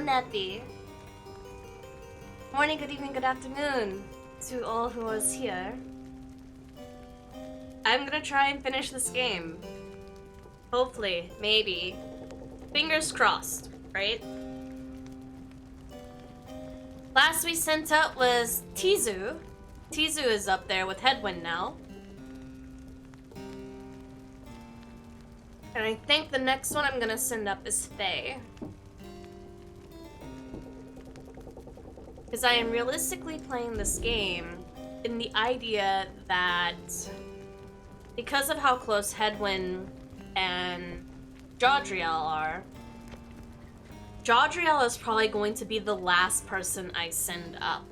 Neppy. Morning, good evening, good afternoon to all who is here. I'm gonna try and finish this game. Hopefully, maybe. Fingers crossed, right? Last we sent out was Tizu. Tizu is up there with Headwind now. And I think the next one I'm gonna send up is Faye. Because I am realistically playing this game in the idea that because of how close Headwind and Jodriel are, Jodriel is probably going to be the last person I send up.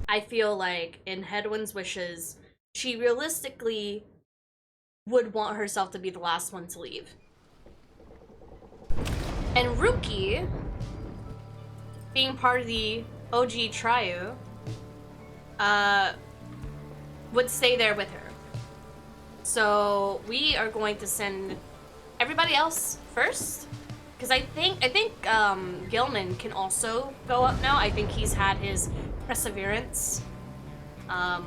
I feel like in Headwind's wishes, she realistically would want herself to be the last one to leave. And Rukey, being part of the OG trio, would stay there with her. So we are going to send everybody else first, because I think Gilman can also go up now. I think he's had his perseverance. And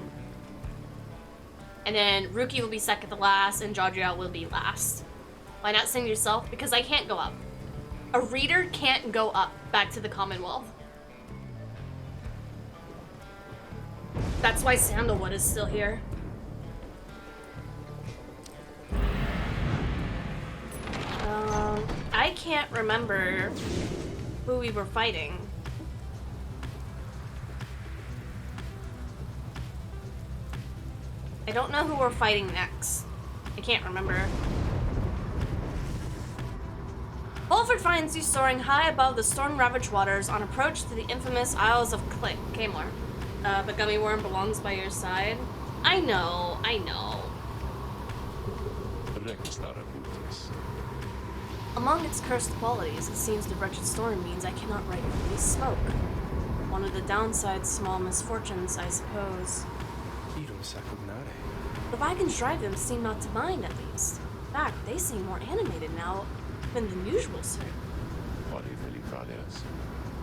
then Rukey will be second to last, and Jodriel will be last. Why not send yourself? Because I can't go up. A reader can't go up back to the Commonwealth. That's why Sandalwood is still here. I can't remember who we were fighting. I don't know who we're fighting next. I can't remember. Fulford finds you soaring high above the storm-ravaged waters on approach to the infamous Isles of Kamor. The gummy worm belongs by your side. I know. Among its cursed qualities, it seems the wretched storm means I cannot rightfully smoke. One of the downside's small misfortunes, I suppose. The wagons drive them seem not to mind, at least. In fact, they seem more animated now than the usual, sir.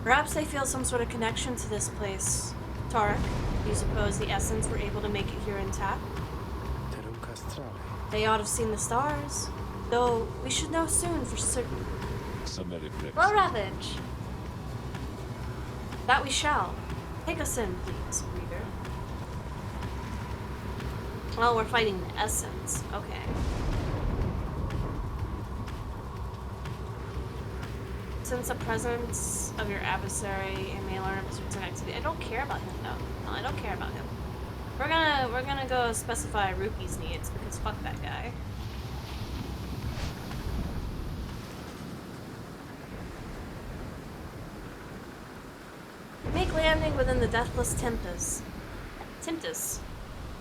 Perhaps they feel some sort of connection to this place. Tarek, do you suppose the Essence were able to make it here intact? They ought to have seen the stars, though we should know soon for certain. Well, Ravage. That we shall. Take us in, please, reader. Well, we're fighting the Essence. Okay. Sense the presence of your adversary and may learn of a certain activity. I don't care about him though. No, I don't care about him. We're gonna go specify Rukey's needs because fuck that guy. Make landing within the deathless Tempest,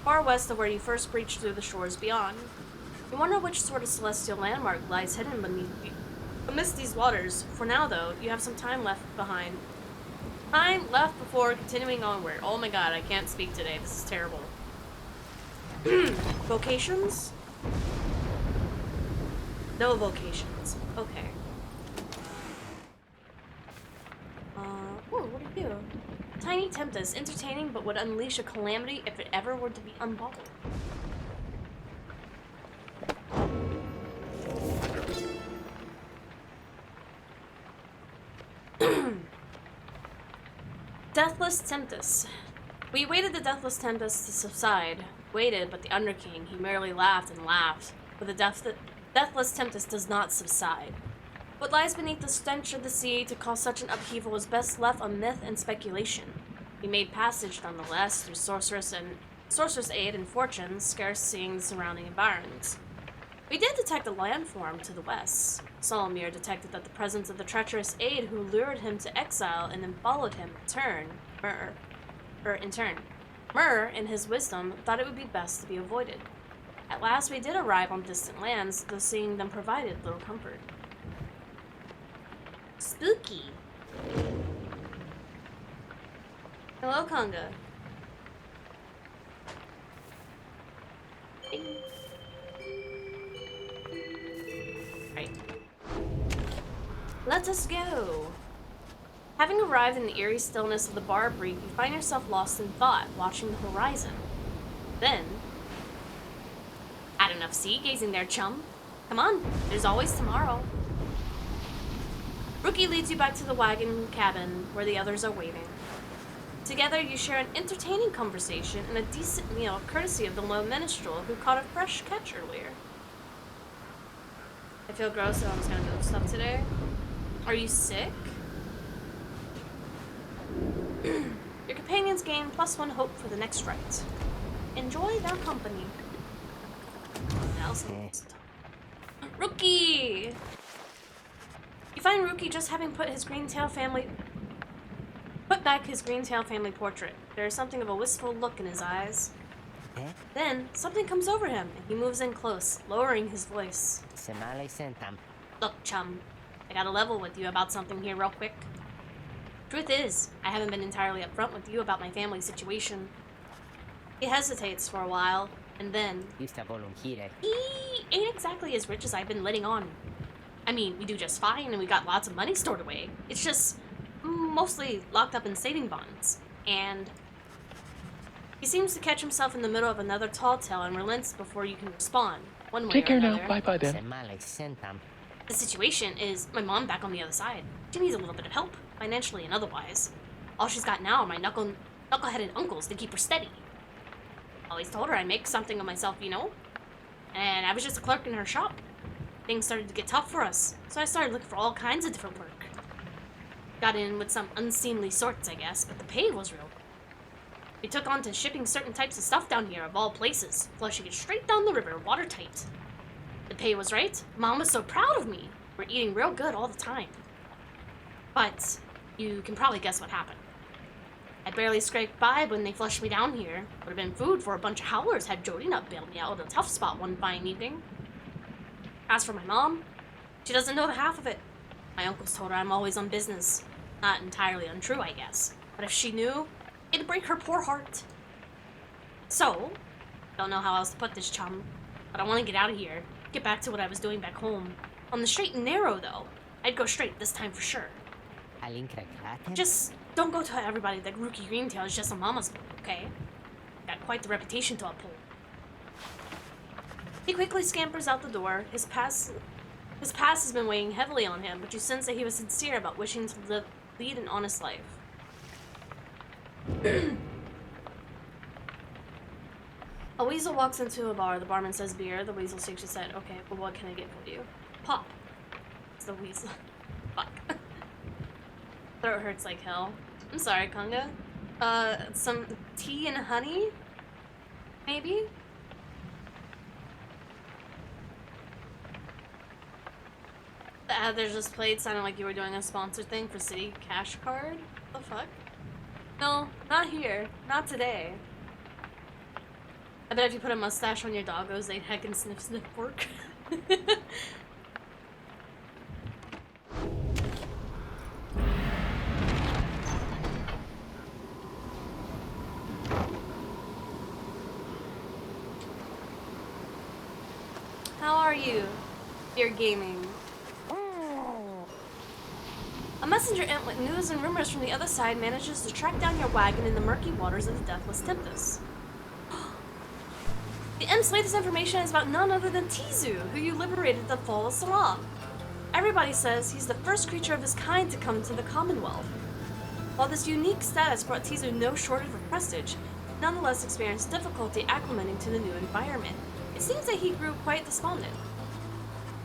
far west of where you first breached through the shores beyond. You wonder which sort of celestial landmark lies hidden amidst these waters. For now, though, you have some time left behind. Time left before continuing onward. Oh my god, I can't speak today. This is terrible. Vocations? No vocations. Okay. What do you do? Tiny Tempest, entertaining but would unleash a calamity if it ever were to be unbottled. Deathless Tempest. We waited the Deathless Tempest to subside. Waited, but the Underking, he merely laughed and laughed. But the Deathless Tempest does not subside. What lies beneath the stench of the sea to cause such an upheaval was best left on myth and speculation. We made passage nonetheless through sorceress aid and fortune, scarce seeing the surrounding environs. We did detect a landform to the west. Solomir detected that the presence of the treacherous aide who lured him to exile and then followed him in turn. Myrrh, in his wisdom, thought it would be best to be avoided. At last we did arrive on distant lands, though seeing them provided little comfort. Spooky. Hello, Conga. Bing. Right. Let us go. Having arrived in the eerie stillness of the bar break, you find yourself lost in thought, watching the horizon. Then, had enough sea gazing there, chum. Come on, there's always tomorrow. Rukey leads you back to the wagon cabin where the others are waiting. Together, you share an entertaining conversation and a decent meal courtesy of the low minstrel who caught a fresh catch earlier. I feel gross, so I'm just gonna do stuff today. Are you sick? Your companions gain +1 hope for the next rite. Enjoy their company. Rukey! You find Rukey just having put back his green-tail family portrait. There is something of a wistful look in his eyes. Then, something comes over him, and he moves in close, lowering his voice. Look, chum, I gotta level with you about something here real quick. Truth is, I haven't been entirely upfront with you about my family situation. He hesitates for a while, and then... He ain't exactly as rich as I've been letting on. I mean, we do just fine, and we got lots of money stored away. It's just mostly locked up in saving bonds. And he seems to catch himself in the middle of another tall tale and relents before you can respond. One way Take or care another. now. Bye-bye then. The situation is my mom back on the other side. She needs a little bit of help, financially and otherwise. All she's got now are my knuckle-headed uncles to keep her steady. Always told her I'd make something of myself, you know? And I was just a clerk in her shop. Things started to get tough for us, so I started looking for all kinds of different work. Got in with some unseemly sorts, I guess, but the pay was real. We took on to shipping certain types of stuff down here, of all places, flushing it straight down the river, watertight. The pay was right. Mom was so proud of me. We're eating real good all the time. But you can probably guess what happened. I barely scraped by when they flushed me down here. Would have been food for a bunch of howlers had Jody not bailed me out of a tough spot one fine evening. As for my mom, she doesn't know the half of it. My uncles told her I'm always on business. Not entirely untrue, I guess. But if she knew, it'd break her poor heart. So, don't know how else to put this, chum, but I want to get out of here. Get back to what I was doing back home. On the straight and narrow, though. I'd go straight this time for sure. Just don't go tell everybody that Rukey Greentail is just a mama's boy, okay? Got quite the reputation to uphold. He quickly scampers out the door. His past has been weighing heavily on him, but you sense that he was sincere about wishing to lead an honest life. A weasel walks into a bar. The barman says beer. The weasel shakes his head. Okay, but what can I get for you? Pop. It's the weasel. Fuck. Throat hurts like hell. I'm sorry, Conga. Some tea and honey? Maybe? The ad that just played sounded like you were doing a sponsor thing for City Cash Card? The fuck? No, not here. Not today. I bet if you put a mustache on your doggos, they'd heckin' sniff pork. How are you, dear gaming? A messenger ant with news and rumors from the other side manages to track down your wagon in the murky waters of the дэл'꿩The Imp's latest information is about none other than Tizu, who you liberated at the fall of Salam. Everybody says he's the first creature of his kind to come to the Commonwealth. While this unique status brought Tizu no shortage of prestige, he nonetheless experienced difficulty acclimating to the new environment. It seems that he grew quite despondent.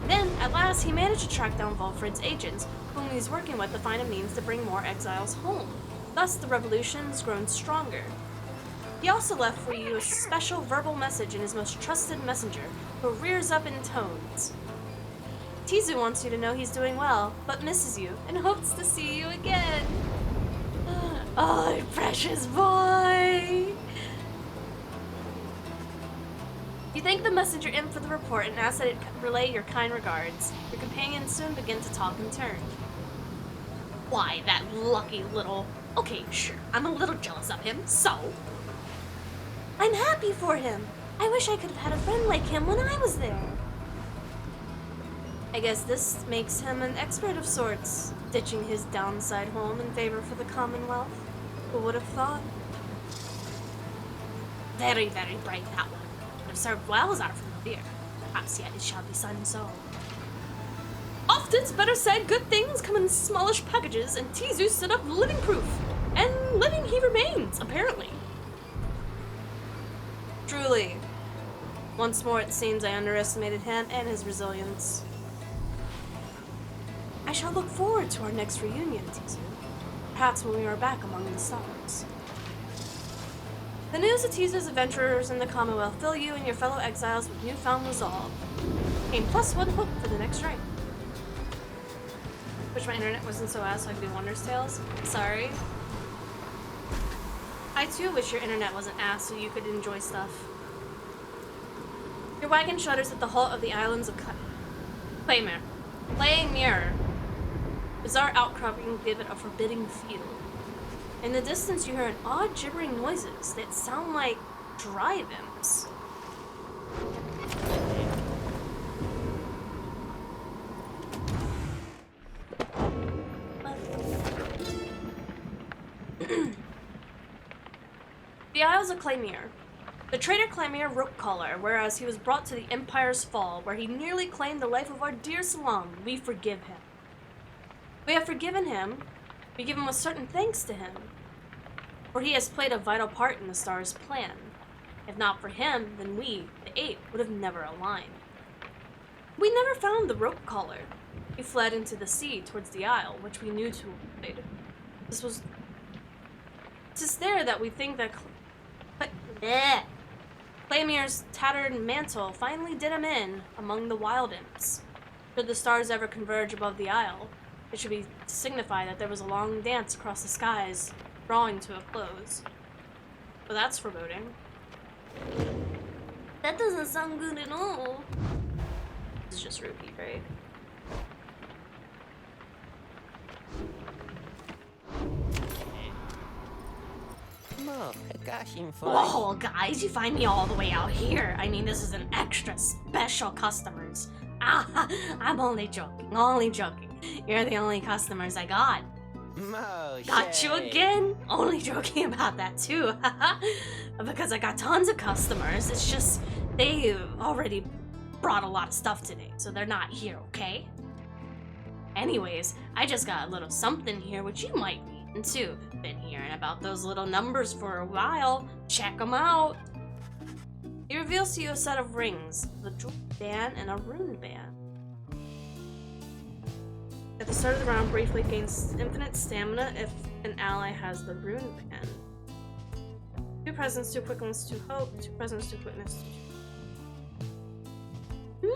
Then, at last, he managed to track down Volfred's agents, whom he's working with to find a means to bring more exiles home. Thus, the revolution has grown stronger. He also left for you a special verbal message in his most trusted messenger, who rears up in tones. Tizu wants you to know he's doing well, but misses you, and hopes to see you again. Oh, precious boy! You thank the messenger imp for the report and ask that it relay your kind regards. Your companions soon begin to talk in turn. Why, that lucky little... Okay, sure, I'm a little jealous of him, so... I'm happy for him! I wish I could have had a friend like him when I was there. I guess this makes him an expert of sorts. ditching his downside home in favor for the Commonwealth. Who would have thought? Very, very bright, that one. Would have served well as our familiar. Perhaps yet it shall be so. Oft it's better said, good things come in smallish packages, and lisuᴍ stood up living proof. And living he remains, apparently. Truly. Once more it seems I underestimated him and his resilience. I shall look forward to our next reunion, lisuᴍ. Perhaps when we are back among the stars. The news of lisuᴍ's adventurers in the Commonwealth fill you and your fellow exiles with newfound resolve. Gain +1 hope for the next strike. Wish my internet wasn't so ass so I could do Wonders Tales. Sorry. I too wish your internet wasn't ass so you could enjoy stuff. Your wagon shudders at the halt of the islands of 噚. Bizarre outcropping give it a forbidding feel. In the distance you hear an odd gibbering noises that sound like drive-ins. The Isles of 噚. The traitor 噚Rukey, whereas he was brought to the Empire's fall, where he nearly claimed the life of our dear Salam, we forgive him. We have forgiven him. We give him a certain thanks to him, for he has played a vital part in the Star's plan. If not for him, then we, the 8, would have never aligned. We never found the Rukey. He fled into the sea towards the isle, which we knew to avoid. Tis there that we think that 噚's tattered mantle finally did him in among the wild imps. Should the stars ever converge above the isle, it should be to signify that there was a long dance across the skies, drawing to a close. But that's foreboding. That doesn't sound good at all. It's just Rukey, right? Oh, guys, you find me all the way out here. I mean, this is an extra special customers. Ah, I'm only joking, You're the only customers I got. Got you again? Only joking about that too. Because I got tons of customers. It's just they already brought a lot of stuff today, so they're not here, okay? Anyways, I just got a little something here which you might need too. Been hearing about those little numbers for a while. Check them out. He reveals to you a set of rings, the jewel band and a rune band. At the start of the round, briefly gains infinite stamina if an ally has the rune band. 2 presents, 2 quickness, 2 hope, 2 presents, 2 quickness, 2...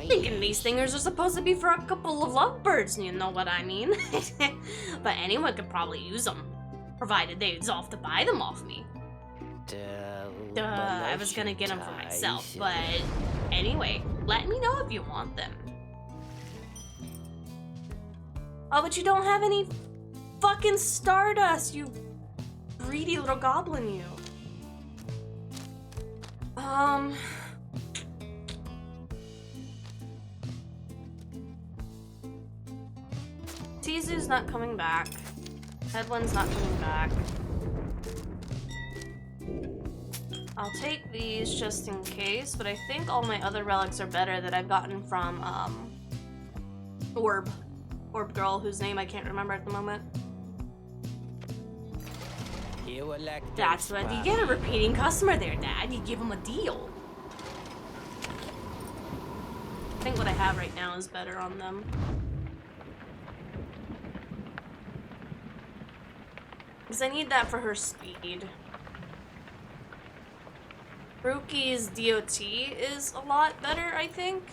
Thinking these thingers are supposed to be for a couple of lovebirds, you know what I mean? But anyone could probably use them, provided they resolve to buy them off me. Duh, I was gonna get them for myself, but anyway, let me know if you want them. Oh, but you don't have any fucking stardust, you greedy little goblin, you. lisuᴍ's not coming back. Headland's not coming back. I'll take these just in case, but I think all my other relics are better that I've gotten from, Orb Girl, whose name I can't remember at the moment. That's what you get, a repeating customer there, Dad. You give him a deal. I think what I have right now is better on them. Because I need that for her speed. Rukey's DOT is a lot better, I think.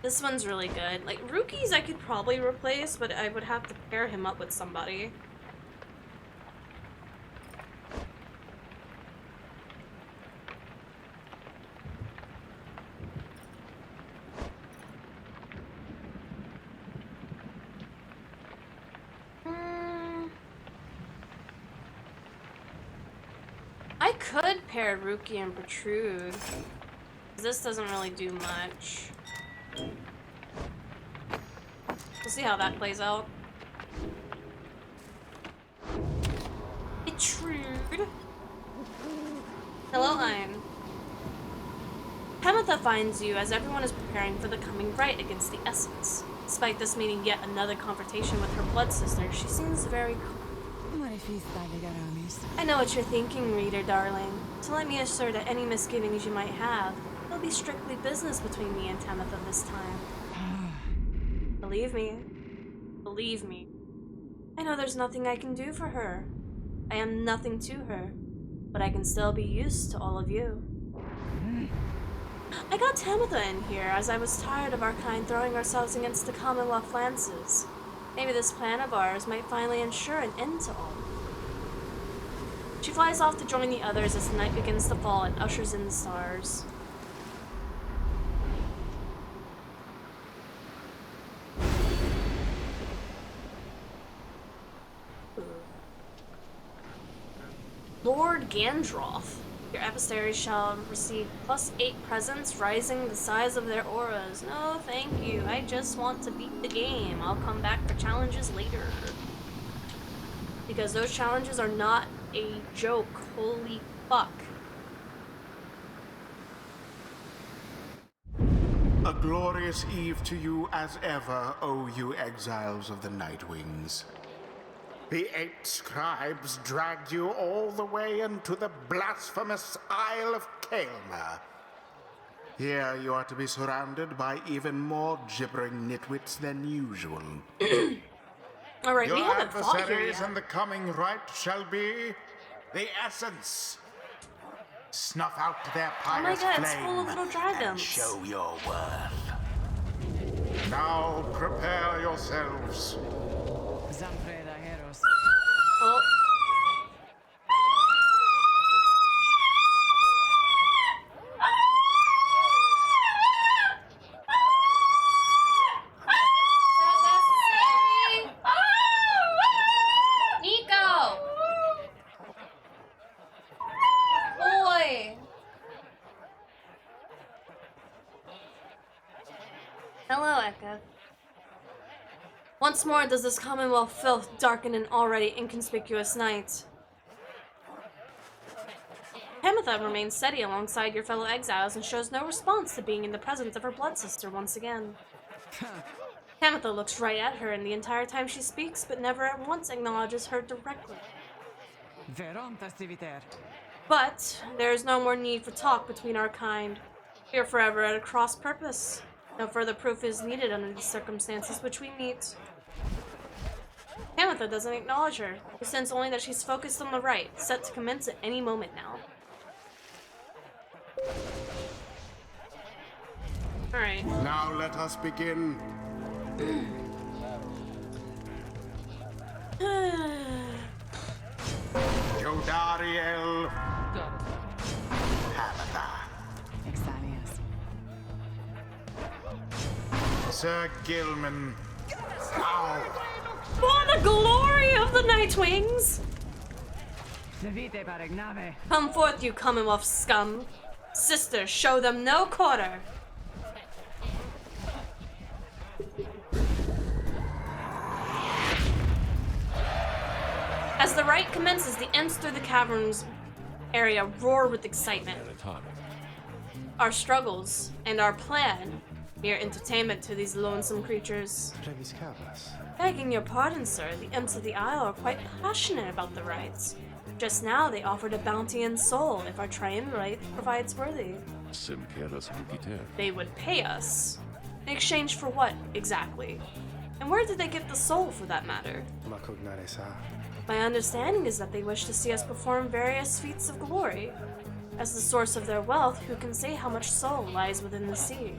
This one's really good. Like, Rukey's I could probably replace, but I would have to pair him up with somebody. I could pair Rukey and Protrude. This doesn't really do much. We'll see how that plays out. Intrude. Hello, Ein. Tamitha finds you as everyone is preparing for the coming fight against the Essence. Despite this meaning yet another confrontation with her blood sister, she seems very calm. I know what you're thinking, reader darling. So let me assure that any misgivings you might have, it'll be strictly business between me and Tamitha this time. Believe me. Believe me. I know there's nothing I can do for her. I am nothing to her, but I can still be used to all of you. I got Tamitha in here as I was tired of our kind throwing ourselves against the Commonwealth lances. Maybe this plan of ours might finally ensure an end to all. She flies off to join the others as the night begins to fall and ushers in the stars. Lord Gandroth. Your epistaries shall receive +8 presents, rising the size of their auras. No, thank you. I just want to beat the game. I'll come back for challenges later. Because those challenges are not a joke. Holy fuck. A glorious eve to you as ever, O you exiles of the Nightwings. The 8 scribes dragged you all the way into the blasphemous Isle of ÇeLMA. Here you are to be surrounded by even more gibbering nitwits than usual. Alright, we Your haven't fought here adversaries yet. in the coming right shall be the Essence. Snuff out their Oh my pious god, flame it's full of little dragons. and show your worth. Now prepare yourselves. Oh. Nico! Boy! Hello, Eka. Once more does this Commonwealth filth darken an already inconspicuous night. Tamitha remains steady alongside your fellow exiles and shows no response to being in the presence of her blood sister once again. Tamitha looks right at her and the entire time she speaks, but never at once acknowledges her directly. But there is no more need for talk between our kind. We are forever at a cross purpose. No further proof is needed under the circumstances which we meet. Tamitha doesn't acknowledge her. He senses only that she's focused on the right, set to commence at any moment now. Alright. Now let us begin. Jodariel Tamitha. Sir Gilman. Ow. For the glory of the Nightwings! Come forth, you Commonwealth scum. Sisters, show them no quarter. As the rite commences, the ants through the caverns area roar with excitement. Our struggles and our plan, mere entertainment to these lonesome creatures. Begging your pardon, sir, the imps of the Isle are quite passionate about the rites. Just now, they offered a bounty in soul if our triumvirate provides worthy. They would pay us. In exchange for what, exactly? And where did they get the soul, for that matter? My understanding is that they wish to see us perform various feats of glory. As the source of their wealth, who can say how much soul lies within the sea?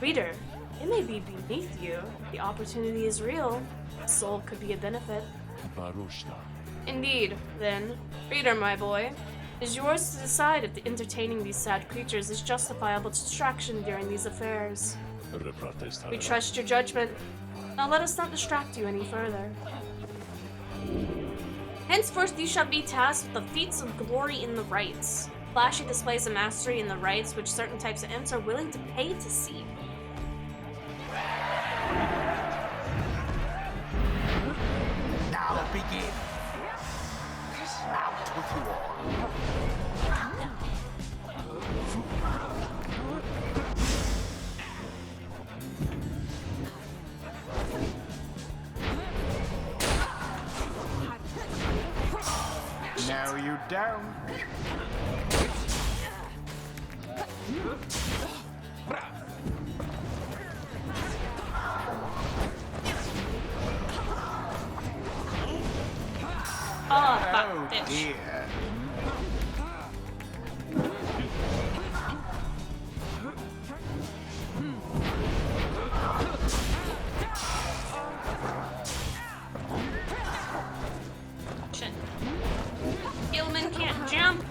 Reader, it may be beneath you. The opportunity is real. Soul could be a benefit. Indeed, then, reader, my boy, it is yours to decide if entertaining these sad creatures is justifiable distraction during these affairs. We trust your judgment. Now let us not distract you any further. Henceforth you shall be tasked with the feats of glory in the rites. Flashy displays a mastery in the rites which certain types of imps are willing to pay to see. Now begin. Out with you all. No, you don't. Oh, fuck, Oh bitch. dear. Shit. Gilman can't jump.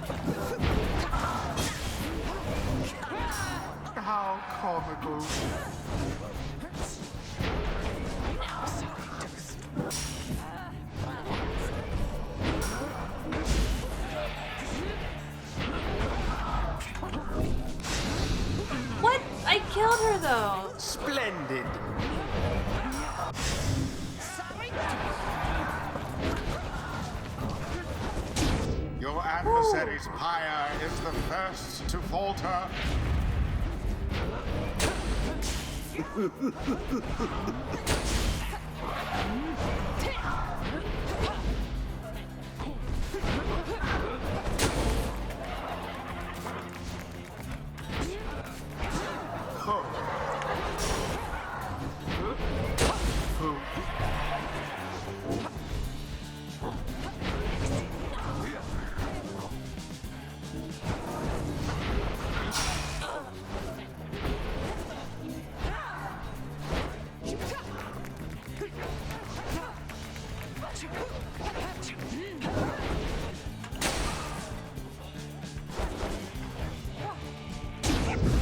How comical. What? I killed her though. Splendid. Your adversary's Pyre is the first to falter.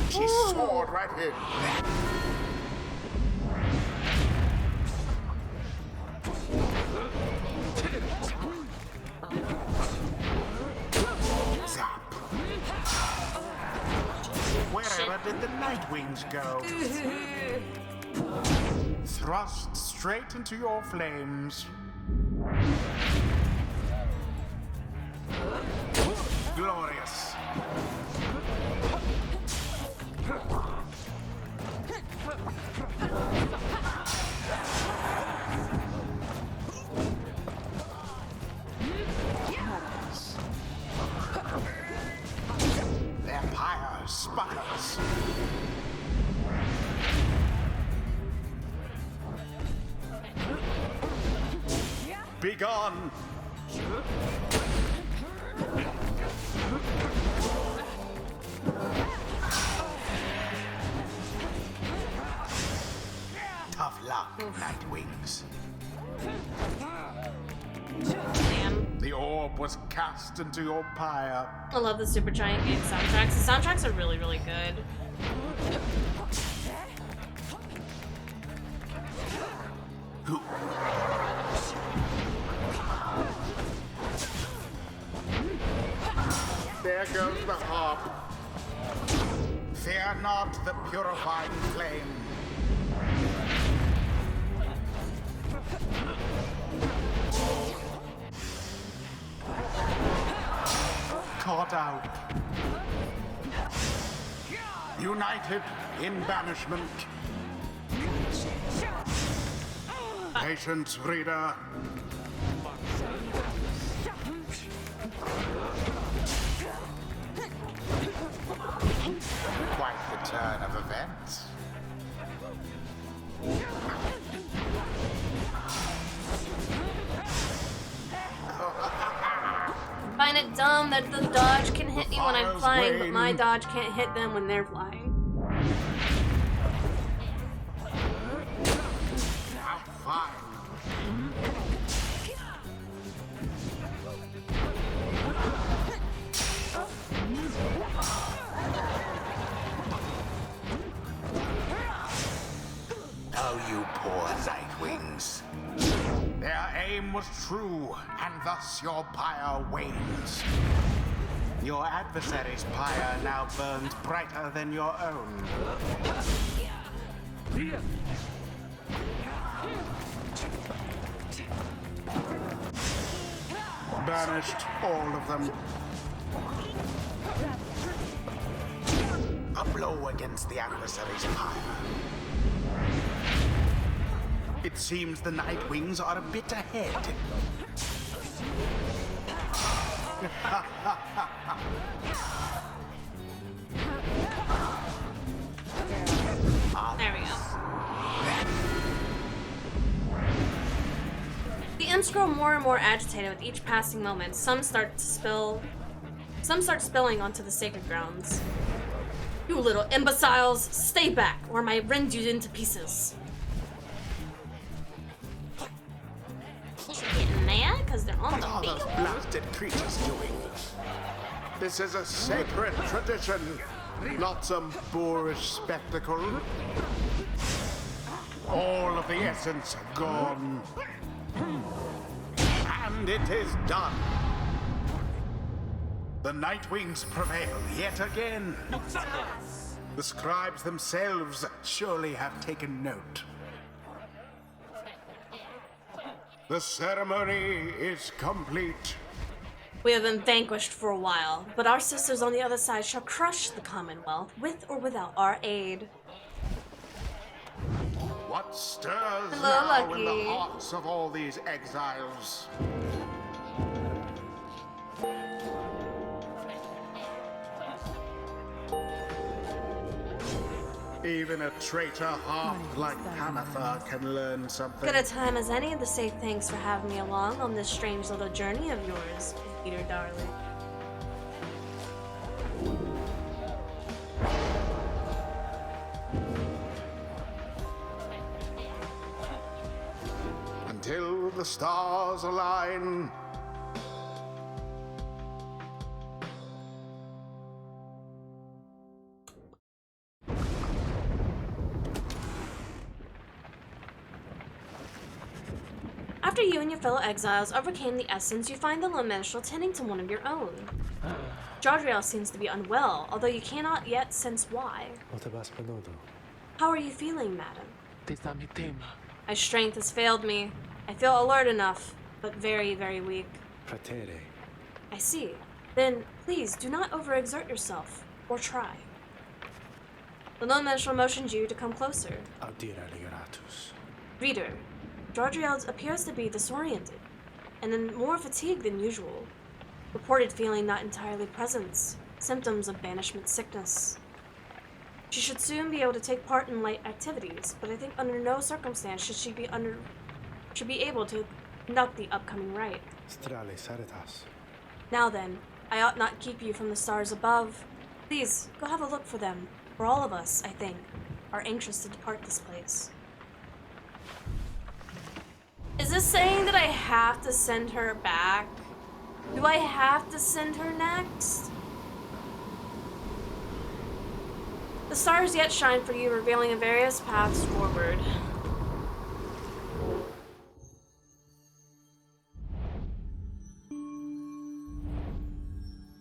She soared right in. Zap. Wherever did the Nightwings go? Thrust straight into your flames. Glorious. Their Pyre sputters. Begone! Tough luck, Nightwings. Damn. The orb was cast into your Pyre. I love the Super Giant Game soundtracks. The soundtracks are really, really good. There goes the harp. Fear not the purifying flame. Caught out. United in banishment. Patience, reader. Quite the turn of events. Find it dumb that the dodge can hit me when I'm flying, but my dodge can't hit them when they're flying. How fine. Oh, you poor Nightwings. Their aim was true, and thus your Pyre wanes. Your adversary's pyre now burns brighter than your own. Banished all of them. A blow against the adversary's pyre. It seems the Nightwings are a bit ahead. There we go. The imps grow more and more agitated with each passing moment. Some start spilling onto the sacred grounds. You little imbeciles, stay back, or I might rend you into pieces. Getting mad because they're on the What are those blasted creatures doing? This is a sacred tradition, not some boorish spectacle. All of the essence gone. And it is done. The Nightwings prevail yet again. The scribes themselves surely have taken note. The ceremony is complete. We have been vanquished for a while, but our sisters on the other side shall crush the Commonwealth with or without our aid. What stirs Hello, now in Lucky. the hearts of all these exiles? Even a traitor heart like Hamatha can learn something. Good a time as any to say thanks for having me along on this strange little journey of yours, Peter darling. Until the stars align. After you and your fellow exiles overcame the essence, you find the little minstrel tending to one of your own. Jodriel seems to be unwell, although you cannot yet sense why. How are you feeling, madam? My strength has failed me. I feel alert enough, but very, very weak. I see. Then, please, do not overexert yourself, or try. The little minstrel motioned you to come closer. Reader, Jodriel appears to be disoriented, and then more fatigued than usual. Reported feeling not entirely present, symptoms of banishment sickness. She should soon be able to take part in light activities, but I think under no circumstance should she be able to conduct the upcoming rite. Now then, I ought not keep you from the stars above. Please, go have a look for them, for all of us, I think, are anxious to depart this place. Is this saying that I have to send her back? Do I have to send her next? The stars yet shine for you, revealing various paths forward.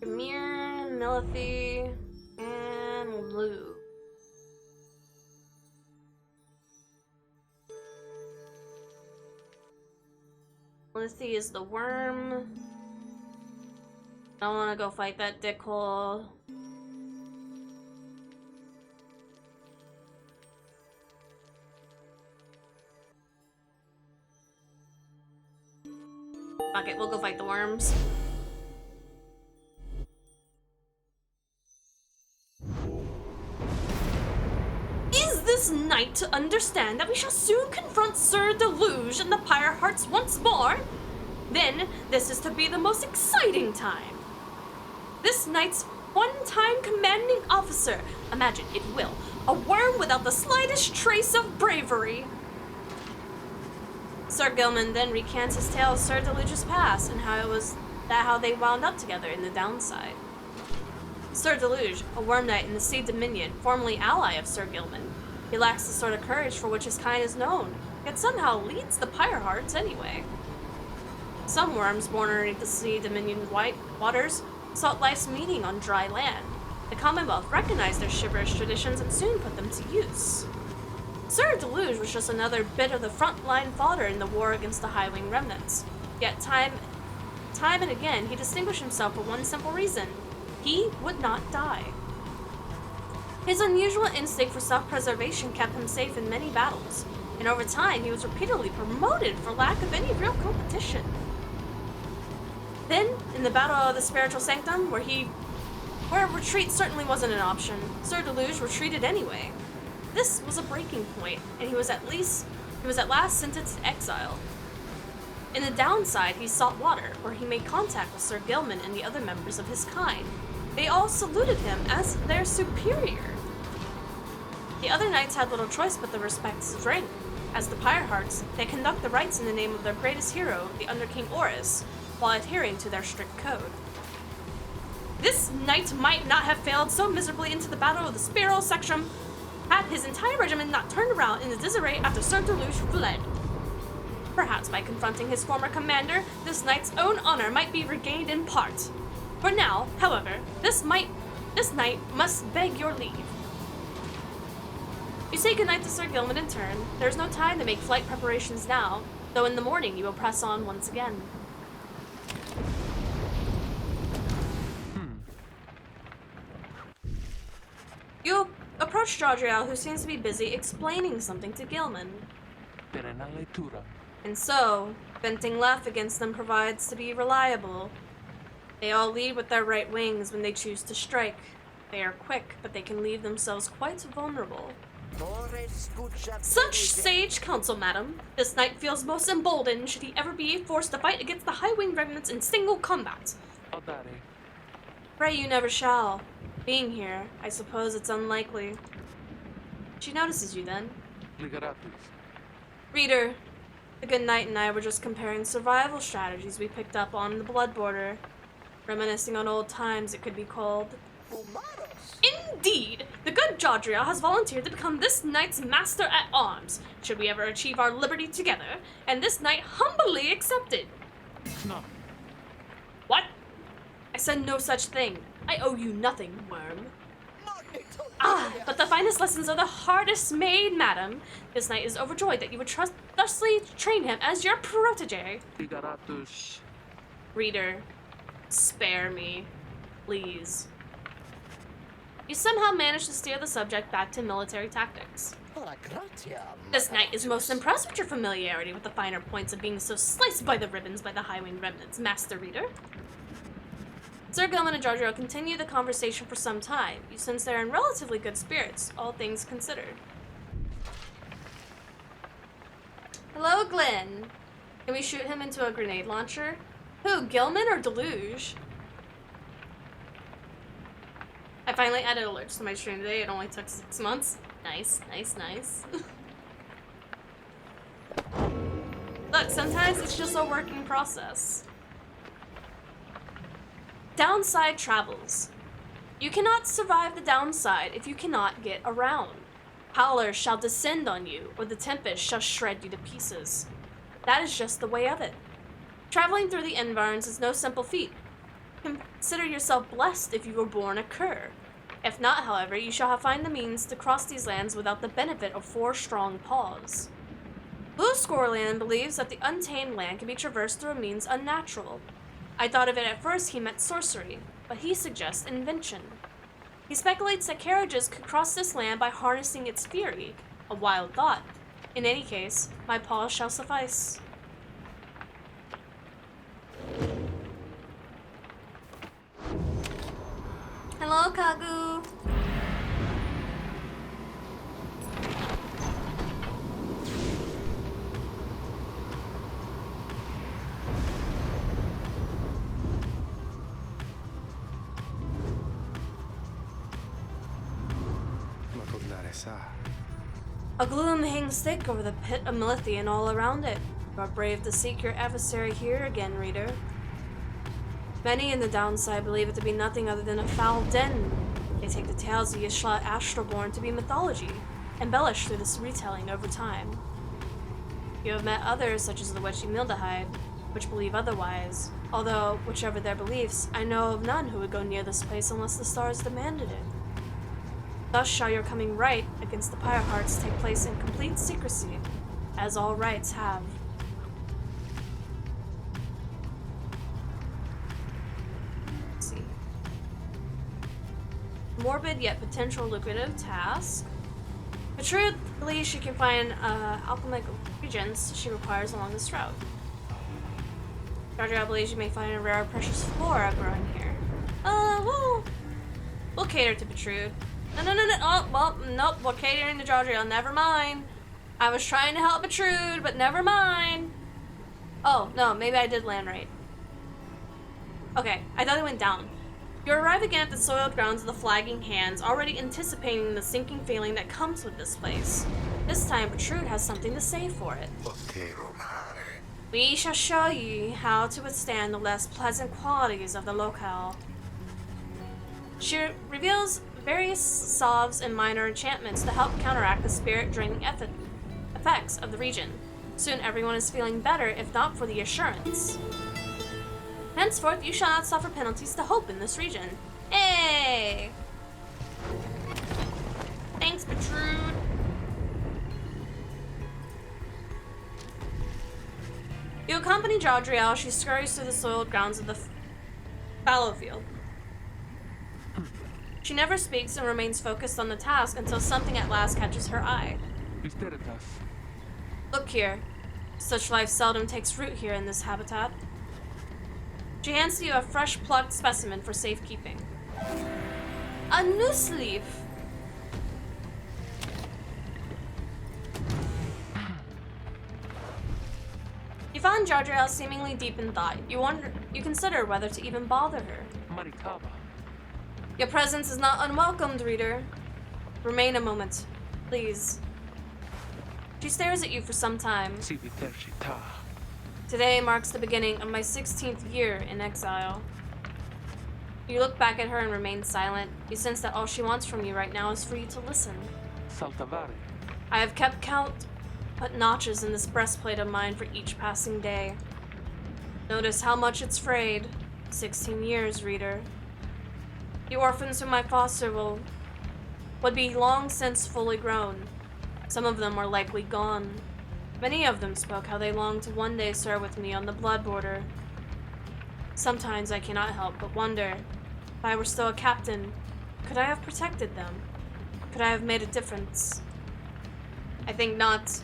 Ymir, Milithi, and Lou. Milithi is the worm. I want to go fight that dickhole. Fuck it, we'll go fight the worms. Is this night to understand that we shall soon confront Sir Deluge and the Pyre Hearts once more? Then, this is to be the most exciting time. This knight's one-time commanding officer, imagine, if you will, a worm without the slightest trace of bravery. Sir Gilman then recants his tale of Sir Deluge's past and how they wound up together in the downside. Sir Deluge, a worm knight in the Sea Dominion, formerly ally of Sir Gilman. He lacks the sort of courage for which his kind is known, yet somehow leads the Pyre Hearts anyway. Some worms born underneath the Sea Dominion white waters sought life's meaning on dry land. The Commonwealth recognized their chivalrous traditions and soon put them to use. ᴛᴇs was just another bit of the front-line fodder in the war against the High-Wing remnants. Yet time and again, he distinguished himself for one simple reason. He would not die. His unusual instinct for self-preservation kept him safe in many battles, and over time he was repeatedly promoted for lack of any real competition. Then, in the Battle of the Spiritual Sanctum, where retreat certainly wasn't an option, ᴛᴇs retreated anyway. This was a breaking point, and he was at last sentenced to exile. In the downside, he sought water, where he made contact with Sir Gilman and the other members of his kind. They all saluted him as their superior. The other knights had little choice but to respect his rank. As the Pyre Hearts, they conduct the rites in the name of their greatest hero, the Under King Oris, while adhering to their strict code. This knight might not have failed so miserably into the Battle of the Spiritual Sanctum had his entire regiment not turned around in the disarray after ᴛᴇs fled. Perhaps by confronting his former commander, this knight's own honor might be regained in part. For now, however, this knight must beg your leave. You say goodnight to Sir Gilman in turn. There is no time to make flight preparations now, though in the morning you will press on once again. You approach Jadriel, who seems to be busy explaining something to Gilman. And so, venting laugh against them provides to be reliable. They all lead with their right wings when they choose to strike. They are quick, but they can leave themselves quite vulnerable. Such sage counsel, madam. This knight feels most emboldened should he ever be forced to fight against the High-Wing remnants in single combat. Pray you never shall. Being here, I suppose it's unlikely. She notices you then. Reader, the good knight and I were just comparing survival strategies we picked up on the Blood Border. Reminiscing on old times, it could be called. Indeed! The good Jadriel has volunteered to become this knight's master-at-arms, should we ever achieve our liberty together, and this knight humbly accepted. No. What? I said no such thing. I owe you nothing, worm. Ah, but the finest lessons are the hardest made, madam. This knight is overjoyed that you would thusly train him as your protege. Reader, spare me, please. You somehow manage to steer the subject back to military tactics. This knight is most impressed with your familiarity with the finer points of being so sliced by the ribbons by the High-Wing remnants, Master Reader. Sir Gilman and Jadriel continue the conversation for some time. You sense they're in relatively good spirits, all things considered. Hello, Glenn. Can we shoot him into a grenade launcher? Who, Gilman or Deluge? I finally added alerts to my stream today. It only took 6 months. Nice, nice, nice. Look, sometimes it's just a working process. Downside travels. You cannot survive the downside if you cannot get around. Howlers shall descend on you, or the tempest shall shred you to pieces. That is just the way of it. Traveling through the environs is no simple feat. Consider yourself blessed if you were born a cur. If not, however, you shall find the means to cross these lands without the benefit of 4 strong paws. Blue Scoreland believes that the untamed land can be traversed through a means unnatural. I thought of it at first he meant sorcery, but he suggests invention. He speculates that carriages could cross this land by harnessing its fury. A wild thought. In any case, my paws shall suffice. Hello, Kagu. A gloom hangs thick over the pit of Melithy and all around it. You are brave to seek your adversary here again, reader. Many in the downside believe it to be nothing other than a foul den. They take the tales of Yishla Astroborn to be mythology, embellished through this retelling over time. You have met others, such as the Witchy Mildahide, which believe otherwise, Although, whichever their beliefs, I know of none who would go near this place unless the stars demanded it. Thus shall your coming right against the Pyre hearts take place in complete secrecy, as all rites have. Let's see. Morbid yet potential lucrative task. Petrude believes she can find alchemic reagents she requires along this route. Jadriel believes you may find a rare precious flora growing here. We'll cater to Petrude. No. Oh, well, nope, we're catering to Jadriel. Never mind. I was trying to help Petrude, but never mind. Oh, no, maybe I did land right. Okay, I thought it went down. You arrive again at the soiled grounds of the Flagging Hands, already anticipating the sinking feeling that comes with this place. This time, Petrude has something to say for it. We shall show ye how to withstand the less pleasant qualities of the locale. She reveals various salves and minor enchantments to help counteract the spirit-draining effects of the region. Soon everyone is feeling better, if not for the assurance. Henceforth, you shall not suffer penalties to hope in this region. Hey! Thanks, Petrude. You accompany Jadriel. She scurries through the soiled grounds of the fallow field. She never speaks and remains focused on the task until something at last catches her eye. Look here. Such life seldom takes root here in this habitat. She hands to you a fresh plucked specimen for safekeeping. A noose leaf. You find Jadriel seemingly deep in thought. You consider whether to even bother her. Your presence is not unwelcomed, reader. Remain a moment, please. She stares at you for some time. Today marks the beginning of my 16th year in exile. You look back at her and remain silent. You sense that all she wants from you right now is for you to listen. I have kept count, put notches in this breastplate of mine for each passing day. Notice how much it's frayed. 16 years, reader. The orphans whom I foster would be long since fully grown. Some of them are likely gone. Many of them spoke how they longed to one day serve with me on the blood border. Sometimes I cannot help but wonder, if I were still a captain, could I have protected them? Could I have made a difference? I think not.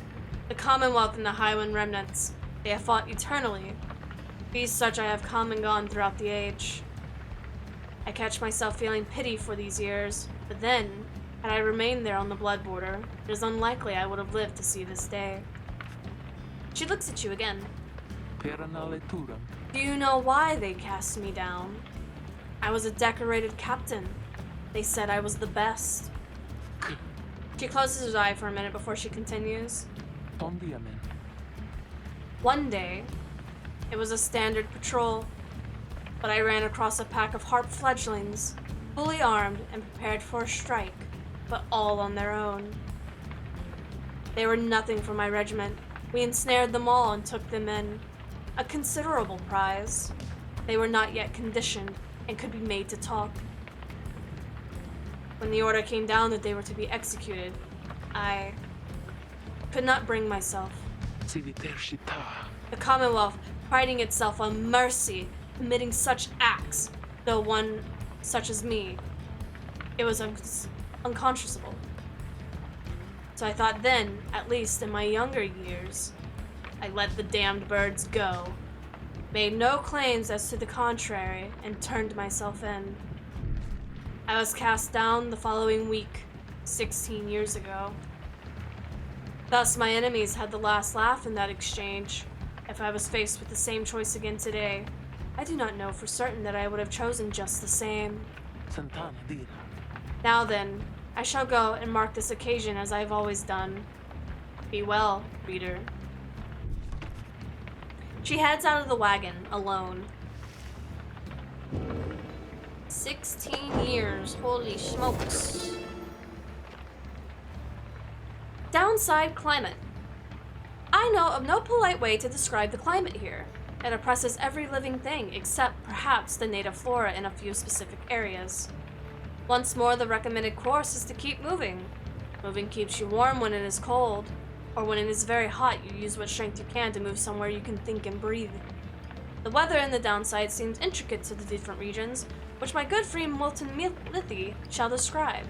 The Commonwealth and the Highland remnants, they have fought eternally. These such I have come and gone throughout the age. I catch myself feeling pity for these years, but then, had I remained there on the blood border, it is unlikely I would have lived to see this day. She looks at you again. Do you know why they cast me down? I was a decorated captain. They said I was the best. She closes her eye for a minute before she continues. One day, it was a standard patrol, but I ran across a pack of harp fledglings, fully armed and prepared for a strike, but all on their own. They were nothing for my regiment. We ensnared them all and took them in. A considerable prize. They were not yet conditioned and could be made to talk. When the order came down that they were to be executed, I could not bring myself. The Commonwealth, priding itself on mercy, committing such acts, though one such as me, it was unconscionable. So I thought then, at least in my younger years, I let the damned birds go, made no claims as to the contrary, and turned myself in. I was cast down the following week, 16 years ago. Thus, my enemies had the last laugh in that exchange. If I was faced with the same choice again today, I do not know for certain that I would have chosen just the same. Now then, I shall go and mark this occasion as I have always done. Be well, reader. She heads out of the wagon, alone. 16 years, holy smokes. Downside climate. I know of no polite way to describe the climate here. It oppresses every living thing except perhaps the native flora in a few specific areas. Once more, the recommended course is to keep moving. Moving keeps you warm when it is cold, or when it is very hot, you use what strength you can to move somewhere you can think and breathe. The weather in the downside seems intricate to the different regions, which my good friend ᴛᴇs shall describe.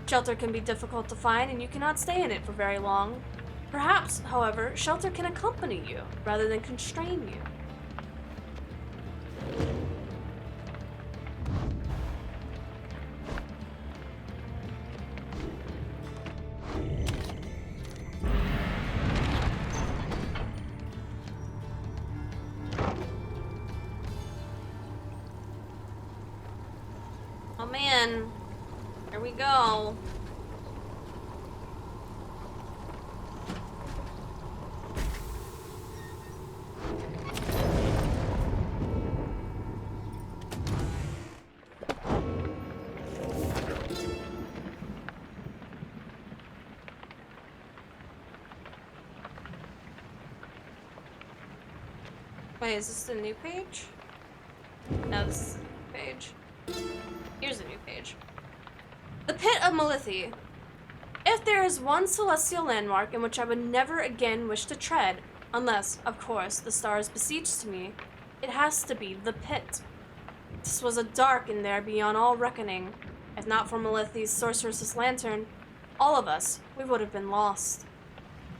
Shelter can be difficult to find, and you cannot stay in it for very long. Perhaps, however, shelter can accompany you, rather than constrain you. Oh man, here we go. Wait, is this the new page? No, this is the new page. Here's a new page. The Pit of 봛ᴇs. If there is one celestial landmark in which I would never again wish to tread, unless, of course, the stars beseech to me, it has to be the Pit. This was a dark in there beyond all reckoning. If not for 봛ᴇs' sorceress's lantern, all of us, we would have been lost.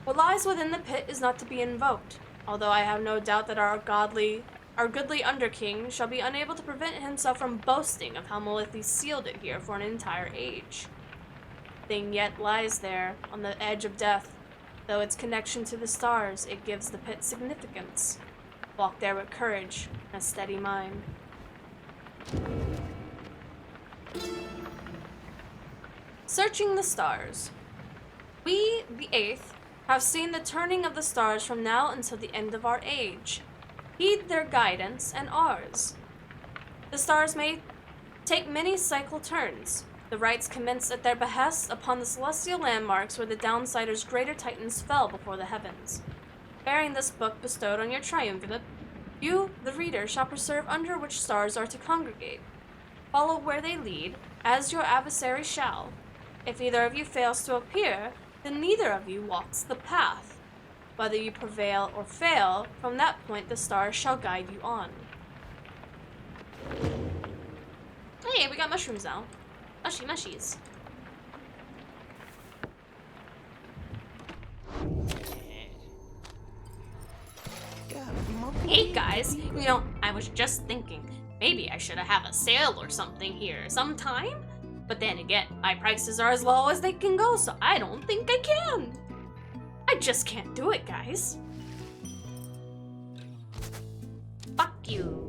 What lies within the pit is not to be invoked, although I have no doubt that our goodly Underking shall be unable to prevent himself from boasting of how 봛ᴇs sealed it here for an entire age. Thing yet lies there, on the edge of death. Though its connection to the stars, it gives the pit significance. Walk there with courage and a steady mind. Searching the stars. We, the Eighth, have seen the turning of the stars from now until the end of our age. Heed their guidance and ours. The stars may take many cycle turns. The rites commenced at their behest upon the celestial landmarks where the Downsiders' greater titans fell before the heavens. Bearing this book bestowed on your triumvirate, you, the reader, shall preserve under which stars are to congregate. Follow where they lead, as your adversary shall. If either of you fails to appear, then neither of you walks the path. Whether you prevail or fail, from that point the stars shall guide you on. Hey, we got mushrooms now. Mushies. Hey guys, I was just thinking, maybe I should have a sale or something here sometime? But then again, my prices are as low as they can go, so I don't think I can. I just can't do it, guys. Fuck you.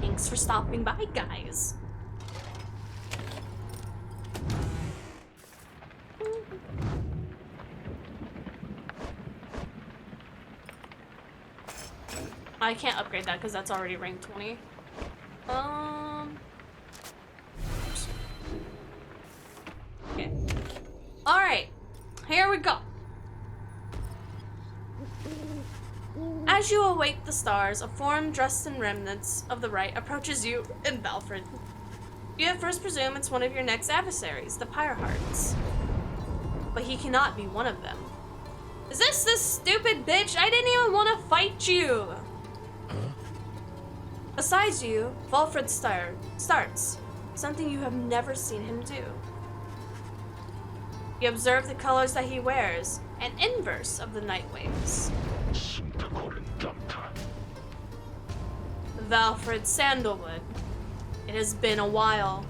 Thanks for stopping by, guys. I can't upgrade that because that's already rank 20. Okay. Alright, here we go. As you await the stars, a form dressed in remnants of the rite approaches you in Balfred. You at first presume it's one of your next adversaries, the Pyre hearts. But he cannot be one of them. Is this stupid bitch? I didn't even want to fight you! Besides you, Valfred starts, something you have never seen him do. You observe the colors that he wears, an inverse of the Nightwings. Valfred Sandalwood. It has been a while.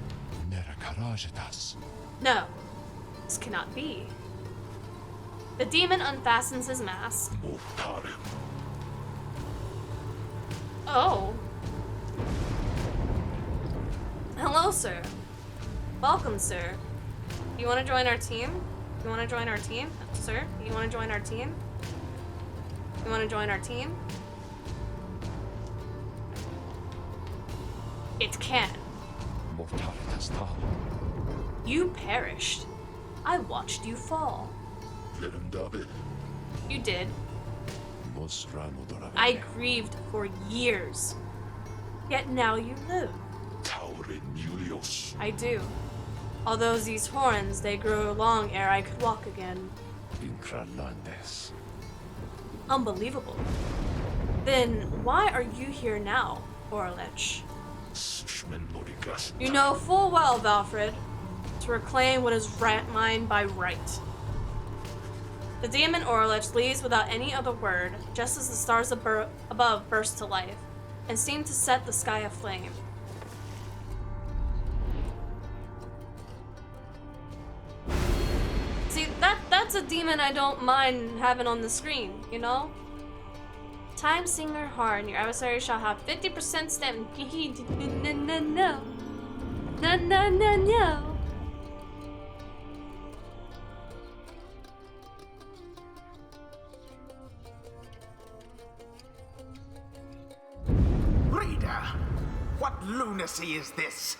No, this cannot be. The demon unfastens his mask. Oh. Hello, sir. Welcome, sir. You want to join our team? You want to join our team? Sir, you want to join our team? You want to join our team? It can. You perished. I watched you fall. You did. I grieved for years. Yet now you live. I do. Although these horns, they grew long ere I could walk again. Unbelievable. Then why are you here now, ḻģ? You know full well, Valfrid, to reclaim what is mine by right. The demon ḻģ leaves without any other word, just as the stars above burst to life, and seem to set the sky aflame. See, that's a demon I don't mind having on the screen, you know? Time Singer Horn, your adversary shall have 50% stamina. No. Reader, what lunacy is this?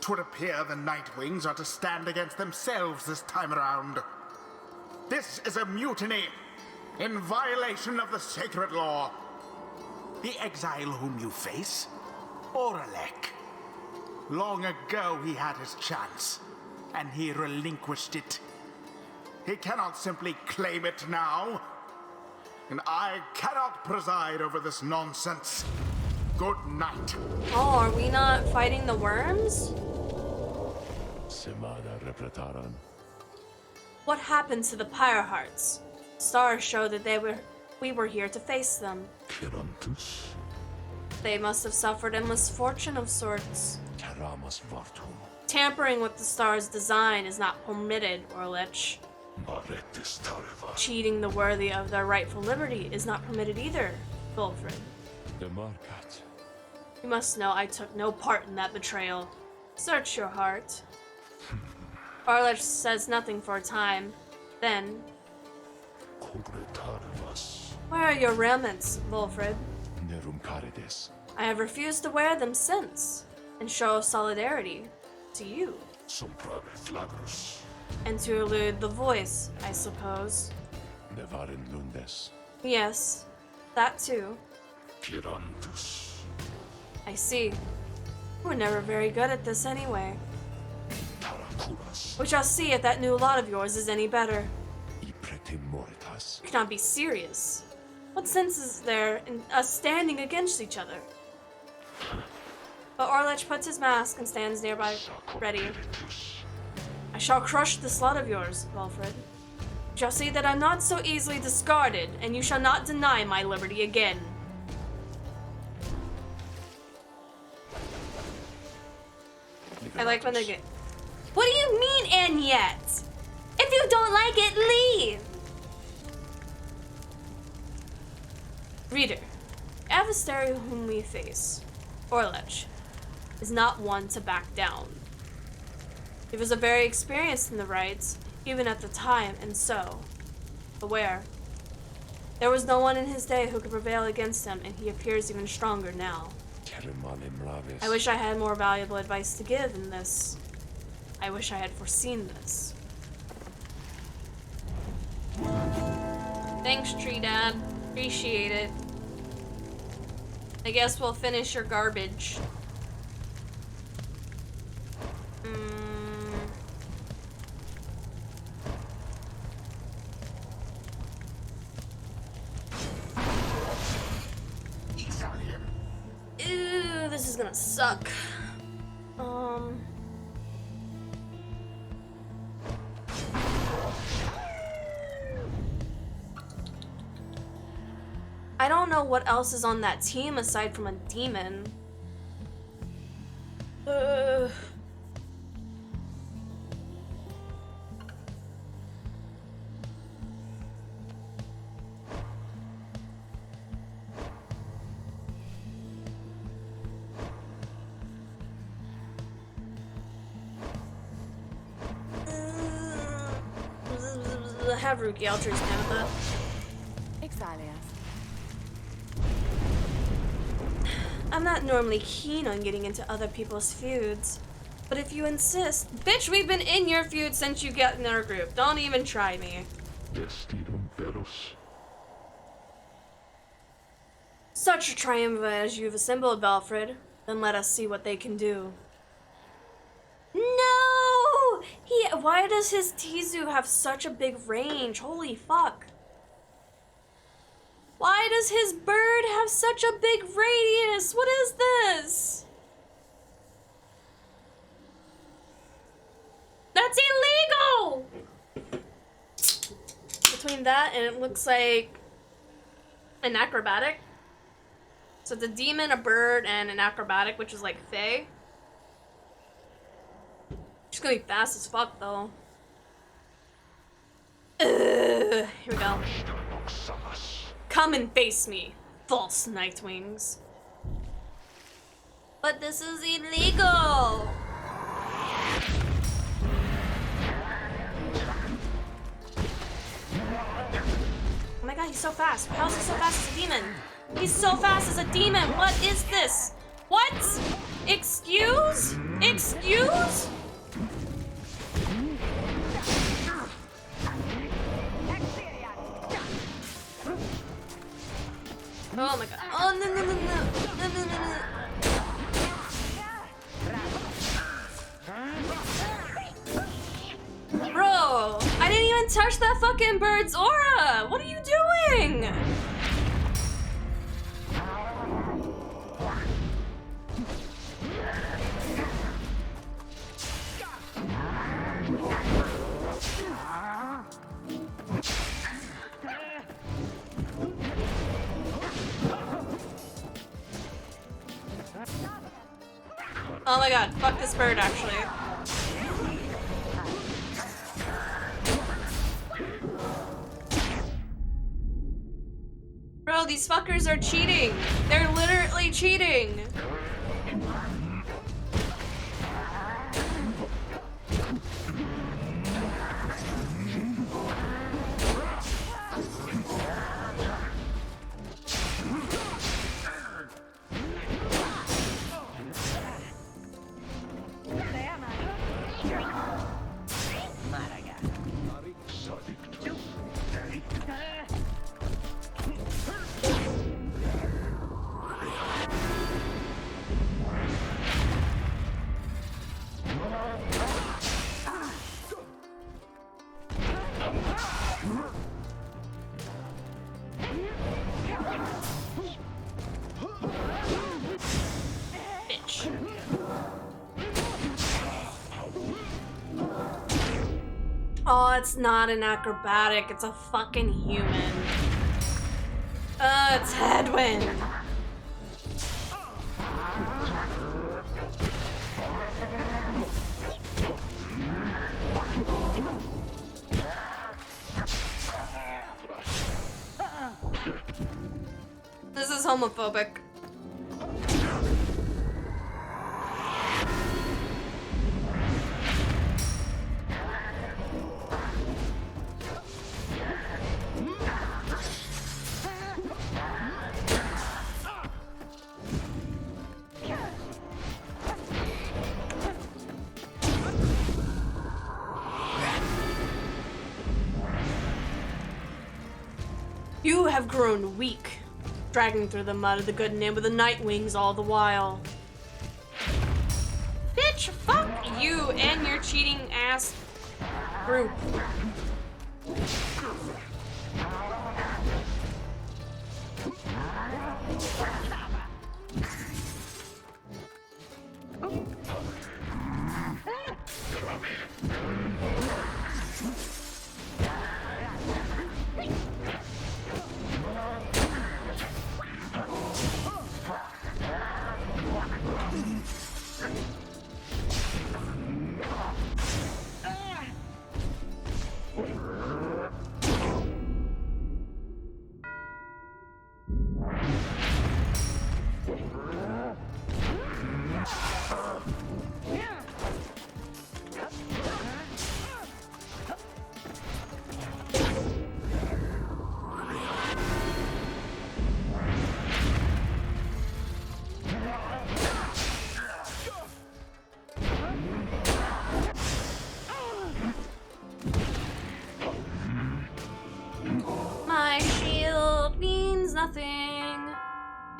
'Twould appear the Nightwings are to stand against themselves this time around. This is a mutiny, in violation of the sacred law. The exile whom you face, ḻģ. Long ago he had his chance, and he relinquished it. He cannot simply claim it now. And I cannot preside over this nonsense. Good night. Oh, are we not fighting the worms? What happened to the Pyre hearts? Stars show that we were here to face them. They must have suffered a misfortune of sorts. Tampering with the star's design is not permitted, ḻģ. Cheating the worthy of their rightful liberty is not permitted either, Valfrid. You must know I took no part in that betrayal. Search your heart. ḻģ says nothing for a time. Then, where are your raiments, Valfrid? I have refused to wear them since, and show solidarity to you. And to elude the voice, I suppose. Yes, that too. I see. We're never very good at this anyway. We shall see if that new lot of yours is any better. You cannot be serious. What sense is there in us standing against each other? But ḻģ puts his mask and stands nearby, ready. I shall crush this lot of yours, Valfrid. You shall see that I'm not so easily discarded, and you shall not deny my liberty again. I like when they get... What do you mean, and yet? If you don't like it, leave! Reader, the adversary whom we face, ḻģ, is not one to back down. He was very experienced in the rites, even at the time, and so, aware. There was no one in his day who could prevail against him, and he appears even stronger now. I wish I had more valuable advice to give in this. I wish I had foreseen this. Thanks, Tree Dad. Appreciate it. I guess we'll finish your garbage. Ew, this is gonna suck. I don't know what else is on that team aside from a demon. Have Rukey, I'll choose Canada. I'm not normally keen on getting into other people's feuds, but if you insist... Bitch, we've been in your feud since you got in our group. Don't even try me. Such a triumvirate as you've assembled, Valfred. Then let us see what they can do. No! Why does his Tizu have such a big range? Holy fuck. Why does his bird have such a big radius? What is this? That's illegal! Between that and it looks like an acrobatic. So it's a demon, a bird, and an acrobatic, which is like Fae. She's gonna be fast as fuck, though. Here we go. Come and face me, false Nightwings. But this is illegal! Oh my god, he's so fast. How is he so fast as a demon? He's so fast as a demon! What is this? What? Excuse? Excuse? Oh my god. Oh no no no no. No no no no. Bro, I didn't even touch that fucking bird's aura! What are you doing? Oh my god, fuck this bird actually. Bro, these fuckers are cheating. They're literally cheating. Oh, it's not an acrobatic, it's a fucking human. It's headwind. This is homophobic. You have grown weak, dragging through the mud of the good name of the Nightwings all the while. Bitch, fuck you and your cheating ass group.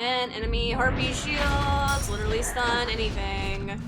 And enemy harpy shields literally stun anything.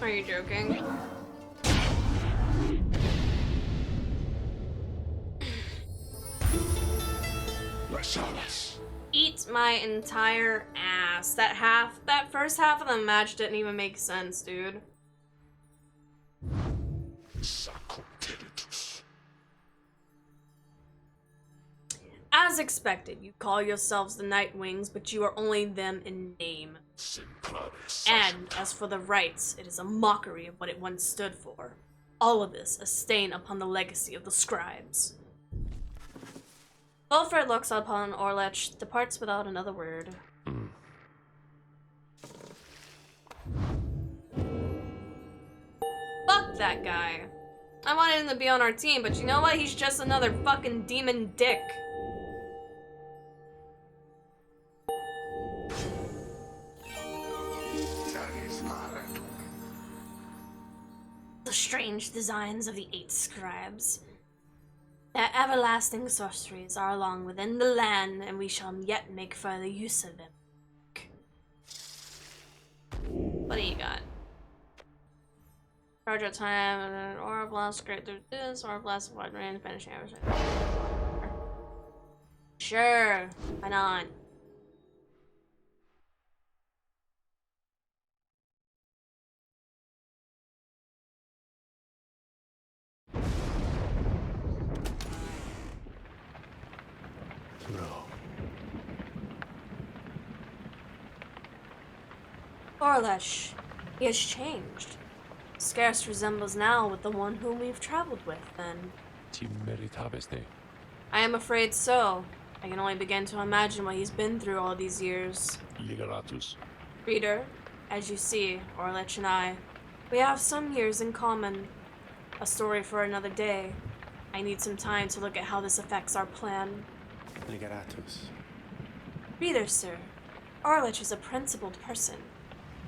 Are you joking? ḻฉิ่Eat my entire ass. That first half of the match didn't even make sense, dude. As expected, you call yourselves the Nightwings, but you are only them in name. And as for the rites, it is a mockery of what it once stood for. All of this a stain upon the legacy of the scribes. Wilfred looks upon ḻŠōģis, departs without another word. Fuck that guy. I wanted him to be on our team, but you know what? He's just another fucking demon dick. The strange designs of the 8 scribes. Their everlasting sorceries are along within the land, and we shall yet make further use of them. What do you got? Charge of time, aura blast, straight through this, aura blast, wide range, finishing everything. Sure, why not? ḻŠōģis, he has changed. Scarce resembles now with the one whom we've traveled with, then. I am afraid so. I can only begin to imagine what he's been through all these years. Reader, as you see, ḻŠōģis and I, we have some years in common. A story for another day. I need some time to look at how this affects our plan. Reader, sir, ḻŠōģis is a principled person.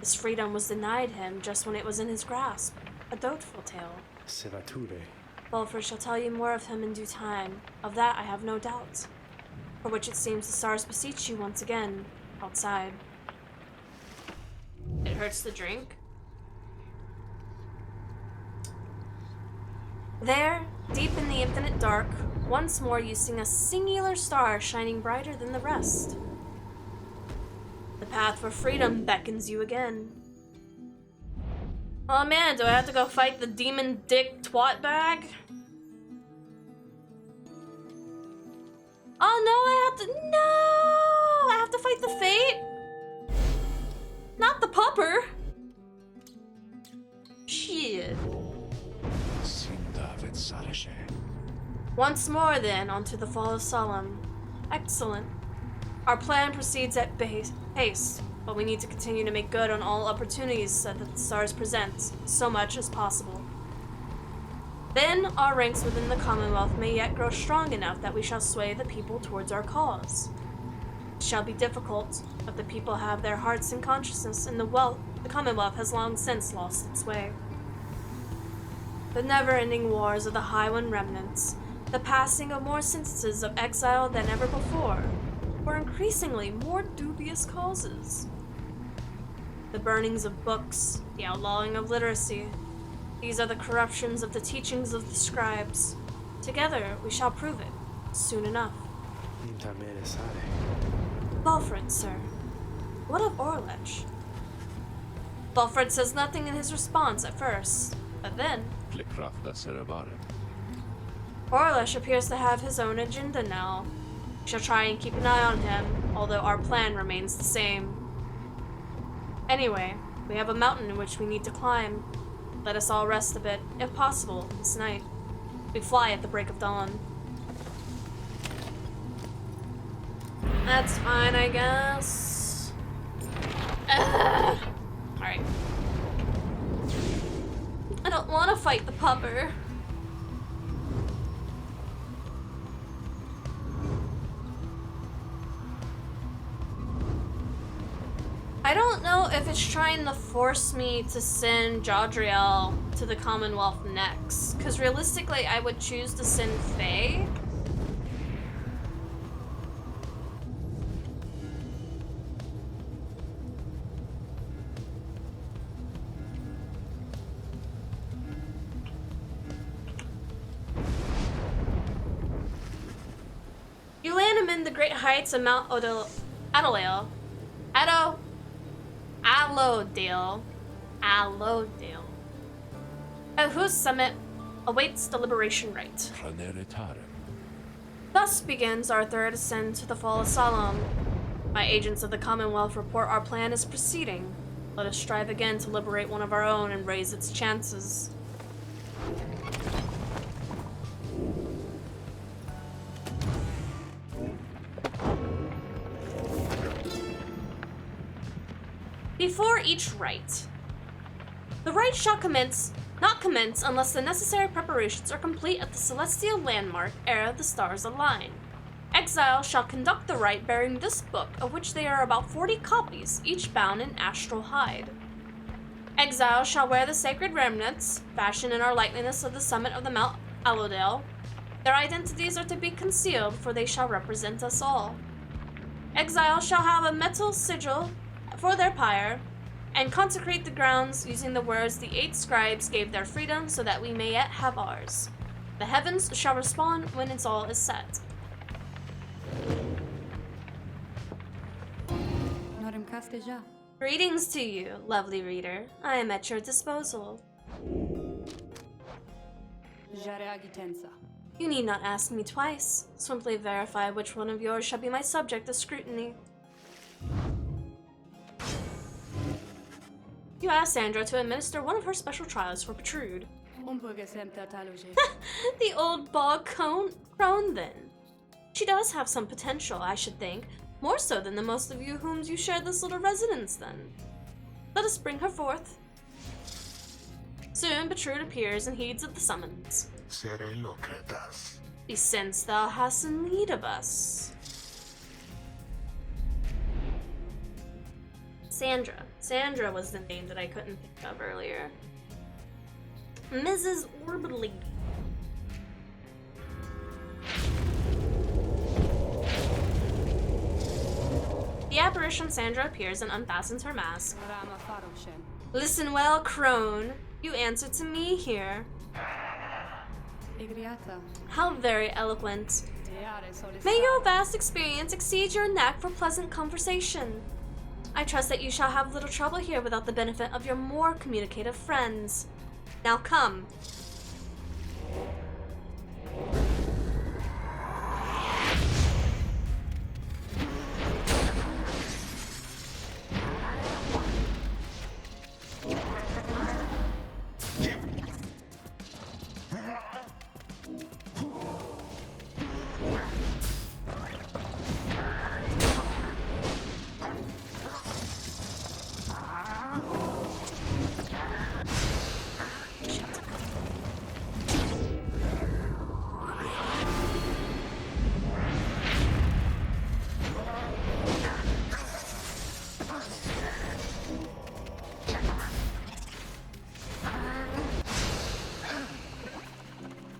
His freedom was denied him just when it was in his grasp. A doubtful tale. Wilfred shall tell you more of him in due time. Of that I have no doubt. For which it seems the stars beseech you once again, outside. It hurts to drink. There, deep in the infinite dark, once more you see a singular star shining brighter than the rest. The path for freedom beckons you again. Oh man, do I have to go fight the demon dick twat bag? Oh no, I have to fight the Fate? Not the pupper. Shit. Once more then, onto the Fall of Solemn. Excellent. Our plan proceeds at pace, but we need to continue to make good on all opportunities that the stars present, so much as possible. Then our ranks within the Commonwealth may yet grow strong enough that we shall sway the people towards our cause. It shall be difficult, but the people have their hearts and consciousness, and the Commonwealth has long since lost its way. The never-ending wars of the High One remnants, the passing of more sentences of exile than ever before, for increasingly more dubious causes. The burnings of books, the outlawing of literacy, these are the corruptions of the teachings of the scribes. Together we shall prove it, soon enough. Balfred, sir. What of ḻģ? Balfred says nothing in his response at first, but then ḻģ appears to have his own agenda now. We shall try and keep an eye on him, although our plan remains the same. Anyway, we have a mountain in which we need to climb. Let us all rest a bit, if possible, this night. We fly at the break of dawn. That's fine, I guess. Alright. I don't want to fight the pupper. I don't know if it's trying to force me to send Jadriel to the Commonwealth next, because realistically I would choose to send Faye. You land amid the great heights of Mount Allodale. At whose summit awaits the liberation rite. Thus begins our third ascent to the Fall of Solemn. My agents of the Commonwealth report our plan is proceeding. Let us strive again to liberate one of our own and raise its chances. Before each rite. The rite shall not commence unless the necessary preparations are complete at the celestial landmark ere the stars align. Exile shall conduct the rite bearing this book, of which there are about 40 copies, each bound in astral hide. Exile shall wear the sacred remnants, fashioned in our likeness of the summit of the Mount Allodale. Their identities are to be concealed, for they shall represent us all. Exile shall have a metal sigil for their pyre, and consecrate the grounds using the words the 8 scribes gave their freedom so that we may yet have ours. The heavens shall respond when it's all is set. Greetings to you, lovely reader. I am at your disposal. You need not ask me twice. Simply verify which one of yours shall be my subject of scrutiny. You asked Sandra to administer one of her special trials for Protrude. The old bog crone, then. She does have some potential, I should think. More so than the most of you whom you share this little residence, then. Let us bring her forth. Soon Protrude appears and heeds of the summons. We sense thou hast need of us. Sandra was the name that I couldn't think of earlier. Mrs. Orblady. The apparition Sandra appears and unfastens her mask. Listen well, crone. You answer to me here. How very eloquent. May your vast experience exceed your knack for pleasant conversation. I trust that you shall have little trouble here without the benefit of your more communicative friends. Now come.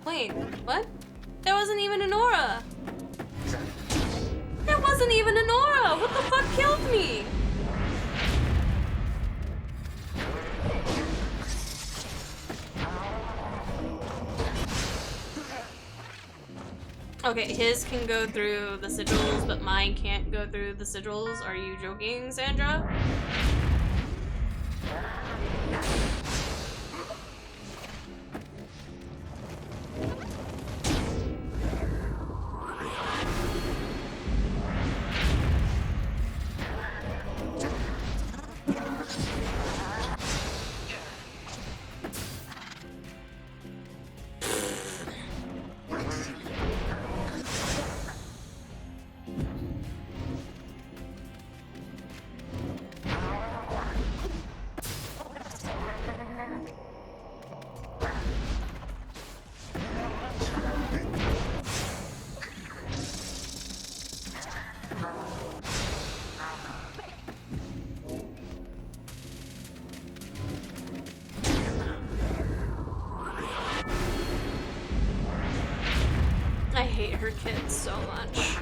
Wait, what? There wasn't even an aura! There wasn't even an aura! What the fuck killed me? Okay, his can go through the sigils, but mine can't go through the sigils. Are you joking, Sandra? I hate her kids so much.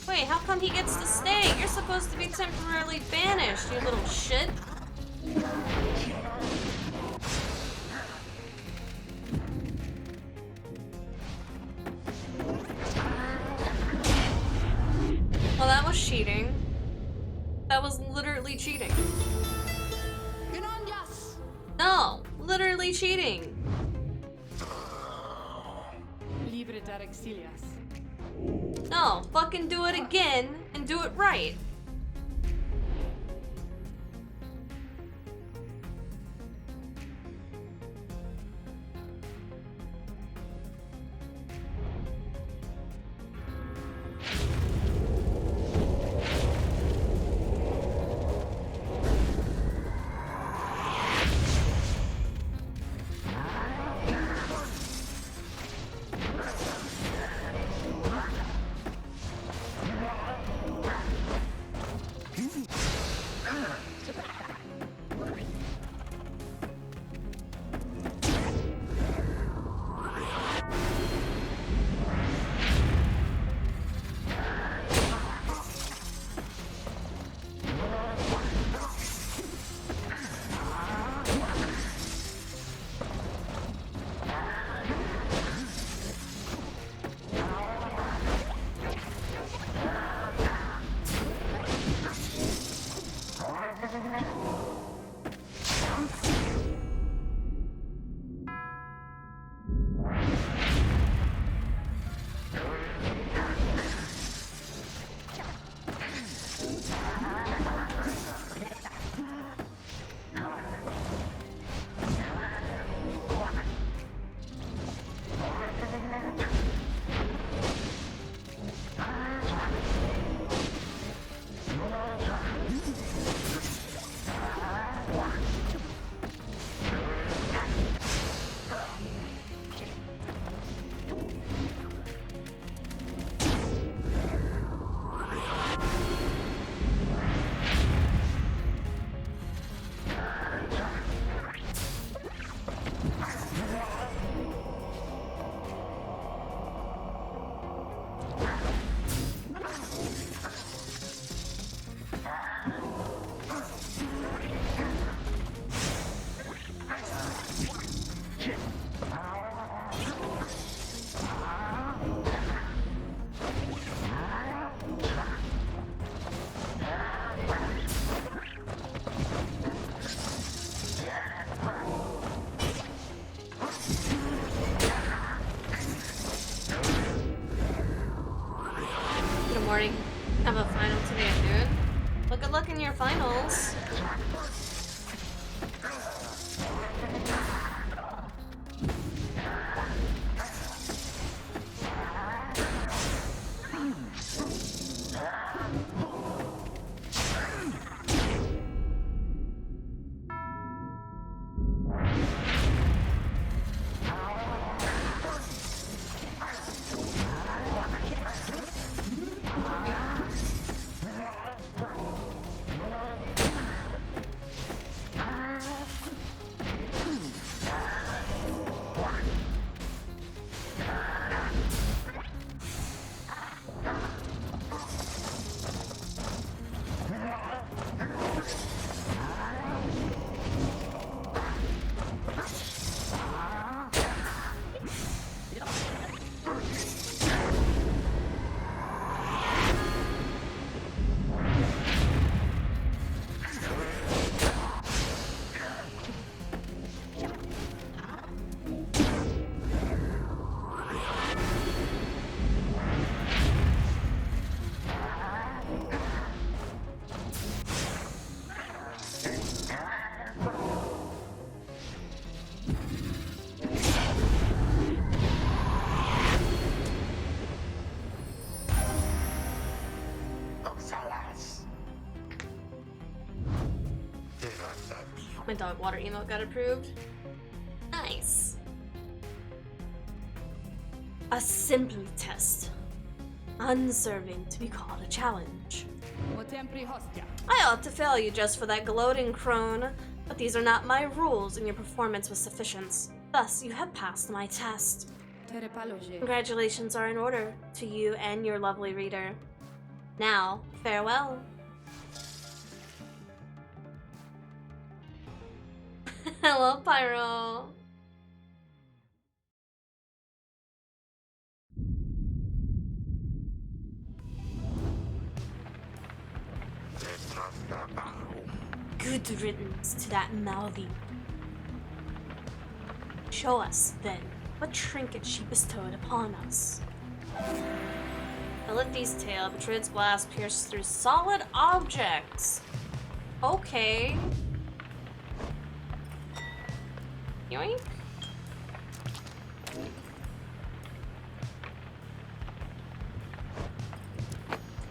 Wait, how come he gets to stay? You're supposed to be temporarily banished, you little shit. Well, that was cheating. That was literally cheating. No, literally cheating. No, fucking do it again and do it right. Morning. Have a final today at noon. Well, good luck in your finals. My dog water emote got approved. Nice. A simple test. Undeserving to be called a challenge. I ought to fail you just for that gloating crone, but these are not my rules and your performance was sufficient. Thus, you have passed my test. Congratulations are in order to you and your lovely reader. Now, farewell. Hello, Pyro. Good riddance to that mouthy. Show us, then, what trinket she bestowed upon us. Elithi's tail, Betrayed's blast pierces through solid objects. Okay. Yoink.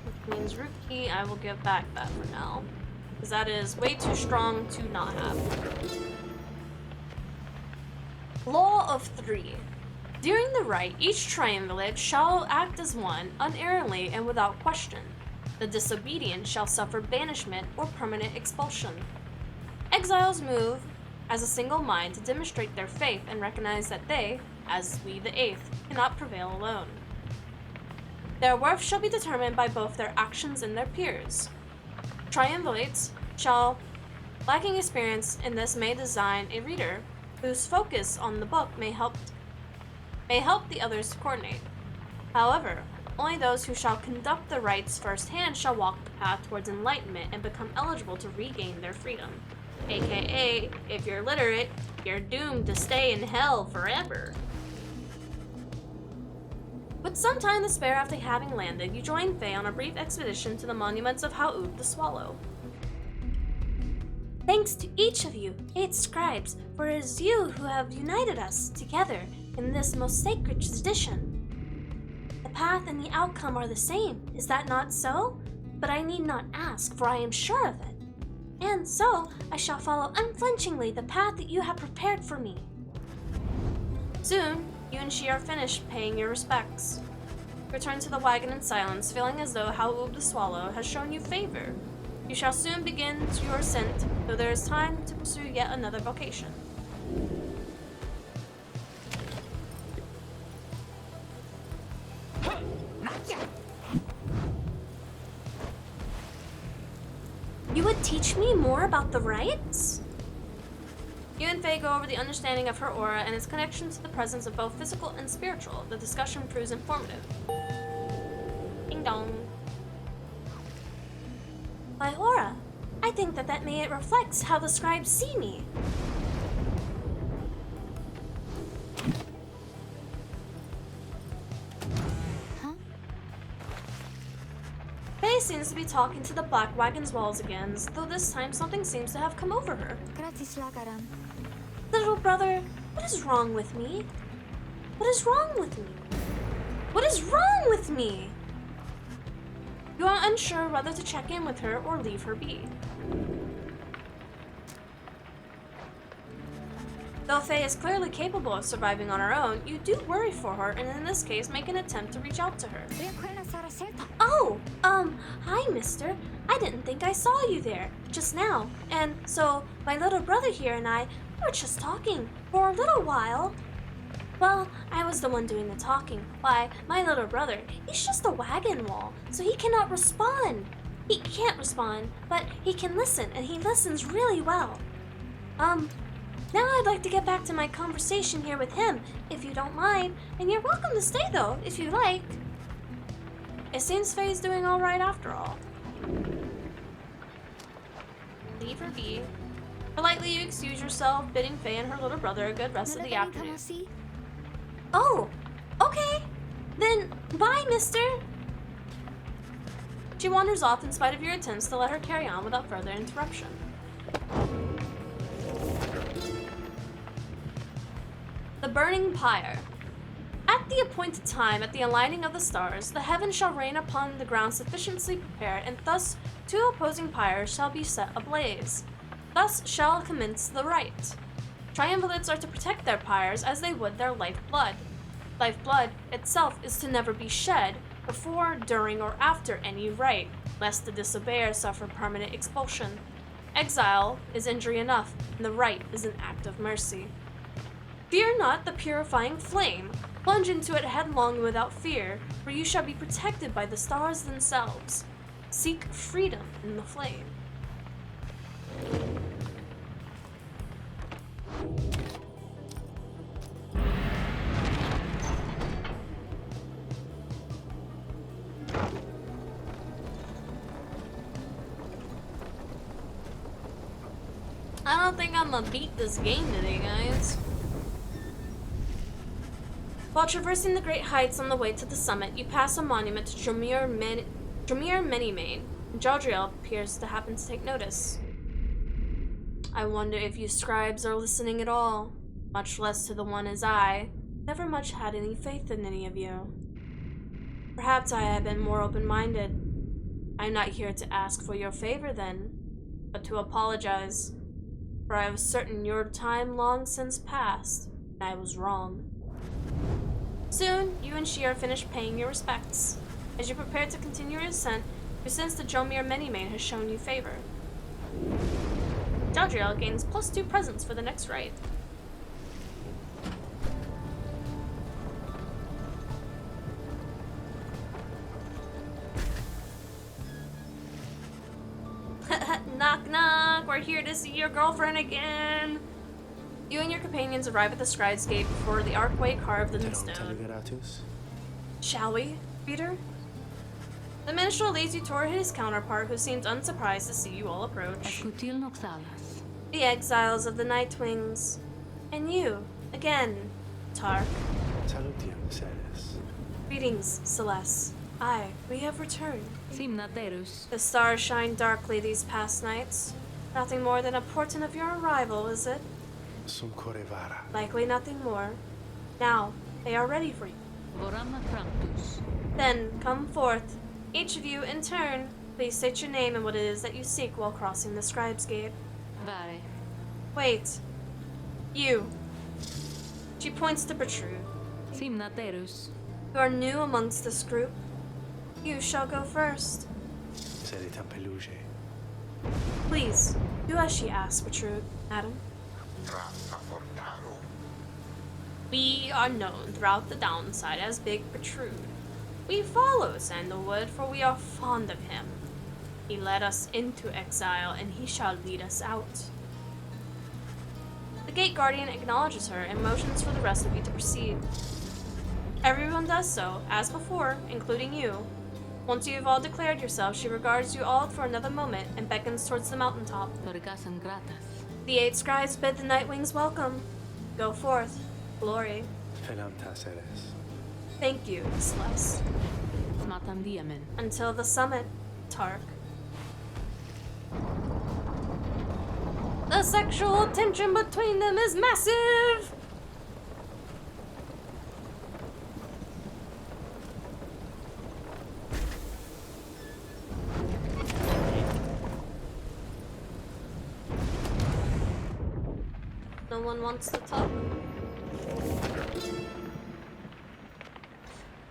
Which means Rukey, I will give back that for now. Because that is way too strong to not have. Law of 3. During the rite, each triumvirate shall act as one, unerringly and without question. The disobedient shall suffer banishment or permanent expulsion. Exiles move as a single mind to demonstrate their faith and recognize that they, as we the Eighth, cannot prevail alone. Their worth shall be determined by both their actions and their peers. Triumvirates shall, lacking experience in this, may design a reader whose focus on the book may help the others to coordinate. However, only those who shall conduct the rites firsthand shall walk the path towards enlightenment and become eligible to regain their freedom. AKA, if you're literate, you're doomed to stay in hell forever. With some time to spare after having landed, you join Faye on a brief expedition to the monuments of ᴛᴇ. Thanks to each of you, 8 scribes, for it is you who have united us together in this most sacred tradition. The path and the outcome are the same, is that not so? But I need not ask, for I am sure of it. And so, I shall follow unflinchingly the path that you have prepared for me. Soon, you and she are finished paying your respects. Return to the wagon in silence, feeling as though ᴛᴇ has shown you favor. You shall soon begin your ascent, though there is time to pursue yet another vocation. You would teach me more about the rites? You and Faye go over the understanding of her aura and its connection to the presence of both physical and spiritual. The discussion proves informative. Ding dong. My aura. I think that may reflects how the scribes see me. Faye seems to be talking to the black wagon's walls again, though this time something seems to have come over her. Little brother, what is wrong with me? What is wrong with me? What is wrong with me? You are unsure whether to check in with her or leave her be. Though Faye is clearly capable of surviving on her own, you do worry for her and in this case make an attempt to reach out to her. Oh, hi mister. I didn't think I saw you there just now. And so, my little brother here and I were just talking for a little while. Well, I was the one doing the talking. Why, my little brother, he's just a wagon wall, so he cannot respond. He can't respond, but he can listen, and he listens really well. Now I'd like to get back to my conversation here with him, if you don't mind, and you're welcome to stay though, if you like. It seems Faye's doing alright after all. Leave her be. Politely you excuse yourself, bidding Faye and her little brother a good rest of the afternoon. Oh, okay. Then, bye, mister. She wanders off in spite of your attempts to let her carry on without further interruption. The burning pyre. At the appointed time, at the aligning of the stars, the heavens shall rain upon the ground sufficiently prepared, and thus 2 opposing pyres shall be set ablaze. thus shall commence the rite. Triumvirates are to protect their pyres as they would their lifeblood. Lifeblood itself is to never be shed before, during, or after any rite, lest the disobeyer suffer permanent expulsion. Exile is injury enough, and the rite is an act of mercy. Fear not the purifying flame. Plunge into it headlong without fear, for you shall be protected by the stars themselves. Seek freedom in the flame. I don't think I'm gonna beat this game today, guys. While traversing the great heights on the way to the summit, you pass a monument to ᴛᴇs, and Jodriel appears to happen to take notice. I wonder if you scribes are listening at all, much less to the one as I never much had any faith in any of you. Perhaps I have been more open-minded. I'm not here to ask for your favor then, but to apologize, for I was certain your time long since passed, and I was wrong. Soon, you and she are finished paying your respects. As you prepare to continue your ascent, you sense that ᴛᴇs has shown you favor. Jodriel gains +2 presence for the next rite. Knock knock, we're here to see your girlfriend again. You and your companions arrive at the scribe's gate before the archway carved in stone. Shall we, reader? The minstrel leads you toward his counterpart, who seems unsurprised to see you all approach. The exiles of the Nightwings. And you, again, Tark. Greetings, Celeste. Aye, we have returned. The stars shine darkly these past nights. Nothing more than a portent of your arrival, is it? Likely nothing more. Now, they are ready for you. Then, come forth. Each of you, in turn, please state your name and what it is that you seek while crossing the scribe's gate. Wait. You. She points to Protrude. You are new amongst this group. You shall go first. Please, do as she asks, Protrude, madam. We are known throughout the downside as Big Protrude. We follow Sandalwood, for we are fond of him. He led us into exile, and he shall lead us out. The Gate Guardian acknowledges her and motions for the rest of you to proceed. Everyone does so, as before, including you. Once you have all declared yourselves, she regards you all for another moment and beckons towards the mountaintop. The 8 scribes bid the Nightwings welcome. Go forth, glory. Thank you, Celeste. Until the summit, Tark. The sexual tension between them is massive! No one wants to talk.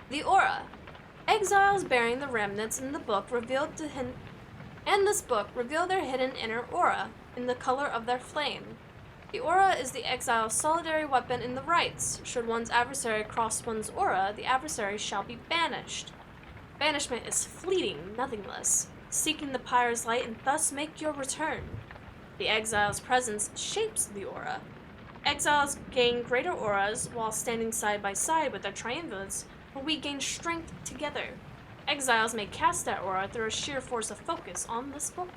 The aura. Exiles bearing the remnants in the book reveal their hidden inner aura in the color of their flame. The aura is the exile's solitary weapon in the rites. Should one's adversary cross one's aura, the adversary shall be banished. Banishment is fleeting, nothingless, seeking the Pyre's light and thus make your return. The exile's presence shapes the aura. Exiles gain greater auras while standing side by side with their triumvirates, but we gain strength together. Exiles may cast that aura through a sheer force of focus on this book.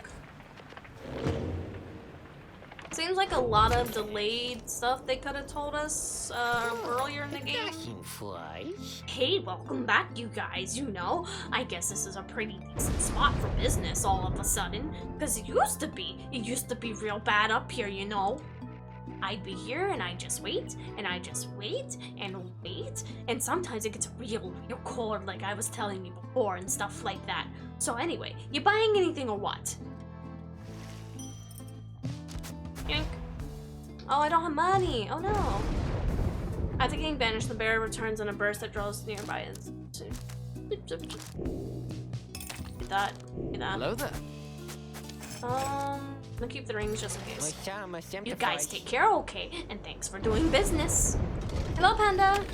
Seems like a lot of delayed stuff they could have told us earlier in the game. Hey, welcome back, you guys. You know, I guess this is a pretty decent spot for business all of a sudden. Because it used to be real bad up here, you know. I'd be here and I just wait, and I just wait, and wait, and sometimes it gets real cold like I was telling you before and stuff like that. So anyway, you buying anything or what? Yank. Oh, I don't have money. Oh no. After getting banished, the bear returns in a burst that draws nearby. Get that. Get that. Hello there. I'll keep the rings just in case. You guys take care, okay? And thanks for doing business. Hello, Panda.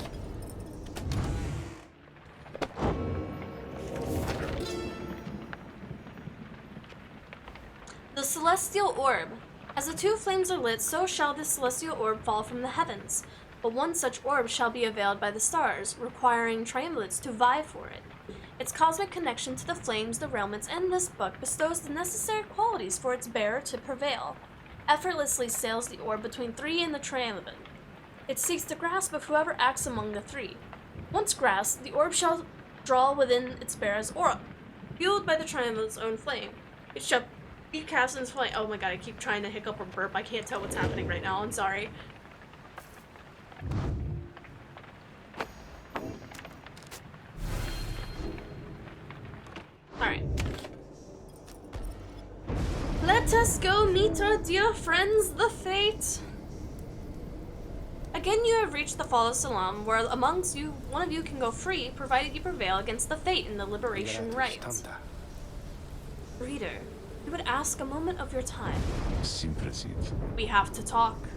The celestial orb. As the two flames are lit, so shall the celestial orb fall from the heavens. But one such orb shall be availed by the stars, requiring triumvirates to vie for it. Its cosmic connection to the flames, the realments, and this book bestows the necessary qualities for its bearer to prevail. Effortlessly sails the orb between three and the triumvirate. It seeks the grasp of whoever acts among the three. Once grasped, the orb shall draw within its bearer's aura, fueled by the triumvirate's own flame. It shall be cast into flame. Oh my god, I keep trying to hiccup or burp. I can't tell what's happening right now. I'm sorry. Alright. Let us go meet our dear friends, the Fate. Again, you have reached the Fall of Salam, where amongst you, one of you can go free, provided you prevail against the Fate in the Liberation Rites. Reader, we would ask a moment of your time. We have to talk.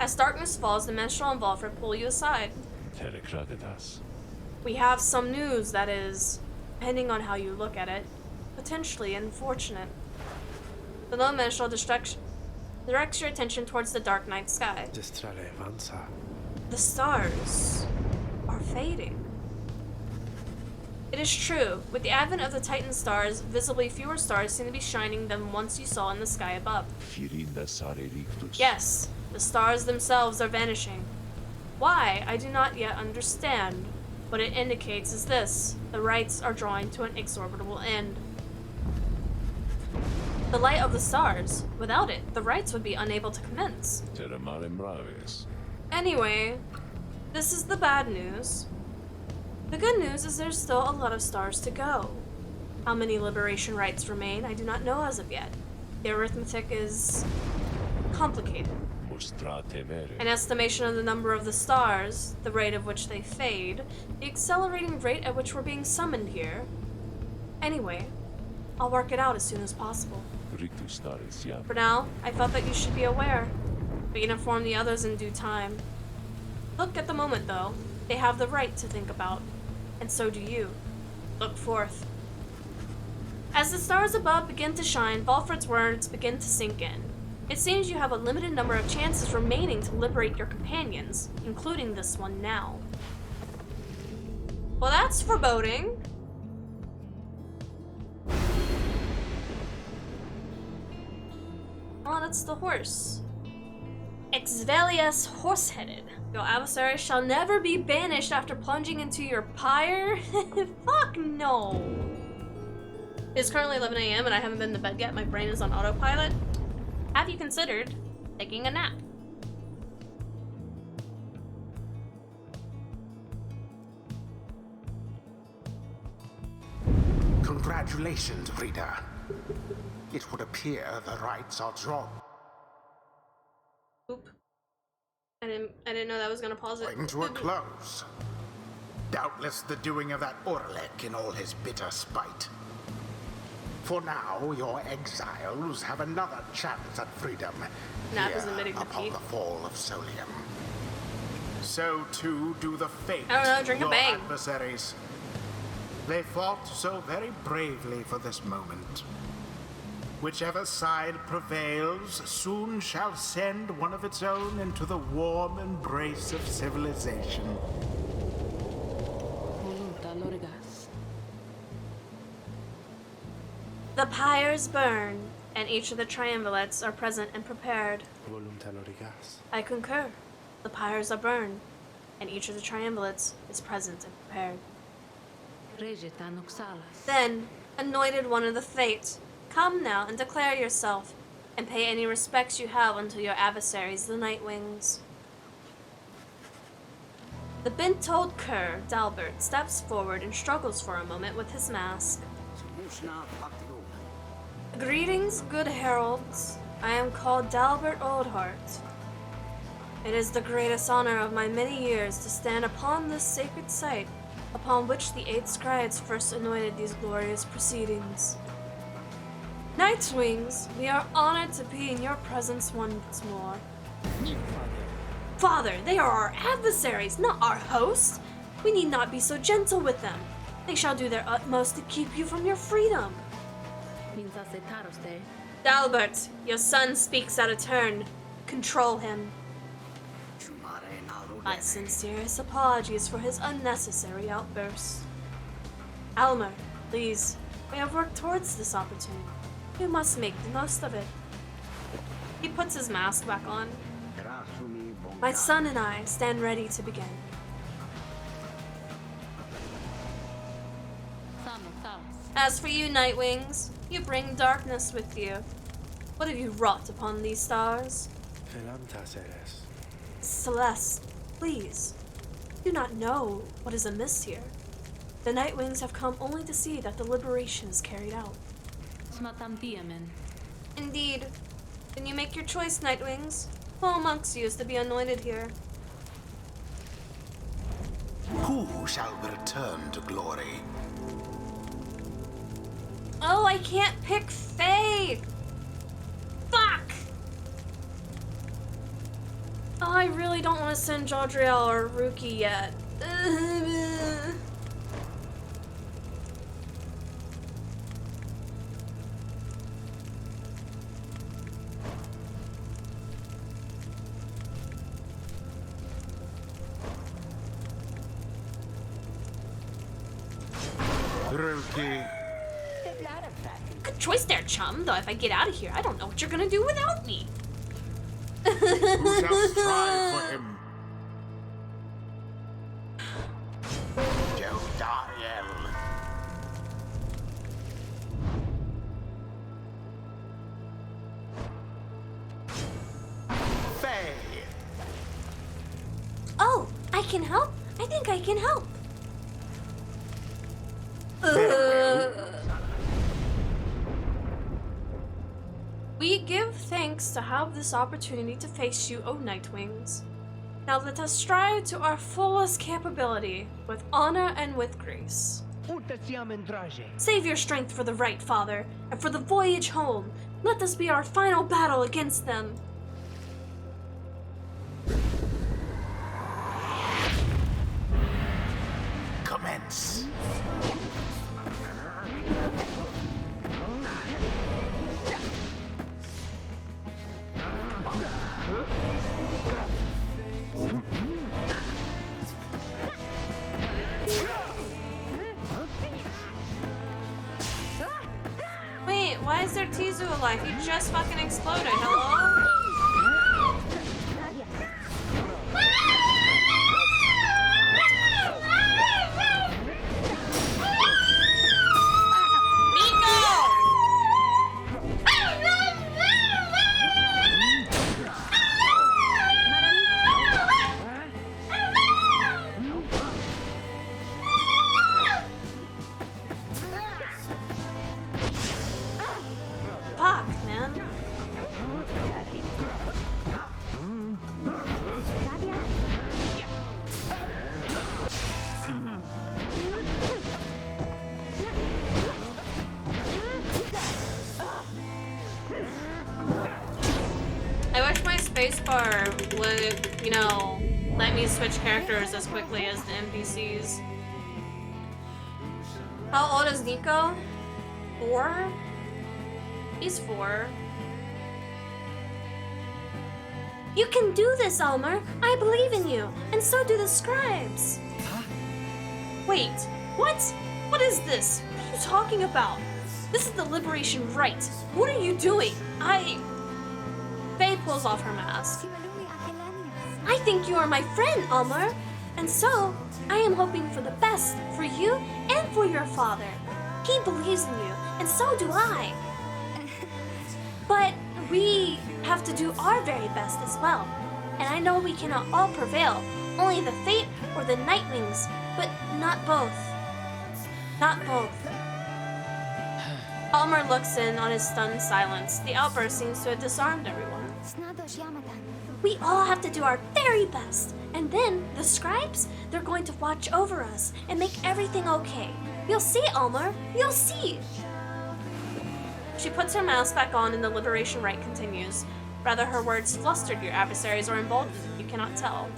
As darkness falls, the Menstrual and Volfred pull you aside. We have some news that is, depending on how you look at it, potentially unfortunate. The lone Menstrual directs your attention towards the dark night sky. The stars are fading. It is true, with the advent of the Titan stars, visibly fewer stars seem to be shining than once you saw in the sky above. Yes, the stars themselves are vanishing. Why, I do not yet understand. What it indicates is this: the rites are drawing to an inexorable end. The light of the stars. Without it, the rites would be unable to commence. Anyway, this is the bad news. The good news is there's still a lot of stars to go. How many liberation rites remain, I do not know as of yet. The arithmetic is complicated. An estimation of the number of the stars, the rate at which they fade, the accelerating rate at which we're being summoned here. Anyway, I'll work it out as soon as possible. For now, I felt that you should be aware. We can inform the others in due time. Look at the moment, though. They have the right to think about. And so do you. Look forth. As the stars above begin to shine, Volfred's words begin to sink in. It seems you have a limited number of chances remaining to liberate your companions, including this one now. Well, that's foreboding. Oh, that's the horse. Exvelius Horseheaded. Your adversary shall never be banished after plunging into your pyre? Fuck no. It's currently 11 a.m. and I haven't been to bed yet. My brain is on autopilot. Have you considered taking a nap? Congratulations, reader. It would appear the rites are drawn. Oop. I didn't know that was gonna pause it. Drawing to a close. Doubtless the doing of that Orlek in all his bitter spite. For now, your exiles have another chance at freedom Nap is here admitting upon defeat. the Fall of Solium. So too do the Fate, I don't know, drink a your bang. adversaries. They fought so very bravely for this moment. Whichever side prevails soon shall send one of its own into the warm embrace of civilization. The pyres burn, and each of the triumvirates are present and prepared. I concur. The pyres are burned, and each of the triumvirates is present and prepared. Then, anointed one of the Fate, come now and declare yourself, and pay any respects you have unto your adversaries, the Nightwings. The bent-toed cur, Dalbert, steps forward and struggles for a moment with his mask. Greetings, good heralds. I am called Dalbert Oldheart. It is the greatest honor of my many years to stand upon this sacred site upon which the 8 scribes first anointed these glorious proceedings. Nightwings, we are honored to be in your presence once more. Father, they are our adversaries, not our hosts. We need not be so gentle with them. They shall do their utmost to keep you from your freedom. Dalbert, your son speaks out of turn. Control him. My sincerest apologies for his unnecessary outbursts. Almer, please, we have worked towards this opportunity. You must make the most of it. He puts his mask back on. My son and I stand ready to begin. As for you, Nightwings, you bring darkness with you. What have you wrought upon these stars? Celeste, please. Do not know what is amiss here. The Nightwings have come only to see that the liberation is carried out. Indeed. Then you make your choice, Nightwings. Who amongst you is to be anointed here? Who shall return to glory? Oh, I can't pick Faye! Fuck! Oh, I really don't want to send Jodriel or Rukey yet. Rukey. Good choice there, chum, though if I get out of here, I don't know what you're gonna do without me. Who shall strive for him? Jodariel. Faye. Oh, I can help? I think I can help. We give thanks to have this opportunity to face you, O Nightwings. Now let us strive to our fullest capability, with honor and with grace. Save your strength for the right, Father, and for the voyage home. Let this be our final battle against them. Commence. Wait, why is there Tizu alive? He just fucking exploded, hello? Fuck, man. I wish my spacebar would, you know, let me switch characters as quickly as the NPCs. How old is Nico? 4? He's 4. You can do this, Elmer. I believe in you, and so do the scribes. Huh? Wait, what? What is this? What are you talking about? This is the liberation rite. What are you doing? Faye pulls off her mask. I think you are my friend, Elmer, and so I am hoping for the best for you and for your father. He believes in you, and so do I. But we have to do our very best as well. And I know we cannot all prevail. Only the Fate or the Nightwings, but not both. Not both. Almer looks in on his stunned silence. The outburst seems to have disarmed everyone. We all have to do our very best. And then, the scribes, they're going to watch over us and make everything okay. You'll see, Almer. You'll see. She puts her mask back on and the liberation rite continues. Rather, her words flustered your adversaries or emboldened. You cannot tell.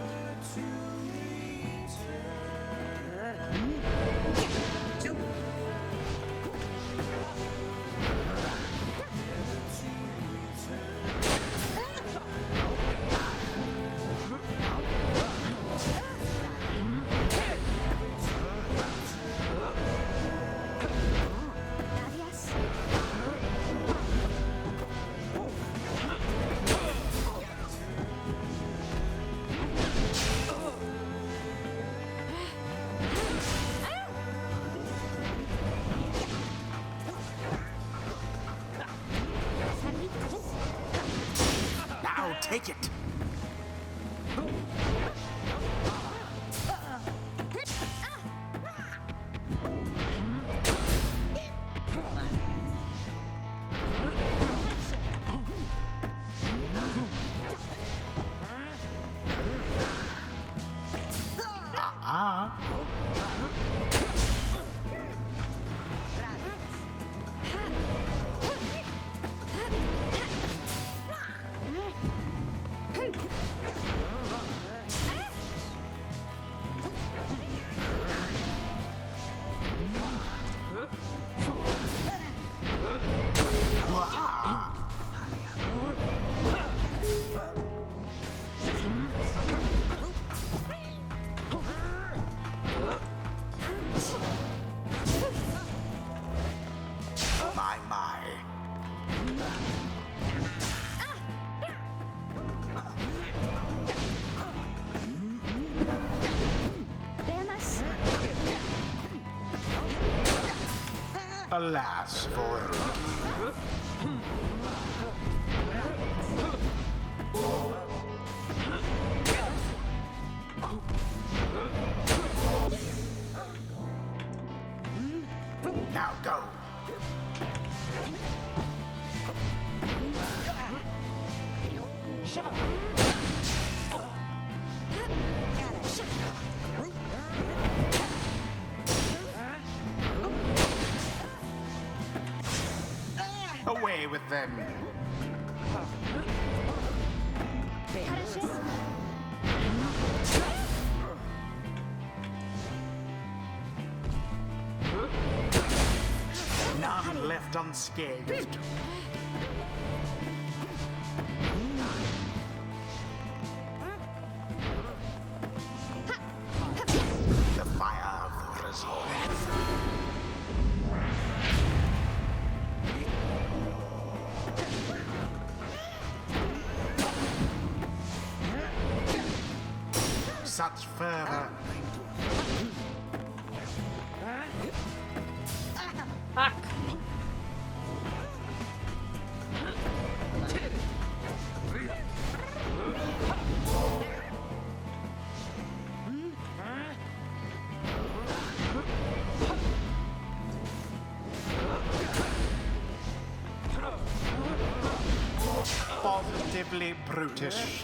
Take it. Alas for Rukey. Now go. Away with them. None left unscathed. The fire of resolve. Such fervor. Fuck. Positively brutish.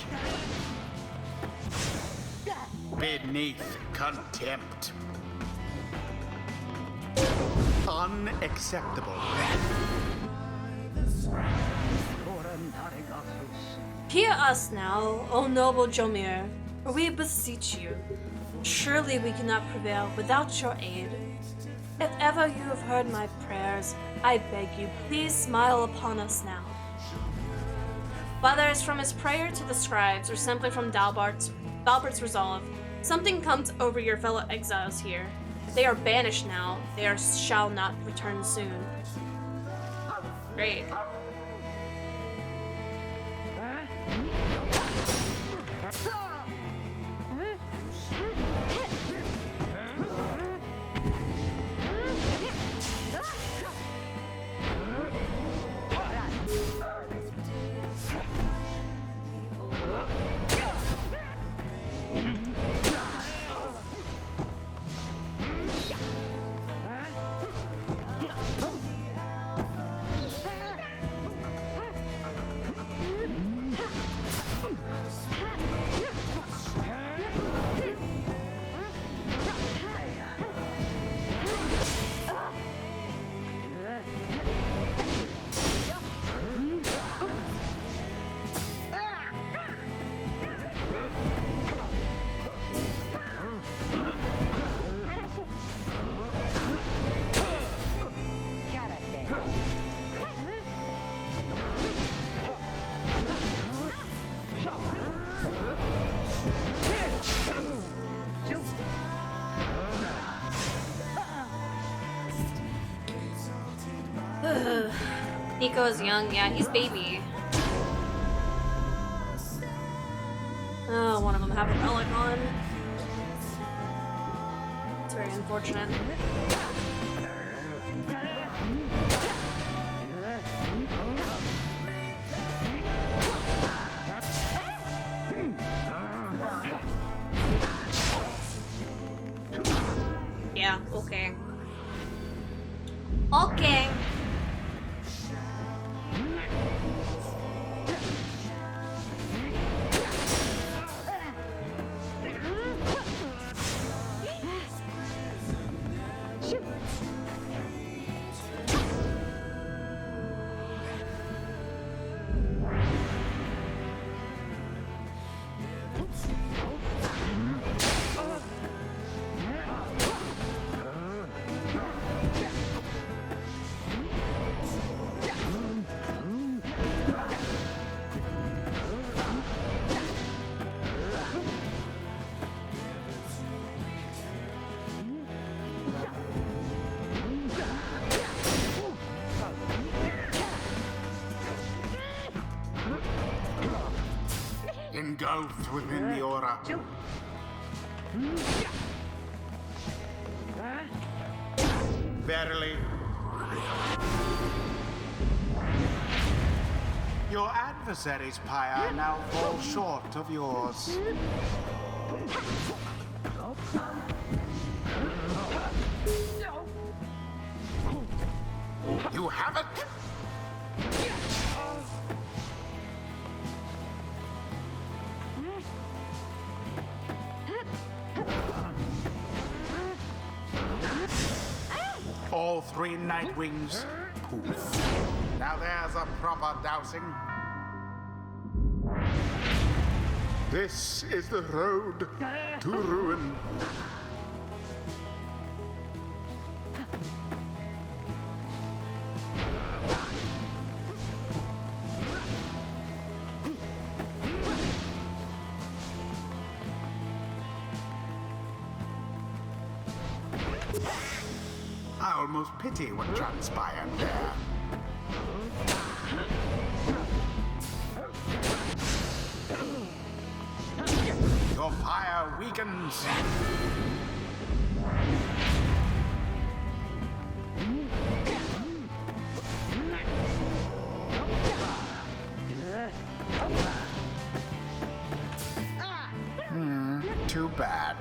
Beneath contempt. Unacceptable. Hear us now, O noble Jomir, for we beseech you. Surely we cannot prevail without your aid. If ever you have heard my prayers, I beg you, please smile upon us now. Whether it's from his prayer to the scribes or simply from Dalbert's resolve, something comes over your fellow exiles here. They are banished now. They shall not return soon. Great. Ugh. Nico is young, yeah, he's baby. Oh, one of them have a relic on. It's very unfortunate. Yeah, okay. Okay. Engulfed within the aura. Verily. Your adversaries, Pyre, now fall short of yours. You have it! All three Nightwings, poof. Now there's a proper dousing. This is the road to ruin. I almost pity what transpired there. Your fire weakens. Too bad.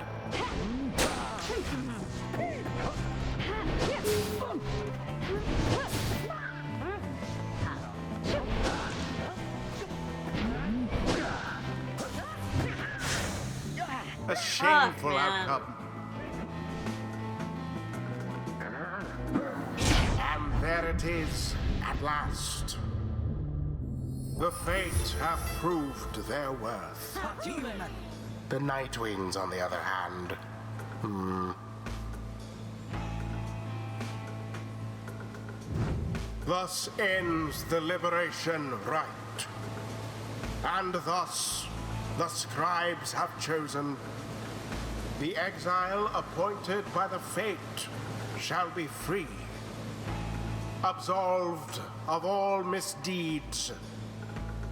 A shameful outcome. And there it is, at last. The Fates have proved their worth. The Nightwings, on the other hand, Thus ends the liberation rite. And thus, the scribes have chosen. The exile appointed by the fate shall be free, absolved of all misdeeds,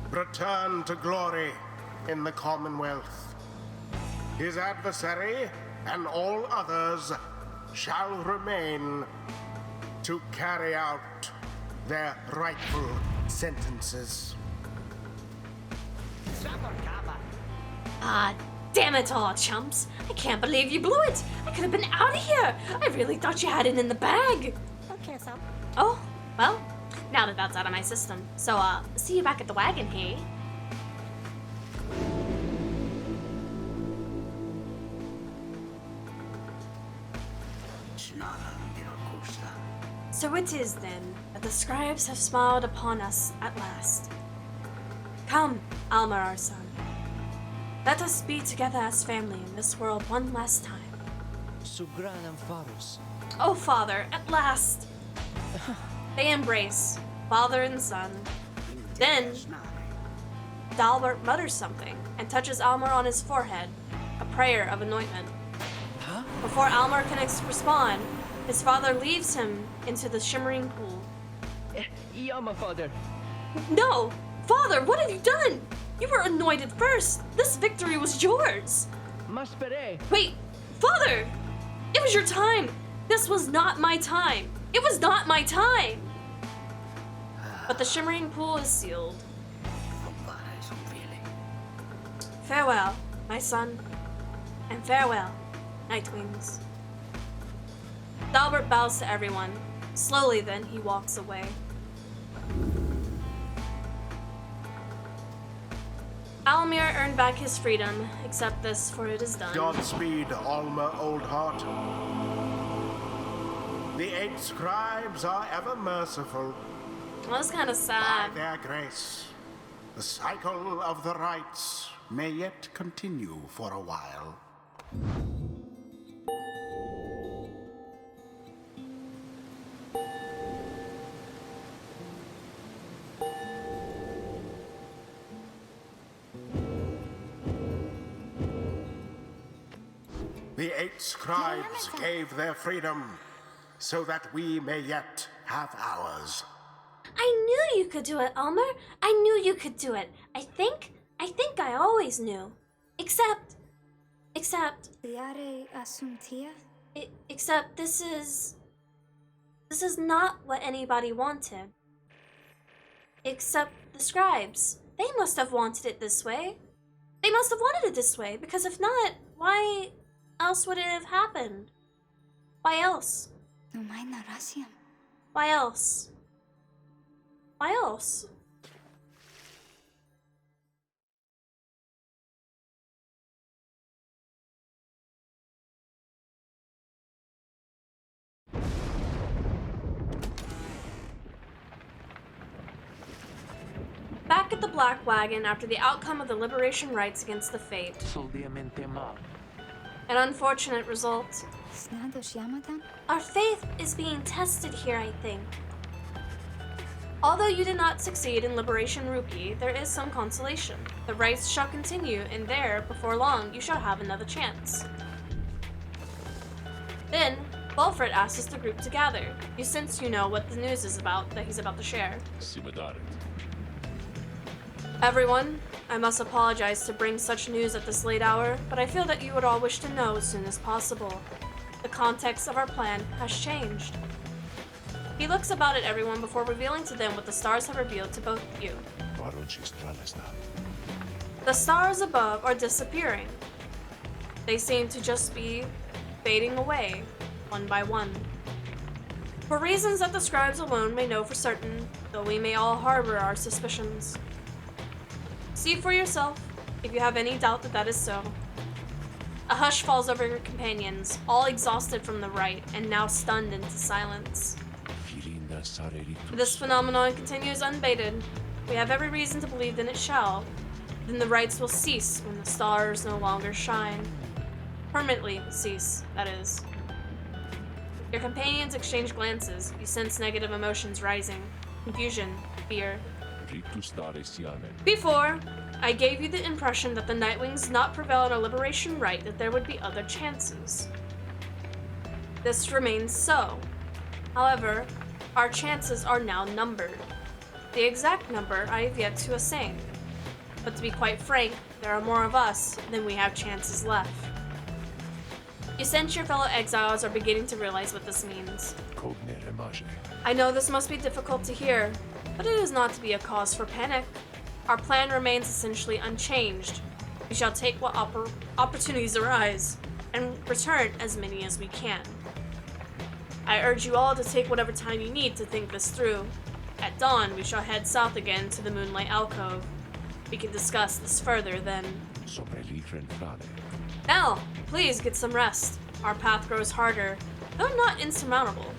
return to glory in the Commonwealth. His adversary and all others shall remain to carry out their rightful sentences. Ah, damn it all, chumps. I can't believe you blew it. I could have been out of here. I really thought you had it in the bag. Okay, so. Oh, well, now that that's out of my system. So, see you back at the wagon, hey? So it is, then, that the scribes have smiled upon us at last. Come, Alma, our son. Let us be together as family in this world one last time. ᴛᴇs. Oh, Father, at last! They embrace, father and son. Then, Dalbert mutters something and touches Almar on his forehead, a prayer of anointment. Huh? Before Almar can respond, his father leaves him into the shimmering pool. Yama, father. No! Father, what have you done? You were anointed first. This victory was yours. Maspere. Wait, Father! It was your time. This was not my time. It was not my time. But the shimmering pool is sealed. Farewell, my son. And farewell, Nightwings. Dalbert bows to everyone. Slowly then, he walks away. Almir earned back his freedom. Accept this, for it is done. Godspeed, Alma Oldheart. The 8 scribes are ever merciful. Well, that's kind of By sad. their grace, the cycle of the rites may yet continue for a while. The 8 scribes gave their freedom so that we may yet have ours. I knew you could do it, Almer. I knew you could do it. I think I always knew. Except flere assumptia? except this is not what anybody wanted. Except the scribes. They must have wanted it this way. They must have wanted it this way, because if not, why else would it have happened? Why else? No mai narasiam. Why else? Why else? Back at the Black Wagon after the outcome of the liberation rites against the Fate. An unfortunate result. Snados Yamadan? Our faith is being tested here, I think. Although you did not succeed in Liberation Rukey, there is some consolation. The rites shall continue, and there, before long, you shall have another chance. Then, Bulford asks the group to gather. You sense you know what the news is about that he's about to share. Everyone, I must apologize to bring such news at this late hour, but I feel that you would all wish to know as soon as possible. The context of our plan has changed. He looks about at everyone before revealing to them what the stars have revealed to both of you. The stars above are disappearing. They seem to just be fading away, one by one. For reasons that the scribes alone may know for certain, though we may all harbor our suspicions. See for yourself, if you have any doubt that that is so. A hush falls over your companions, all exhausted from the rite, and now stunned into silence. This phenomenon continues unabated. We have every reason to believe that it shall. Then the rites will cease when the stars no longer shine. Permanently cease, that is. Your companions exchange glances. You sense negative emotions rising. Confusion, fear. Before, I gave you the impression that the Nightwings did not prevail at a liberation rite, that there would be other chances. This remains so. However, our chances are now numbered. The exact number I have yet to assign. But to be quite frank, there are more of us than we have chances left. You sense your fellow exiles are beginning to realize what this means. I know this must be difficult to hear, but it is not to be a cause for panic. Our plan remains essentially unchanged. We shall take what opportunities arise, and return as many as we can. I urge you all to take whatever time you need to think this through. At dawn, we shall head south again to the Moonlight Alcove. We can discuss this further then. Now, please get some rest. Our path grows harder, though not insurmountable.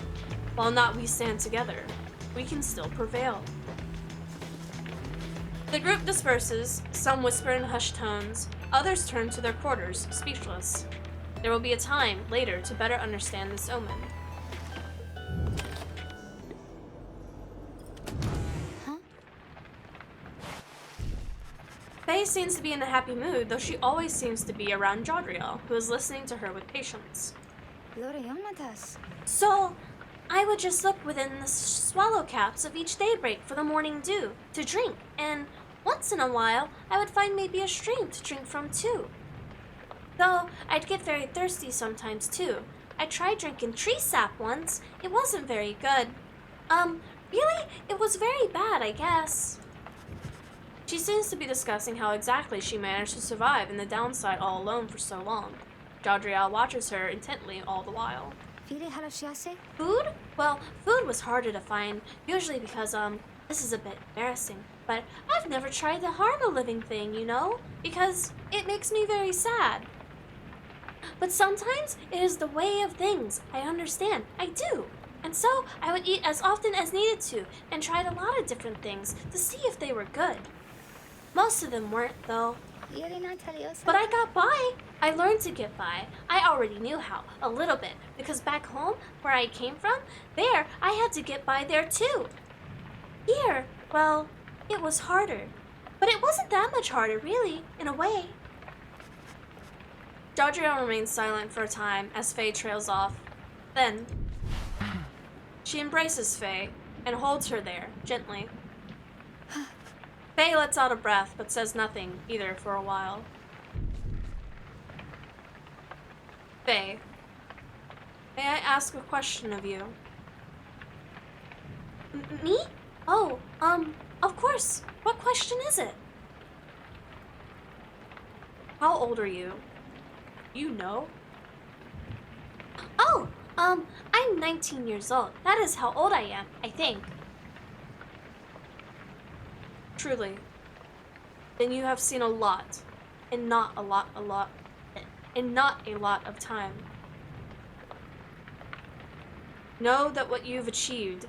While not we stand together, we can still prevail. The group disperses, some whisper in hushed tones, others turn to their quarters, speechless. There will be a time later to better understand this omen. Faye seems to be in a happy mood, though she always seems to be around Jodriel, who is listening to her with patience. Lore Yamadas. So, I would just look within the swallow caps of each daybreak for the morning dew to drink, and once in a while I would find maybe a stream to drink from too. Though I'd get very thirsty sometimes too. I tried drinking tree sap once. It wasn't very good. Really? It was very bad, I guess. She seems to be discussing how exactly she managed to survive in the downside all alone for so long. Jadriel watches her intently all the while. Food? Well, food was harder to find, usually because, this is a bit embarrassing, but I've never tried to harm a living thing, you know, because it makes me very sad. But sometimes it is the way of things. I understand. I do. And so I would eat as often as needed to, and tried a lot of different things to see if they were good. Most of them weren't, though. But I got by. I learned to get by. I already knew how, a little bit, because back home, where I came from, there, I had to get by there too. Here, well, it was harder. But it wasn't that much harder, really, in a way. Jadriel remains silent for a time as Faye trails off. Then, she embraces Faye and holds her there, gently. Faye lets out a breath, but says nothing, either, for a while. Faye, may I ask a question of you? Me? Oh, of course. What question is it? How old are you? You know? Oh, I'm 19 years old. That is how old I am, I think. Truly. Then you have seen a lot, and not a lot of time. Know that what you've achieved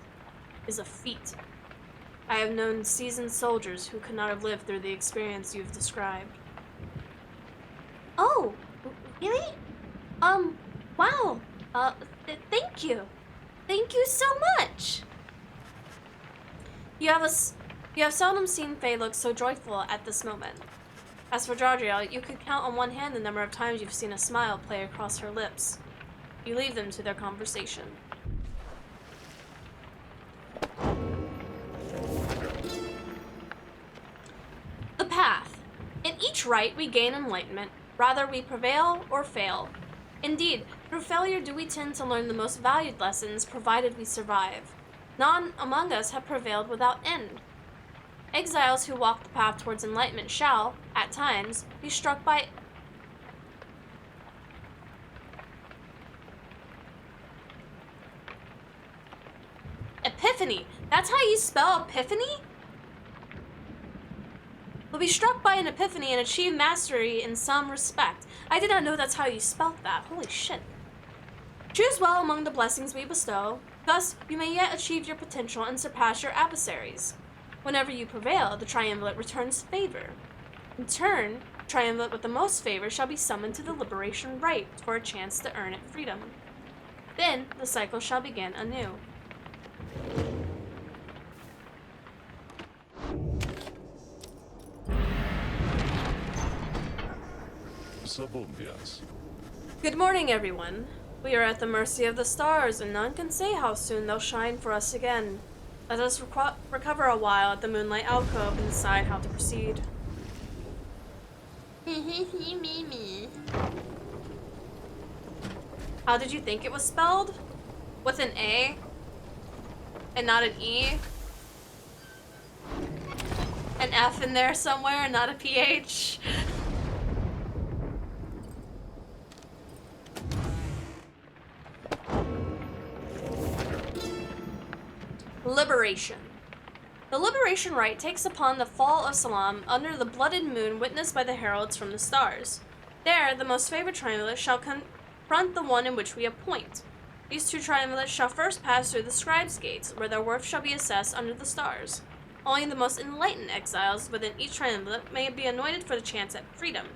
is a feat. I have known seasoned soldiers who could not have lived through the experience you've described. Oh, really? Wow. Thank you. Thank you so much. You have seldom seen Faye look so joyful at this moment. As for Jadriel, you could count on one hand the number of times you've seen a smile play across her lips. You leave them to their conversation. The path. In each rite we gain enlightenment. Rather we prevail or fail. Indeed, through failure do we tend to learn the most valued lessons, provided we survive. None among us have prevailed without end. Exiles who walk the path towards enlightenment shall, at times, be struck by epiphany. That's how you spell epiphany? Will be struck by an epiphany and achieve mastery in some respect. I did not know that's how you spelled that. Holy shit. Choose well among the blessings we bestow. Thus, you may yet achieve your potential and surpass your adversaries. Whenever you prevail, the triumvirate returns favor. In turn, the triumvirate with the most favor shall be summoned to the liberation rite for a chance to earn it freedom. Then, the cycle shall begin anew. ᴛᴇis. Good morning, everyone. We are at the mercy of the stars, and none can say how soon they'll shine for us again. Let us recover a while at the moonlight alcove and decide how to proceed. How did you think it was spelled? With an A? And not an E? An F in there somewhere and not a PH? Liberation. The liberation rite takes upon the fall of Salam under the blooded moon witnessed by the heralds from the stars. There, the most favored triumvirate shall confront the one in which we appoint. These two triumvirates shall first pass through the scribes' gates, where their worth shall be assessed under the stars. Only the most enlightened exiles within each triumvirate may be anointed for the chance at freedom.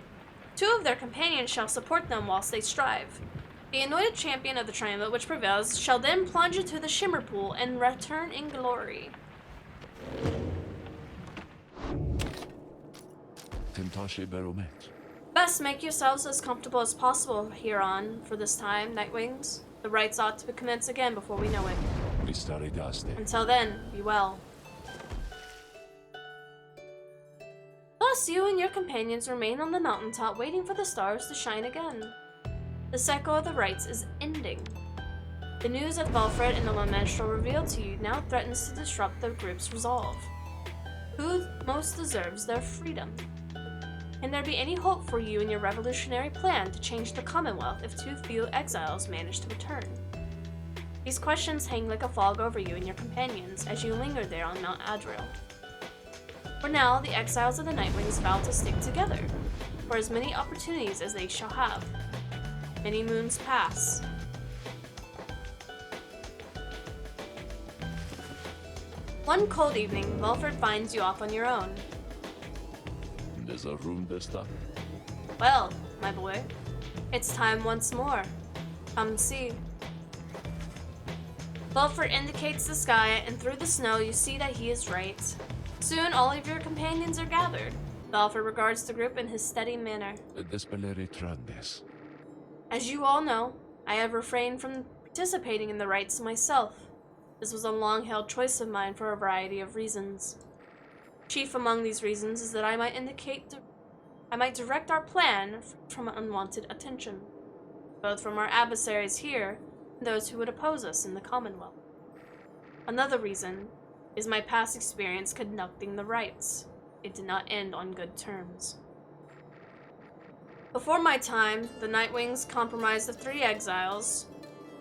2 of their companions shall support them whilst they strive. The anointed champion of the triumvirate which prevails shall then plunge into the shimmer pool and return in glory. Best make yourselves as comfortable as possible hereon for this time, Nightwings. The The rites ought to commence again before we know it. ᴛᴭ Until then, be well. Thus, you and your companions remain on the mountaintop waiting for the stars to shine again. The cycle of the rites is ending. The news that Valfred and the Lamentral revealed to you now threatens to disrupt the group's resolve. Who most deserves their freedom? Can there be any hope for you in your revolutionary plan to change the Commonwealth if too few exiles manage to return? These questions hang like a fog over you and your companions as you linger there on Mount Adril. For now, the exiles of the Nightwings vow to stick together, for as many opportunities as they shall have. Many moons pass. One cold evening, Valfred finds you off on your own. There's a room this time. Well, my boy, it's time once more. Come see. Valfred indicates the sky, and through the snow you see that he is right. Soon all of your companions are gathered. Valfred regards the group in his steady manner. ᴛᴭ As you all know, I have refrained from participating in the rites myself. This was a long-held choice of mine for a variety of reasons. Chief among these reasons is that I might direct our plan from unwanted attention, both from our adversaries here and those who would oppose us in the Commonwealth. Another reason is my past experience conducting the rites. It did not end on good terms. Before my time, the Nightwings comprised of 3 exiles: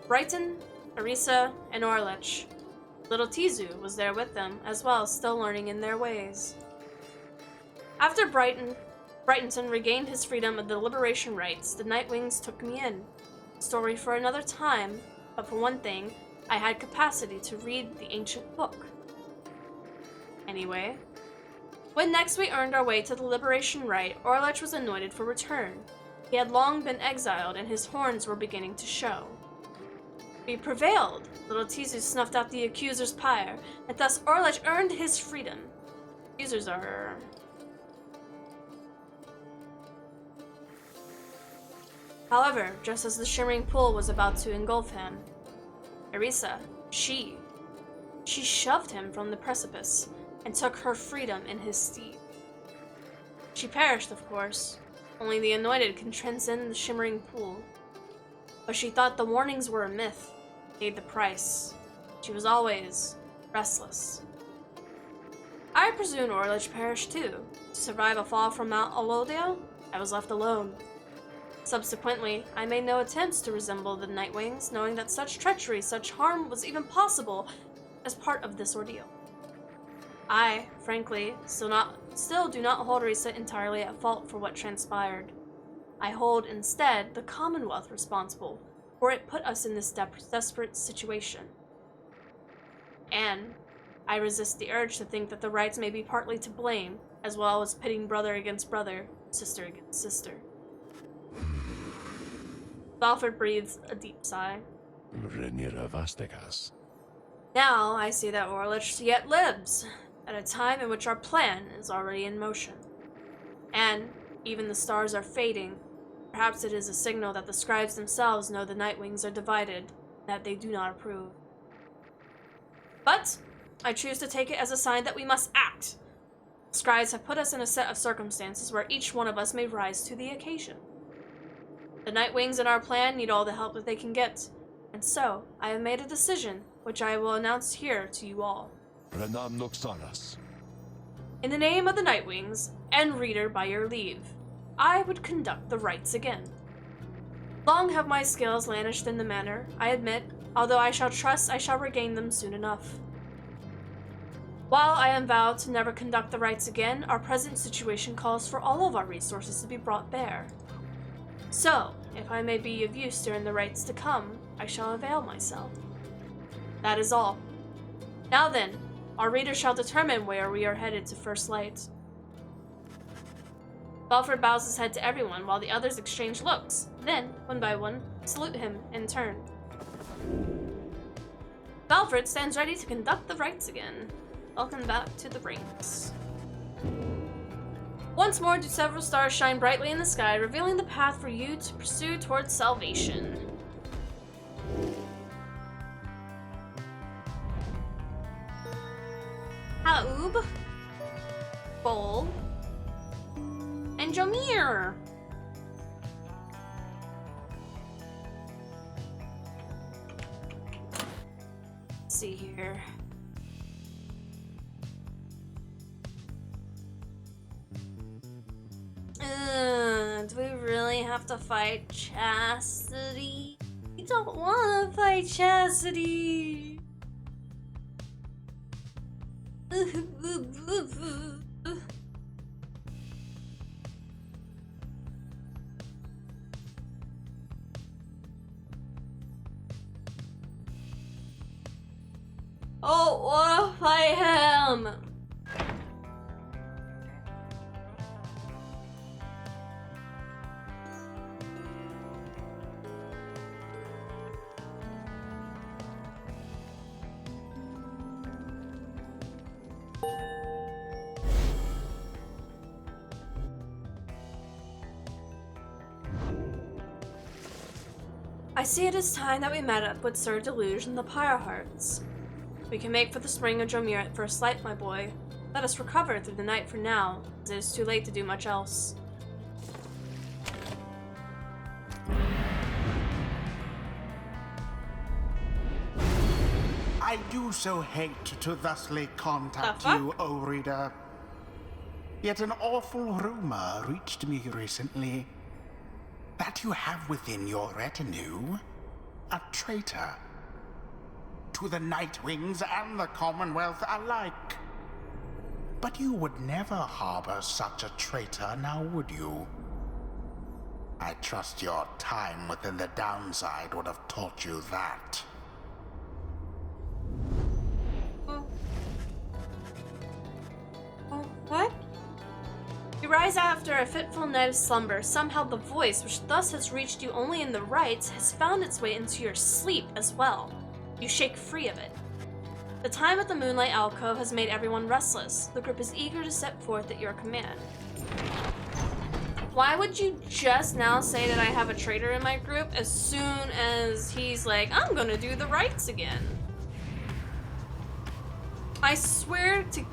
Brighton, 봛ᴇ, and ᴛᴇs. ლიŊ was there with them, as well, still learning in their ways. After Brighton regained his freedom of the liberation rites, the Nightwings took me in. Story for another time, but for one thing, I had capacity to read the ancient book. Anyway, when next we earned our way to the liberation rite, ᴛᴇs was anointed for return. He had long been exiled, and his horns were beginning to show. We prevailed. ლიڼ snuffed out the accuser's pyre, and thus ᴛᴇs earned his freedom. Accusers are... However, just as the shimmering pool was about to engulf him, ᴛᴇ, she shoved him from the precipice and took her freedom in his stead. She perished, of course. Only the anointed can transcend the shimmering pool. But she thought the warnings were a myth, paid the price. She was always restless. I presume ᴛᴇs perished too. To survive a fall from Mount Otta, I was left alone. Subsequently, I made no attempts to resemble the Nightwings, knowing that such treachery, such harm was even possible as part of this ordeal. I, frankly, still do not hold 봛ᴇ entirely at fault for what transpired. I hold, instead, the Commonwealth responsible, for it put us in this desperate situation. And I resist the urge to think that the rites may be partly to blame, as well as pitting brother against brother, sister against sister. Valfred breathes a deep sigh. Now I see that ᴛᴇs yet lives, at a time in which our plan is already in motion. And even the stars are fading. Perhaps it is a signal that the scribes themselves know the Nightwings are divided, that they do not approve. But I choose to take it as a sign that we must act. The scribes have put us in a set of circumstances where each one of us may rise to the occasion. The Nightwings in our plan need all the help that they can get, and so I have made a decision, which I will announce here to you all. In the name of the Nightwings, and reader, by your leave, I would conduct the rites again. Long have my skills languished in the manner, I admit, although I shall trust I shall regain them soon enough. While I am vowed to never conduct the rites again, our present situation calls for all of our resources to be brought bare. So, if I may be of use during the rites to come, I shall avail myself. That is all. Now then, our reader shall determine where we are headed to first light. Valfred bows his head to everyone while the others exchange looks, then, one by one, salute him in turn. Valfred stands ready to conduct the rites again. Welcome back to the ranks. Once more do several stars shine brightly in the sky, revealing the path for you to pursue towards salvation. ᴛᴇs. Let's see here. Do we really have to fight Chastity? We don't want to fight Chastity. Oh, wanna fight him? I see it is time that we met up with Sir Deluge and the Pyre Hearts. We can make for the spring of ᴛᴇs at first light, my boy. Let us recover through the night for now, as it is too late to do much else. I do so hate to thusly contact fuck? you, O reader. Yet an awful rumor reached me recently that you have within your retinue a traitor to the Nightwings and the Commonwealth alike. But you would never harbor such a traitor, now would you? I trust your time within the downside would have taught you that. What? You rise after a fitful night of slumber. Somehow the voice, which thus has reached you only in the rites, has found its way into your sleep as well. You shake free of it. The time at the Moonlight Alcove has made everyone restless. The group is eager to set forth at your command. Why would you just now say that I have a traitor in my group as soon as he's like, I'm gonna do the rites again? I swear to...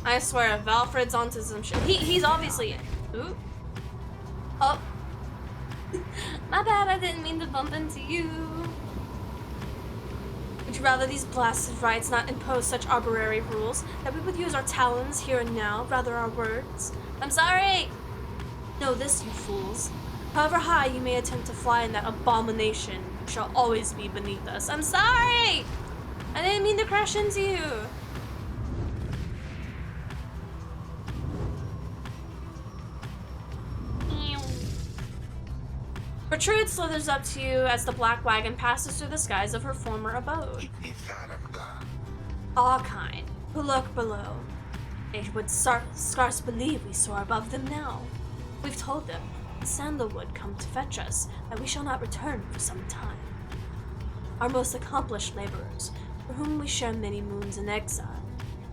I swear, Valfred's onto some shit. He's obviously... Ooh. Oh. My bad, I didn't mean to bump into you. Would you rather these blasted rites not impose such arbitrary rules, that we would use our talons here and now, rather our words? I'm sorry! Know this, you fools. However high you may attempt to fly in that abomination, you shall always be beneath us. I'm sorry! I didn't mean to crash into you. Bertrude slithers up to you as the black wagon passes through the skies of her former abode. All kind, who lurk below. They would scarce believe we soar above them now. We've told them, Sandalwood come to fetch us, that we shall not return for some time. Our most accomplished laborers, for whom we share many moons in exile,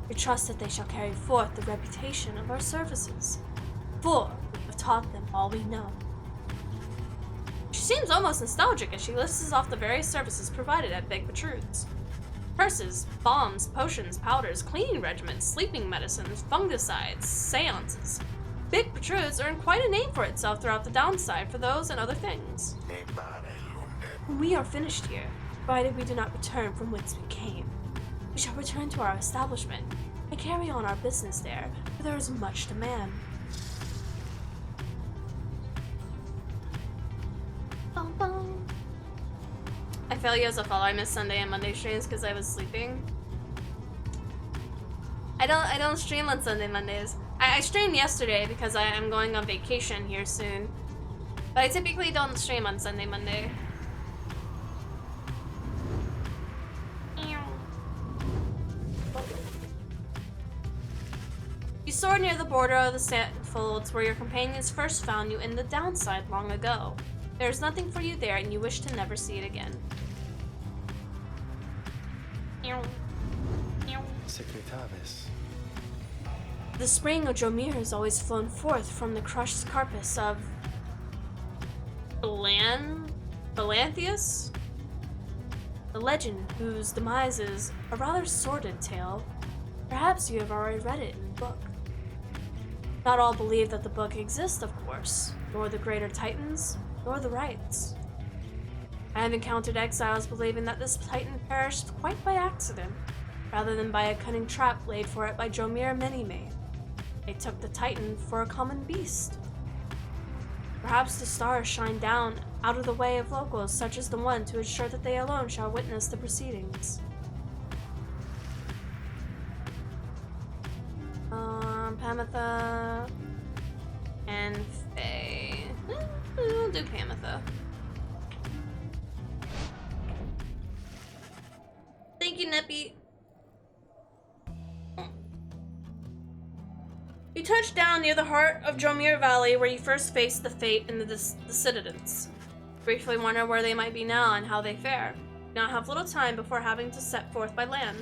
we trust that they shall carry forth the reputation of our services. For we have taught them all we know. She seems almost nostalgic as she lists off the various services provided at Big Bertrude's. Curses, bombs, potions, powders, cleaning regimens, sleeping medicines, fungicides, seances. Big Bertrude's earned quite a name for itself throughout the downside for those and other things. When we are finished here, provided we do not return from whence we came, we shall return to our establishment and carry on our business there, for there is much demand. I fail you as a follower. I missed Sunday and Monday streams because I was sleeping. I don't stream on Sunday, Mondays. I streamed yesterday because I am going on vacation here soon. But I typically don't stream on Sunday, Monday. You soar near the border of the sandfolds where your companions first found you in the downside long ago. There is nothing for you there and you wish to never see it again. The spring of ᴛᴇs has always flown forth from the crushed carcass of Belanthius? The legend whose demise is a rather sordid tale. Perhaps you have already read it in the book. Not all believe that the book exists, of course, nor the greater titans, nor the rites. I have encountered exiles believing that this titan perished quite by accident, rather than by a cunning trap laid for it by ᴛᴇs Many-Made. They took the titan for a common beast. Perhaps the stars shine down out of the way of locals such as the one to ensure that they alone shall witness the proceedings. Pamitha and Faye. We'll do Pamitha. Thank you, Neppy. You touch down near the heart of ᴛᴇs Valley where you first faced the fate and the dissidents. Briefly wonder where they might be now and how they fare. You now have little time before having to set forth by land.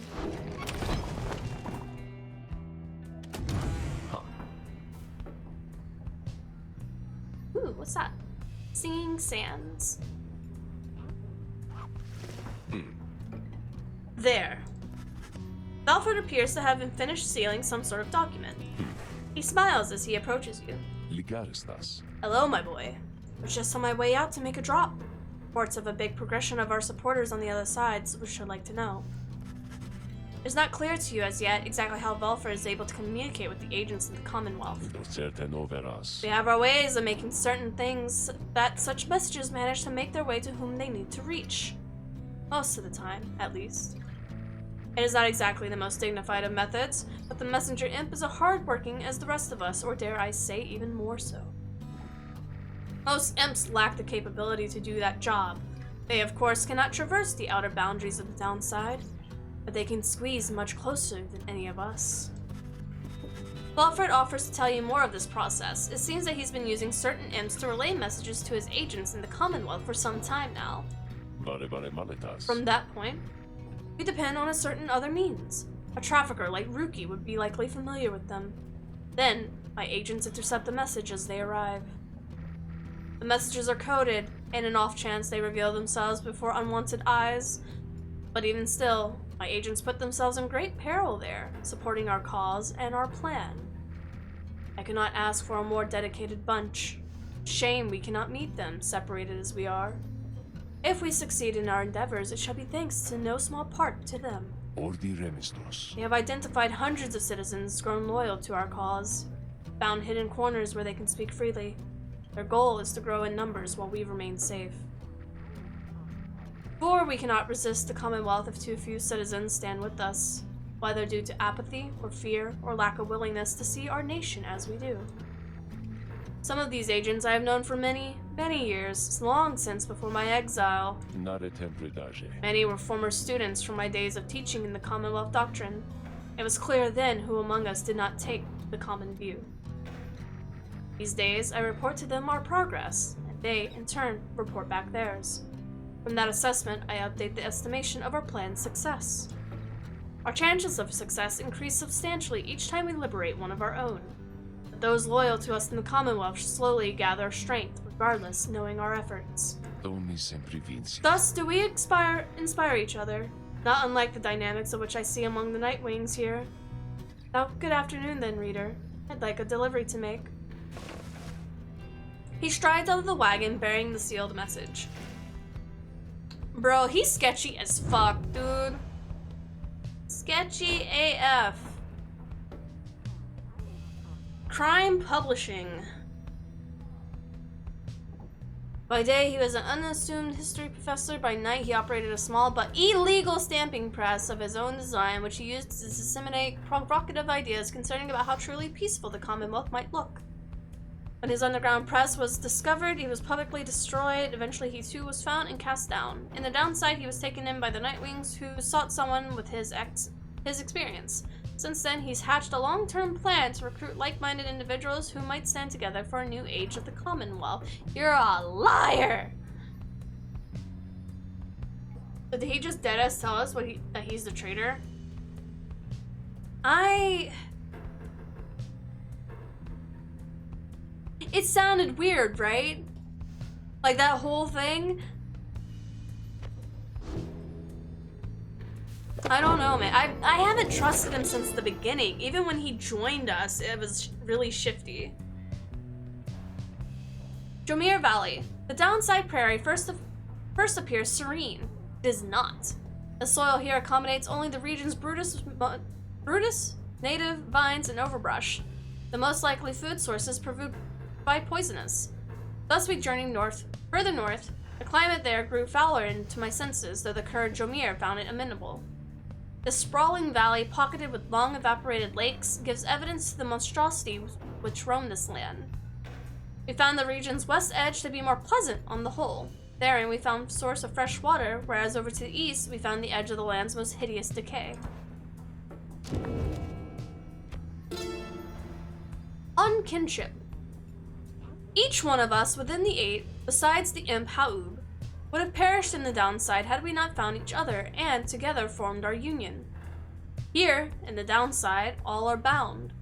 Ooh, what's that? Singing Sands. There. Valford appears to have finished sealing some sort of document. He smiles as he approaches you. ΛΥΚΑΡΙΣΤΑΣ. Hello, my boy. I was just on my way out to make a drop. Reports of a big progression of our supporters on the other sides, which I'd like to know. It's not clear to you as yet exactly how Valford is able to communicate with the agents in the Commonwealth. ᴛᴇs. We have our ways of making certain things that such messages manage to make their way to whom they need to reach. Most of the time, at least. It is not exactly the most dignified of methods, but the messenger imp is as hardworking as the rest of us, or dare I say even more so. Most imps lack the capability to do that job. They, of course, cannot traverse the outer boundaries of the downside, but they can squeeze much closer than any of us. Valford offers to tell you more of this process. It seems that he's been using certain imps to relay messages to his agents in the Commonwealth for some time now. From that point, we depend on a certain other means. A trafficker like Rukey would be likely familiar with them. Then, my agents intercept the message as they arrive. The messages are coded, and an off chance they reveal themselves before unwanted eyes. But even still, my agents put themselves in great peril there, supporting our cause and our plan. I could not ask for a more dedicated bunch. Shame we cannot meet them, separated as we are. If we succeed in our endeavors, it shall be thanks to no small part to them. Ordi-ρέμιστος. We have identified hundreds of citizens grown loyal to our cause, found hidden corners where they can speak freely. Their goal is to grow in numbers while we remain safe. For we cannot resist the Commonwealth if too few citizens stand with us, whether due to apathy or fear or lack of willingness to see our nation as we do. Some of these agents I have known for many, many years, long since before my exile. Many were former students from my days of teaching in the Commonwealth doctrine. It was clear then who among us did not take the common view. These days, I report to them our progress, and they, in turn, report back theirs. From that assessment, I update the estimation of our plan's success. Our chances of success increase substantially each time we liberate one of our own. But those loyal to us in the Commonwealth slowly gather strength, regardless, knowing our efforts. Thus do we inspire each other, not unlike the dynamics of which I see among the Nightwings here. Now, good afternoon then, reader. I'd like a delivery to make. He strides out of the wagon bearing the sealed message. Bro, he's sketchy as fuck, dude. Sketchy AF. Crime Publishing. By day, he was an unassuming history professor. By night, he operated a small but illegal stamping press of his own design, which he used to disseminate provocative ideas concerning about how truly peaceful the Commonwealth might look. When his underground press was discovered, he was publicly destroyed. Eventually, he too was found and cast down. In the downside, he was taken in by the Nightwings, who sought someone with his experience. Since then, he's hatched a long-term plan to recruit like-minded individuals who might stand together for a new age of the Commonwealth. You're a liar! So did he just deadass tell us that he's the traitor? It sounded weird, right? Like that whole thing? I don't know, man. I haven't trusted him since the beginning. Even when he joined us, it was really shifty. jourdźmir Valley. The downside prairie first appears serene. It is not. The soil here accommodates only the region's Brutus, native vines, and overbrush. The most likely food sources provide poisonous. Thus we journeyed further north. The climate there grew fouler into my senses, though the current jourdźmir found it amenable. The sprawling valley, pocketed with long evaporated lakes, gives evidence to the monstrosity which roam this land. We found the region's west edge to be more pleasant on the whole. Therein we found a source of fresh water, whereas over to the east we found the edge of the land's most hideous decay. On kinship. Each one of us within the 8, besides the imp Ha'ub, would have perished in the downside had we not found each other and together formed our union. Here, in the downside, all are bound.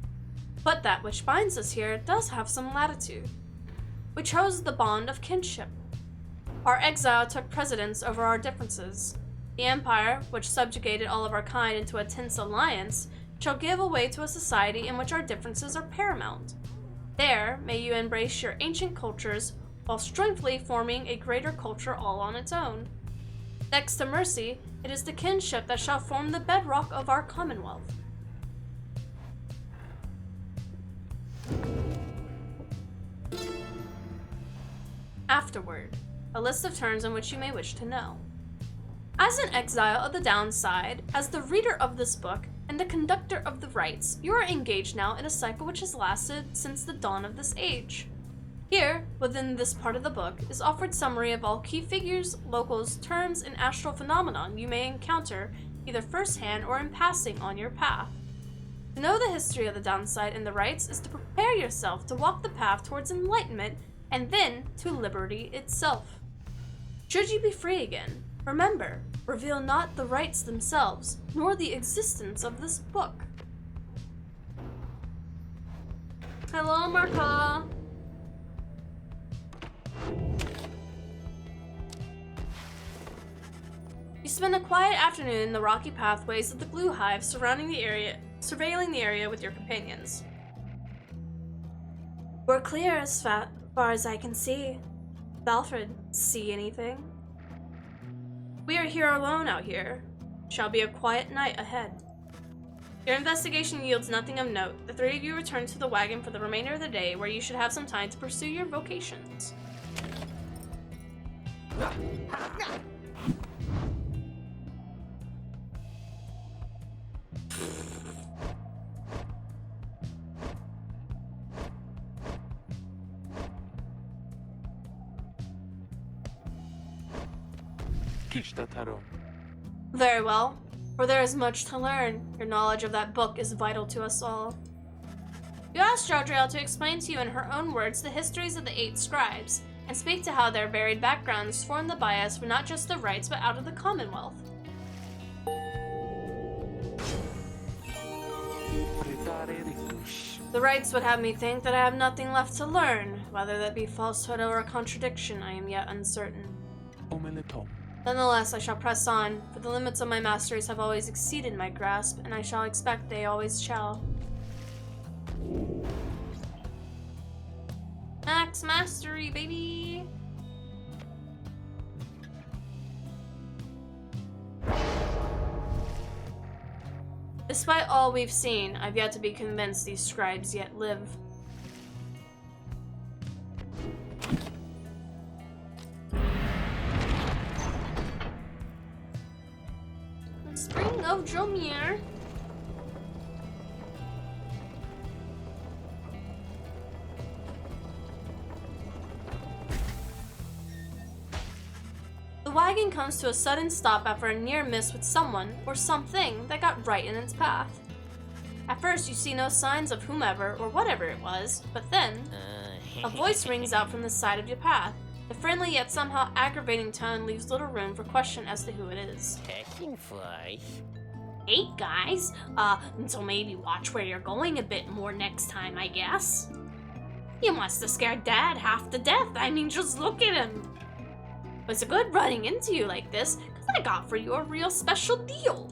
But that which binds us here does have some latitude. We chose the bond of kinship. Our exile took precedence over our differences. The empire, which subjugated all of our kind into a tense alliance, shall give way to a society in which our differences are paramount. There may you embrace your ancient cultures while jointly forming a greater culture all on its own. Next to mercy, it is the kinship that shall form the bedrock of our commonwealth. Afterward, a list of terms in which you may wish to know. As an exile of the downside, as the reader of this book, and the conductor of the rites, you are engaged now in a cycle which has lasted since the dawn of this age. Here, within this part of the book, is offered summary of all key figures, locals, terms, and astral phenomenon you may encounter either firsthand or in passing on your path. To know the history of the downside and the rites is to prepare yourself to walk the path towards enlightenment and then to liberty itself. Should you be free again, remember, reveal not the rites themselves, nor the existence of this book. Hello, Marka. You spend a quiet afternoon in the rocky pathways of the glue hive surrounding the area, surveilling the area with your companions. We're clear as far as I can see. Balfred, see anything? We are here alone out here. Shall be a quiet night ahead. Your investigation yields nothing of note. The 3 of you return to the wagon for the remainder of the day, where you should have some time to pursue your vocations. Very well, for there is much to learn. Your knowledge of that book is vital to us all. You ask Jodriel to explain to you in her own words the histories of the 8 scribes, and speak to how their varied backgrounds form the bias for not just the rites but out of the Commonwealth. The rites would have me think that I have nothing left to learn. Whether that be falsehood or a contradiction, I am yet uncertain. Nonetheless, I shall press on, for the limits of my masteries have always exceeded my grasp, and I shall expect they always shall. Max mastery, baby! Despite all we've seen, I've yet to be convinced these scribes yet live. Spring of jourdźmir. The wagon comes to a sudden stop after a near miss with someone or something that got right in its path. At first, you see no signs of whomever or whatever it was, but then a voice rings out from the side of your path. The friendly yet somehow aggravating tone leaves little room for question as to who it is. Hey guys, so maybe watch where you're going a bit more next time, I guess. You must have scared Dad half to death. I mean, just look at him. It's a good running into you like this, because I got for you a real special deal.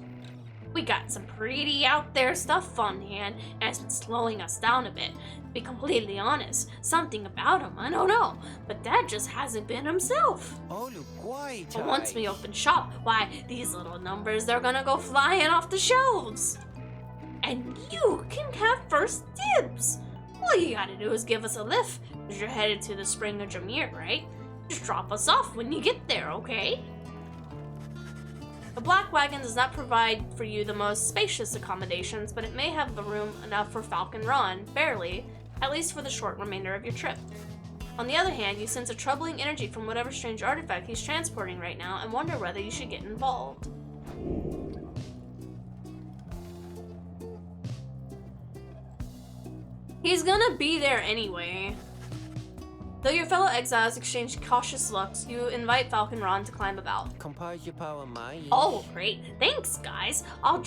We got some pretty out there stuff on hand, and it's been slowing us down a bit. To be completely honest, something about him, I don't know, but Dad just hasn't been himself. But once we open shop, why, these little numbers, they're gonna go flying off the shelves. And you can have first dibs. All you gotta do is give us a lift, because you're headed to the spring of Jameer, right? Just drop us off when you get there, okay? The Black Wagon does not provide for you the most spacious accommodations, but it may have the room enough for Falcon Ron, barely, at least for the short remainder of your trip. On the other hand, you sense a troubling energy from whatever strange artifact he's transporting right now and wonder whether you should get involved. He's gonna be there anyway. Though your fellow exiles exchange cautious looks, you invite Falcon Ron to climb about. Oh, great. Thanks, guys. I'll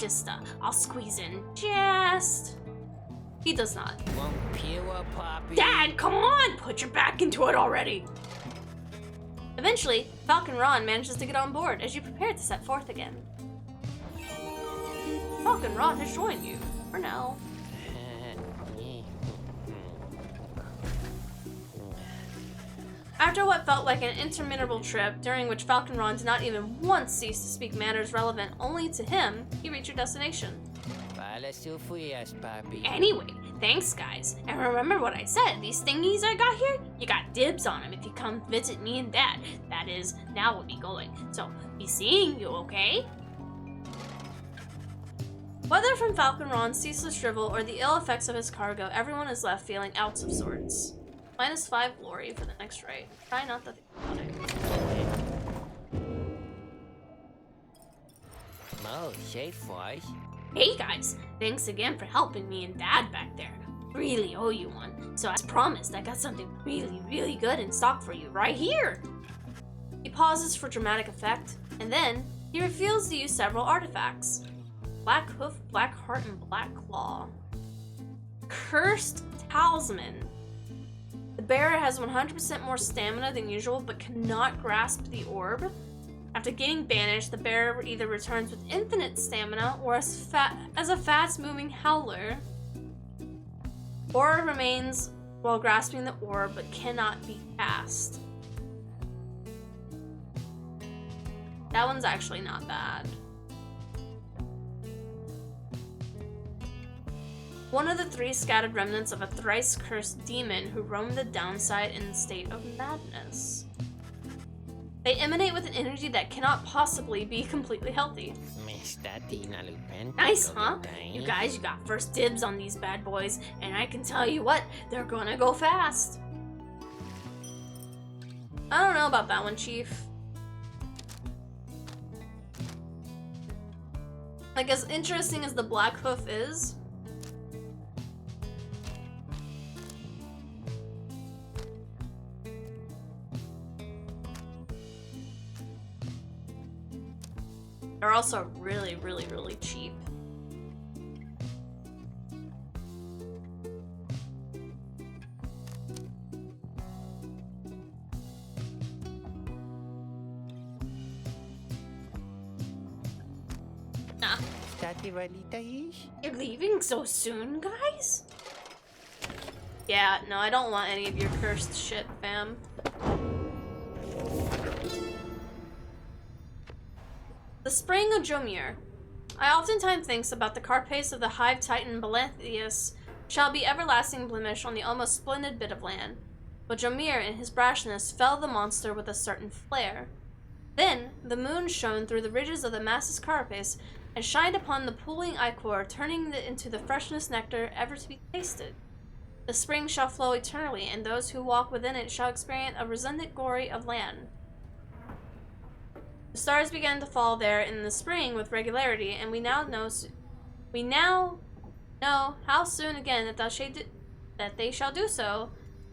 squeeze in just... He does not. Dad, come on! Put your back into it already! Eventually, Falcon Ron manages to get on board as you prepare to set forth again. Falcon Ron has joined you, for now. After what felt like an interminable trip, during which Falcon Ron did not even once cease to speak matters relevant only to him, you reach your destination. Anyway, thanks guys, and remember what I said, these thingies I got here, you got dibs on them if you come visit me and Dad. That is, now we'll be going, so be seeing you, okay? Whether from Falcon Ron's ceaseless drivel or the ill effects of his cargo, everyone is left feeling out of sorts. -5 glory for the next raid. Try not to think about it. Hey guys, thanks again for helping me and Dad back there. Really owe you one. So as promised, I got something really, really good in stock for you right here. He pauses for dramatic effect, and then he reveals to you several artifacts. Black Hoof, Black Heart, and Black Claw. Cursed Talisman. The bearer has 100% more stamina than usual, but cannot grasp the orb. After getting banished, the bearer either returns with infinite stamina or as a fast-moving howler, or remains while grasping the orb but cannot be cast. That one's actually not bad. One of the 3 scattered remnants of a thrice-cursed demon who roam the downside in a state of madness. They emanate with an energy that cannot possibly be completely healthy. Nice, huh? You guys, you got first dibs on these bad boys, and I can tell you what, they're gonna go fast. I don't know about that one, Chief. Like, as interesting as the Black Hoof is, they're also really, really, really cheap. Nah. You're leaving so soon, guys? Yeah, no, I don't want any of your cursed shit, fam. The Spring of Jameer. I oftentimes think about the carapace of the hive titan Balanthius shall be everlasting blemish on the almost splendid bit of land. But Jameer, in his brashness, fell the monster with a certain flare. Then the moon shone through the ridges of the mass's carapace and shined upon the pooling ichor, turning it into the freshest nectar ever to be tasted. The spring shall flow eternally, and those who walk within it shall experience a resplendent glory of land. The stars began to fall there in the spring with regularity, and we now know how soon again that they shall do so,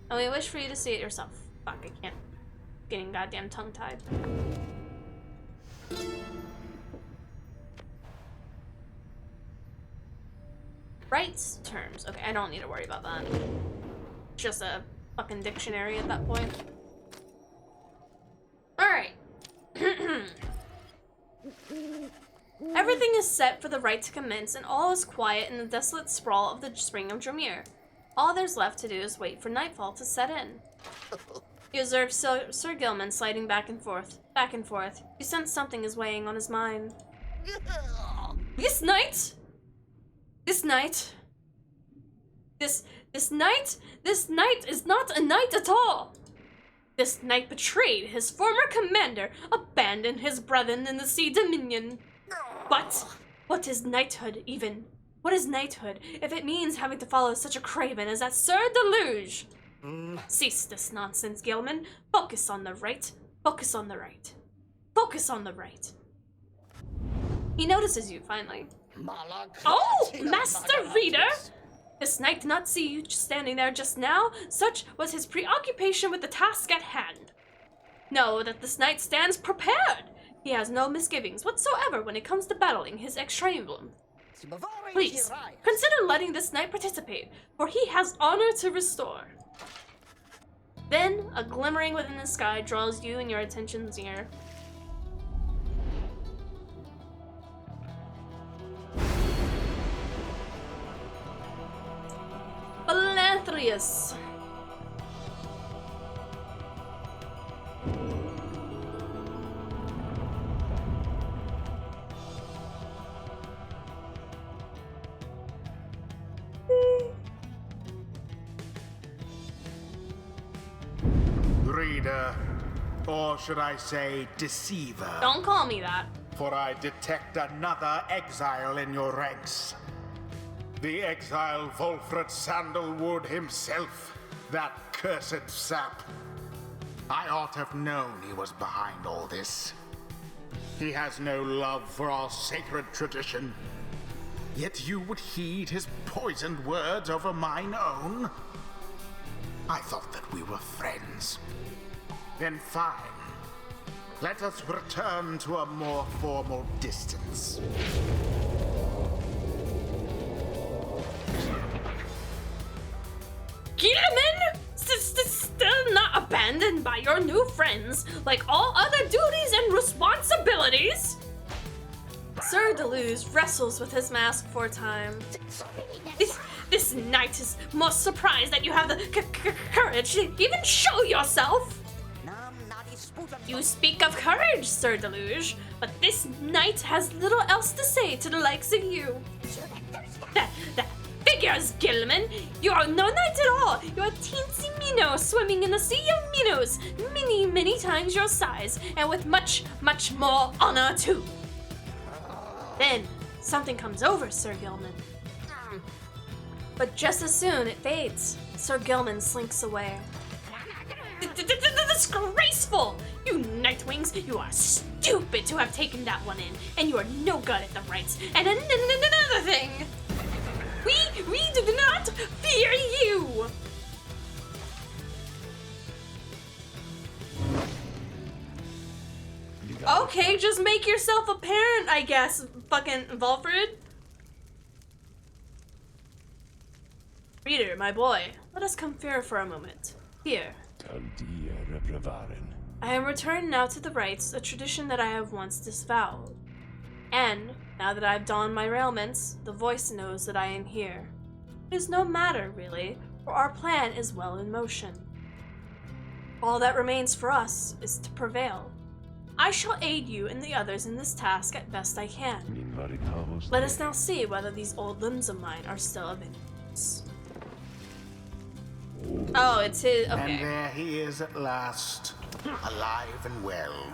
and we wish for you to see it yourself. Fuck, I can't. I'm getting goddamn tongue-tied. Rights terms. Okay, I don't need to worry about that. It's just a fucking dictionary at that point. Alright. Everything is set for the rite to commence, and all is quiet in the desolate sprawl of the Spring of Dromir. All there's left to do is wait for nightfall to set in. You observe Sir Gilman sliding back and forth, back and forth. You sense something is weighing on his mind. This night is not a night at all. This knight betrayed his former commander, abandoned his brethren in the Sea Dominion. But what is knighthood even? What is knighthood if it means having to follow such a craven as that Sir ď'Luge? Cease this nonsense, Gilman. Focus on the right. Focus on the right. Focus on the right. He notices you, finally. Oh, Master Reader! This knight did not see you standing there just now. Such was his preoccupation with the task at hand. Know that this knight stands prepared. He has no misgivings whatsoever when it comes to battling his ex-triumvirate. Please, consider letting this knight participate, for he has honor to restore. Then, a glimmering within the sky draws you and your attention near. Žľ. Reader, or should I say deceiver? Don't call me that. For I detect another exile in your ranks. The exile Volfred Sandalwood himself, that cursed sap. I ought to have known he was behind all this. He has no love for our sacred tradition. Yet you would heed his poisoned words over mine own? I thought that we were friends. Then fine. Let us return to a more formal distance. Gilman! Still not abandoned by your new friends, like all other duties and responsibilities? Sir ď'Luge wrestles with his mask for a time. This knight is most surprised that you have the courage to even show yourself. You speak of courage, Sir ď'Luge, but this knight has little else to say to the likes of you. That figures, Gilman. You are no knight at all. You are a teensy minnow swimming in a sea of minnows, many times your size, and with much more honor too. Then something comes over Sir Gilman. But just as soon it fades, Sir Gilman slinks away. Disgraceful! You Nightwings, you are stupid to have taken that one in, and you are no good at the rights. And another thing, we do not fear you! Okay, just make yourself apparent, I guess, fucking Volfred. Reader, my boy, let us confer for a moment. Here. I am returned now to the rites, a tradition that I have once disavowed. And, now that I have donned my raiments, the voice knows that I am here. It is no matter, really, for our plan is well in motion. All that remains for us is to prevail. I shall aid you and the others in this task at best I can. Let us now see whether these old limbs of mine are still of use. Oh, it's his. Okay. And there he is at last, alive and well.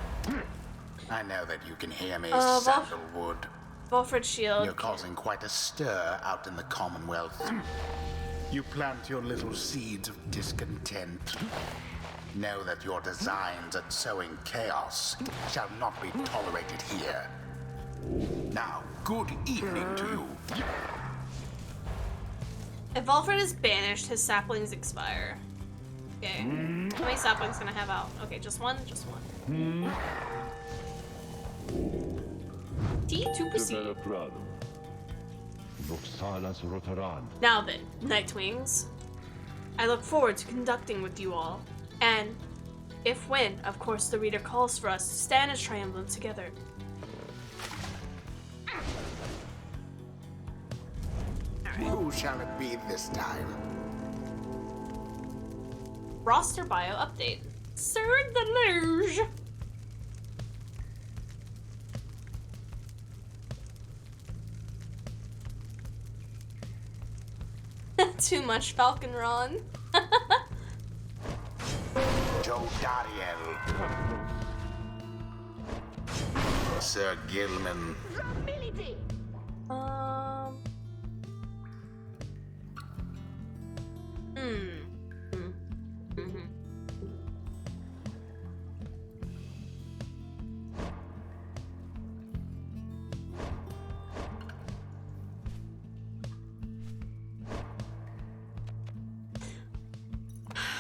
I know that you can hear me, Sandalwood. Volfred Shield. You're causing quite a stir out in the Commonwealth. You plant your little seeds of discontent. Know that your designs at sowing chaos shall not be tolerated here. Now, good evening to you. If Volfred is banished, his saplings expire. Okay. How many saplings can I have out? Okay, just one? Just one. T to proceed. Now then, Nightwings. I look forward to conducting with you all. And, if when, of course the reader calls for us to stand as triumvirate together. who shall it be this time? Roster bio update. ᴛᴇs. Too much Falcon Ron. Joe Dariel. Sir Gilman.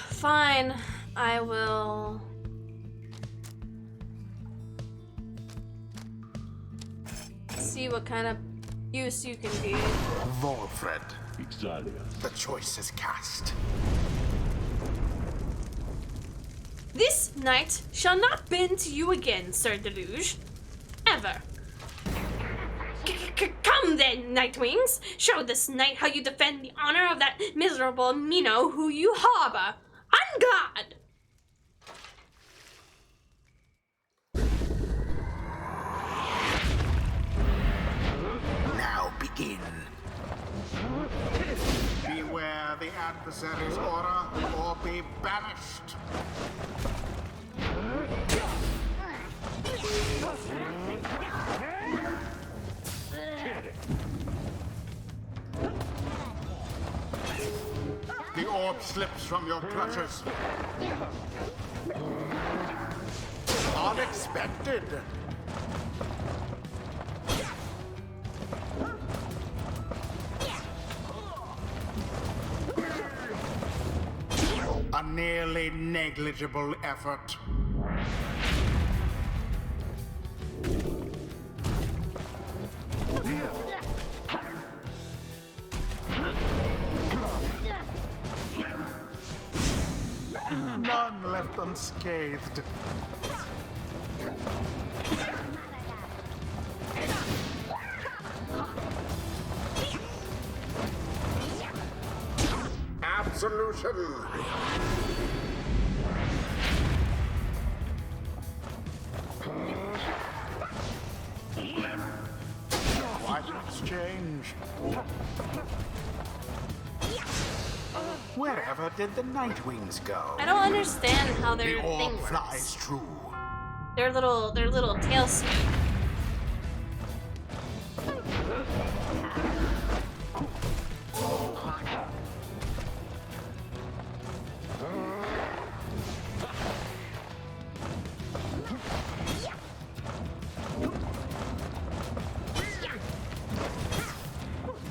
Fine, I will. See what kind of use you can be. Volfred. Ixalias. The choice is cast. This night shall not bend to you again, ᴛᴇs. Ever. Come then, Nightwings! Show this night how you defend the honor of that miserable Mino who you harbor. On guard! Now begin. Beware the adversary's aura, or be banished. The orb slips from your clutches. Unexpected. A nearly negligible effort. None left unscathed. Absolution. Quite an exchange. Wherever did the Nightwings go? I don't understand how The their thing orb works. flies true. Their little tail sweep.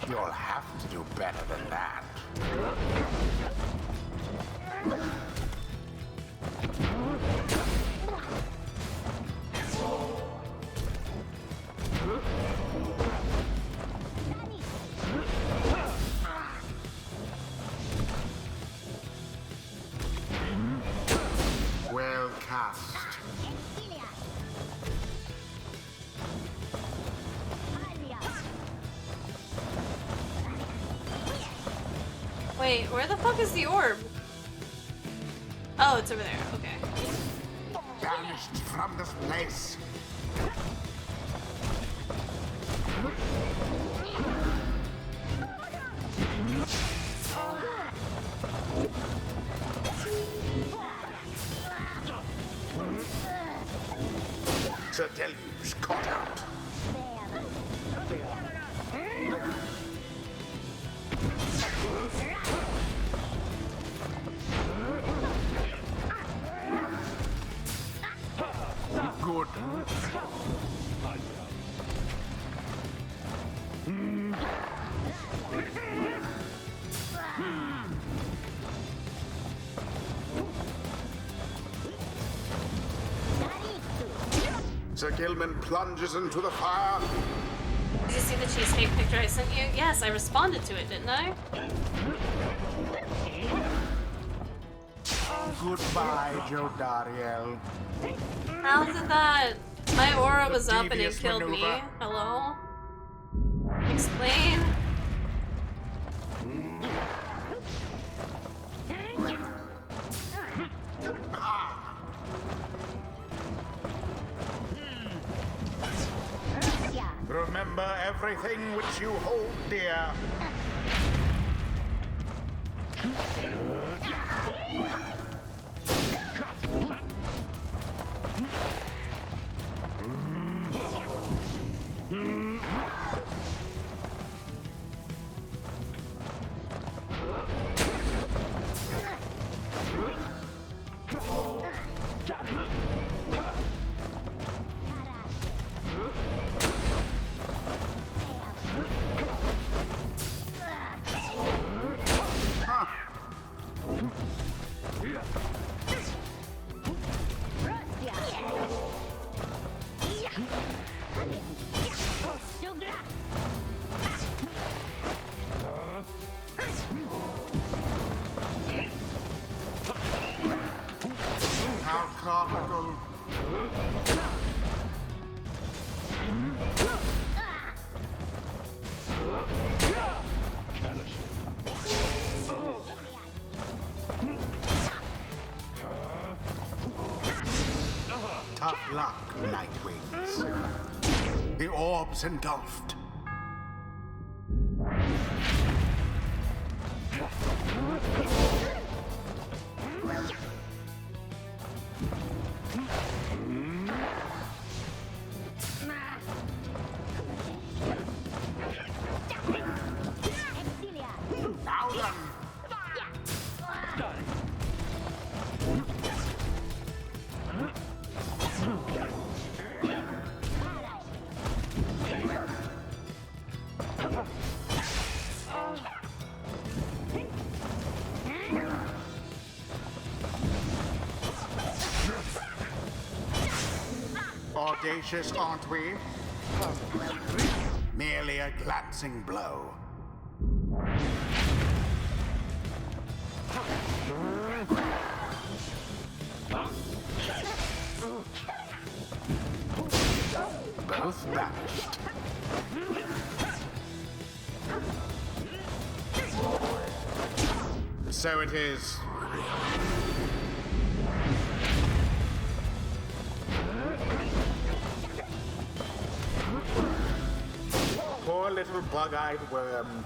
You'll have to do better than that. Well cast. Wait, where the fuck is the orb? Oh, it's over there. Okay. Banished from this place. ᴛᴇs caught out. Good. Sir Gilman plunges into the fire. Did you see the cheesecake picture I sent you? Yes, I responded to it, didn't I? Goodbye, Joe Dariel. How did that? My aura was up and it devious killed me. maneuver. Hello? Explain? Remember everything which you hold dear. How comical. Tough luck, Nightwings. The orb's engulfed. Now then. Audacious, aren't we? Merely a glancing blow. Both banished. So it is. Poor little bug-eyed worm.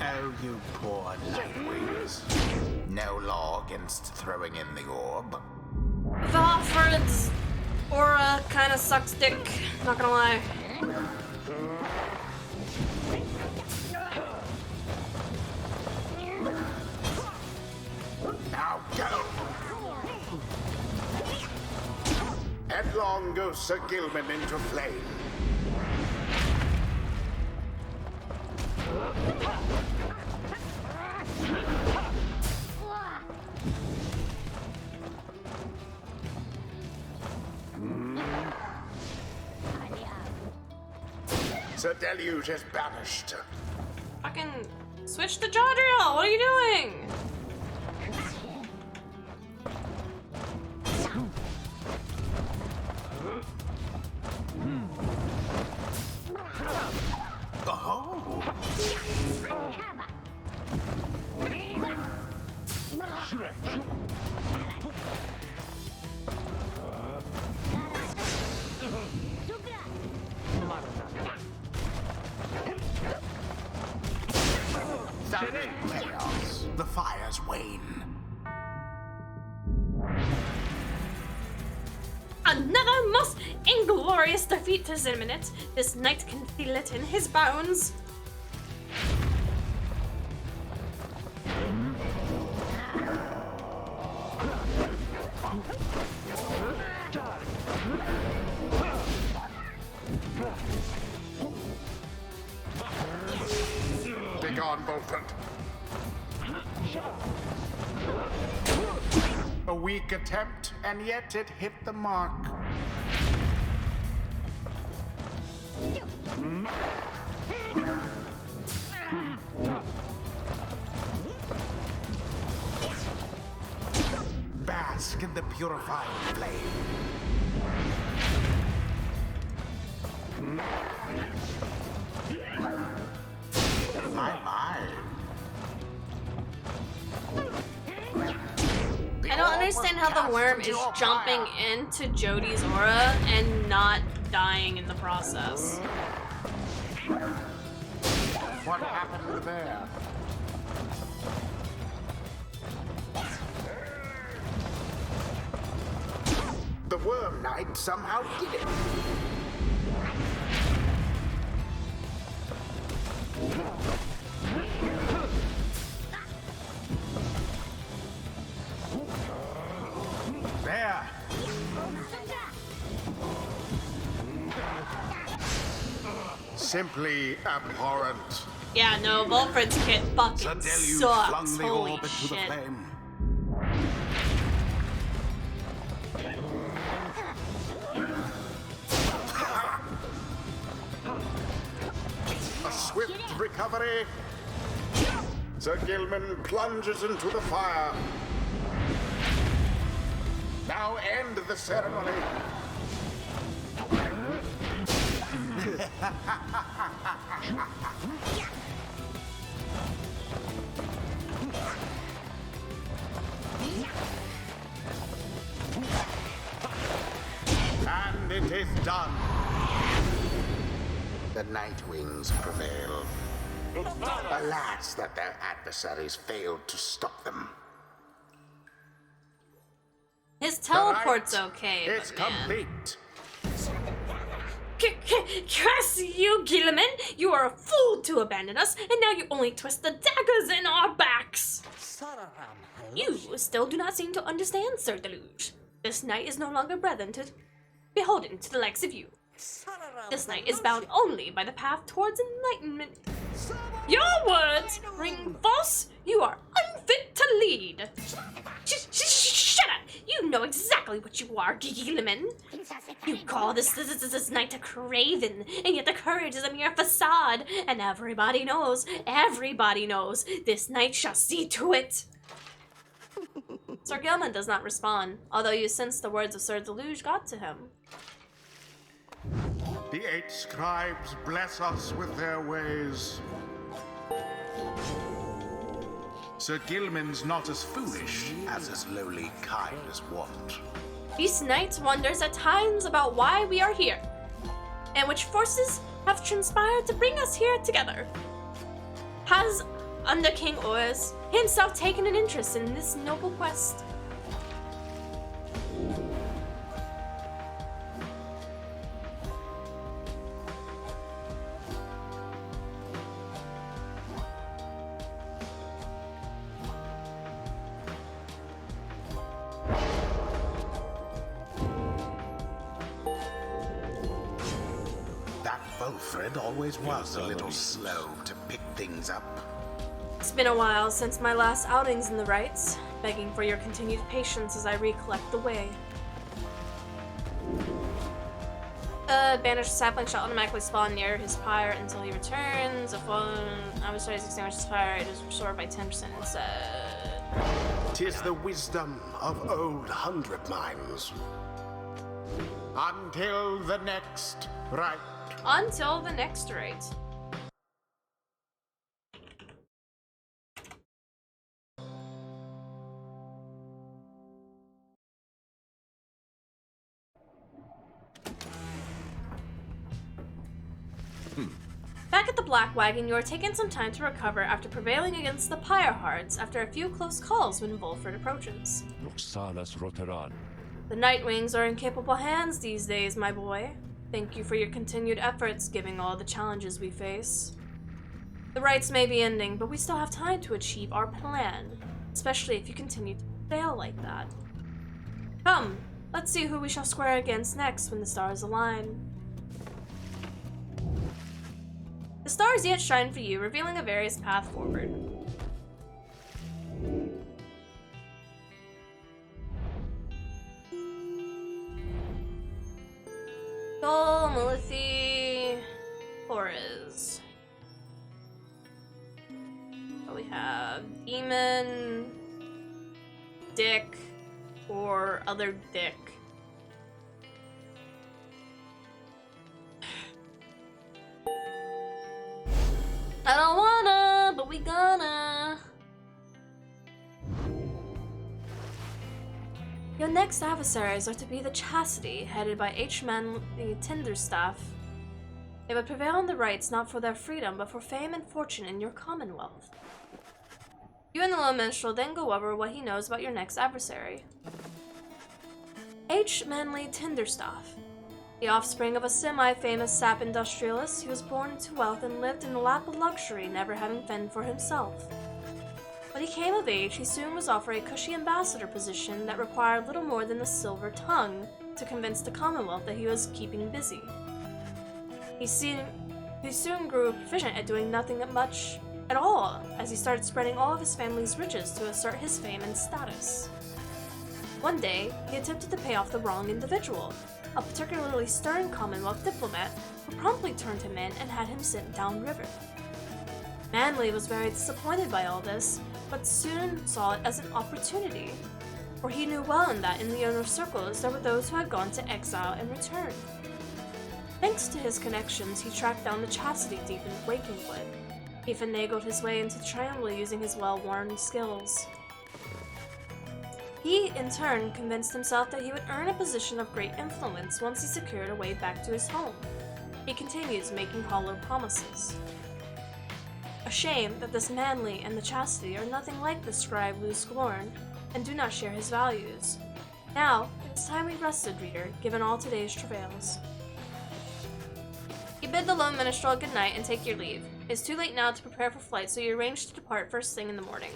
Oh, you poor Nightwings. No law against throwing in the orb. Valfred's aura kinda sucks dick, not gonna lie. Now go! Headlong goes Sir Gilman into flame. Sir Deluge is banished. Fucking switch to Jadriel, what are you doing? Oh! Chaos. The fires wane. Another most inglorious defeat is imminent. This knight can feel it in his bones. Begone, Volkert. A weak attempt, and yet it hit the mark. Bask in the purifying flame. My. understand how the worm is jumping into Jodie's aura and not dying in the process. What happened there? The Worm Knight somehow did it. There. Simply abhorrent. Yeah, no, Volfred's kit fucking The deluge sucks. flung the Holy orb into the shit. flame. A swift recovery. Sir Gilman plunges into the fire. Now end the ceremony. And it is done. The Nightwings prevail. Alas, that their adversaries failed to stop them. His teleport's The rite okay, is but man. complete. Curse you, Gilman! You are a fool to abandon us, and now you only twist the daggers in our backs! You still do not seem to understand, Sir Deluge. This knight is no longer beholden to the likes of you. This knight is bound only by the path towards enlightenment. Your words ring false! You are unfit to lead! Shut up! You know exactly what you are, Gilman! You call this knight a craven, and yet the courage is a mere facade, and everybody knows, this knight shall see to it! Sir Gilman does not respond, although you sense the words of Sir Deluge got to him. The 8 scribes bless us with their ways. Sir Gilman's not as foolish as his lowly kind is wont. This knight wonders at times about why we are here, and which forces have transpired to bring us here together. Has Under King Oris himself taken an interest in this noble quest? Wilfred always was a little slow to pick things up. It's been a while since my last outings in the rites, begging for your continued patience as I recollect the way. Banished sapling shall automatically spawn near his pyre until he returns. If one adversaries extinguish his pyre, it is restored by 10% instead. 'Tis the wisdom of old 100 mines. Until the next rite. Until the next rite. Back at the Black Wagon, you are taking some time to recover after prevailing against the Pyre Hearts after a few close calls when Volfred approaches. ᴛᴇs. The Nightwings are in capable hands these days, my boy. Thank you for your continued efforts, given all the challenges we face. The rites may be ending, but we still have time to achieve our plan, especially if you continue to fail like that. Come, let's see who we shall square against next when the stars align. The stars yet shine for you, revealing a various path forward. Malithi, Flores. So we have Demon, Dick, or Other Dick. I don't wanna, but we gonna. Your next adversaries are to be the Chastity, headed by প্ৰভ Tinderstaff. They would prevail on the rights not for their freedom, but for fame and fortune in your commonwealth. You and the low minstrel then go over what he knows about your next adversary. প্ৰভ Tinderstaff. The offspring of a semi-famous sap industrialist, he was born into wealth and lived in a lap of luxury, never having fend for himself. When he came of age, he soon was offered a cushy ambassador position that required little more than a silver tongue to convince the Commonwealth that he was keeping busy. He soon grew proficient at doing nothing much at all, as he started spreading all of his family's riches to assert his fame and status. One day, he attempted to pay off the wrong individual, a particularly stern Commonwealth diplomat who promptly turned him in and had him sent downriver. Manly was very disappointed by all this, but soon saw it as an opportunity, for he knew well that in the inner circles there were those who had gone to exile and returned. Thanks to his connections, he tracked down the Chastity deep in Wakingwood. He finagled his way into the triangle using his well-worn skills. He, in turn, convinced himself that he would earn a position of great influence once he secured a way back to his home. He continues making hollow promises. A shame that this Manly and the Chastity are nothing like the scribe ḻŠōᴍᴇs and do not share his values. Now, it's time we rested, reader, given all today's travails. You bid the lone minstrel good night and take your leave. It's too late now to prepare for flight, so you arrange to depart first thing in the morning.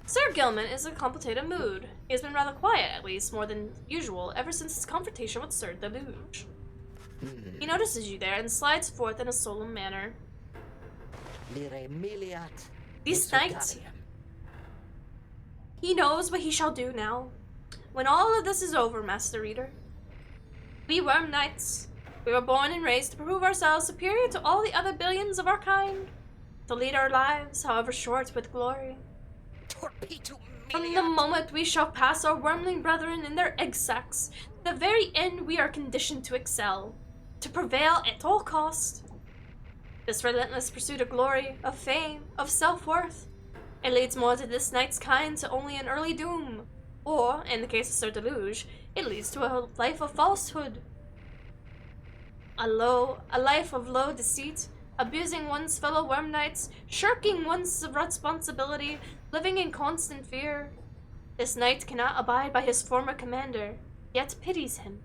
Sir Gilman is in a contemplative mood. He has been rather quiet, at least, more than usual, ever since his confrontation with Sir Deluge. He notices you there and slides forth in a solemn manner. This night, he knows what he shall do now. When all of this is over, Master Reader. We Worm Knights, we were born and raised to prove ourselves superior to all the other billions of our kind, to lead our lives, however short, with glory. From the moment we shall pass our wormling brethren in their egg sacs, to the very end we are conditioned to excel, to prevail at all cost. This relentless pursuit of glory, of fame, of self-worth, it leads more to this knight's kind to only an early doom, or, in the case of Sir Deluge, it leads to a life of falsehood. A life of low deceit, abusing one's fellow worm knights, shirking one's responsibility, living in constant fear. This knight cannot abide by his former commander, yet pities him.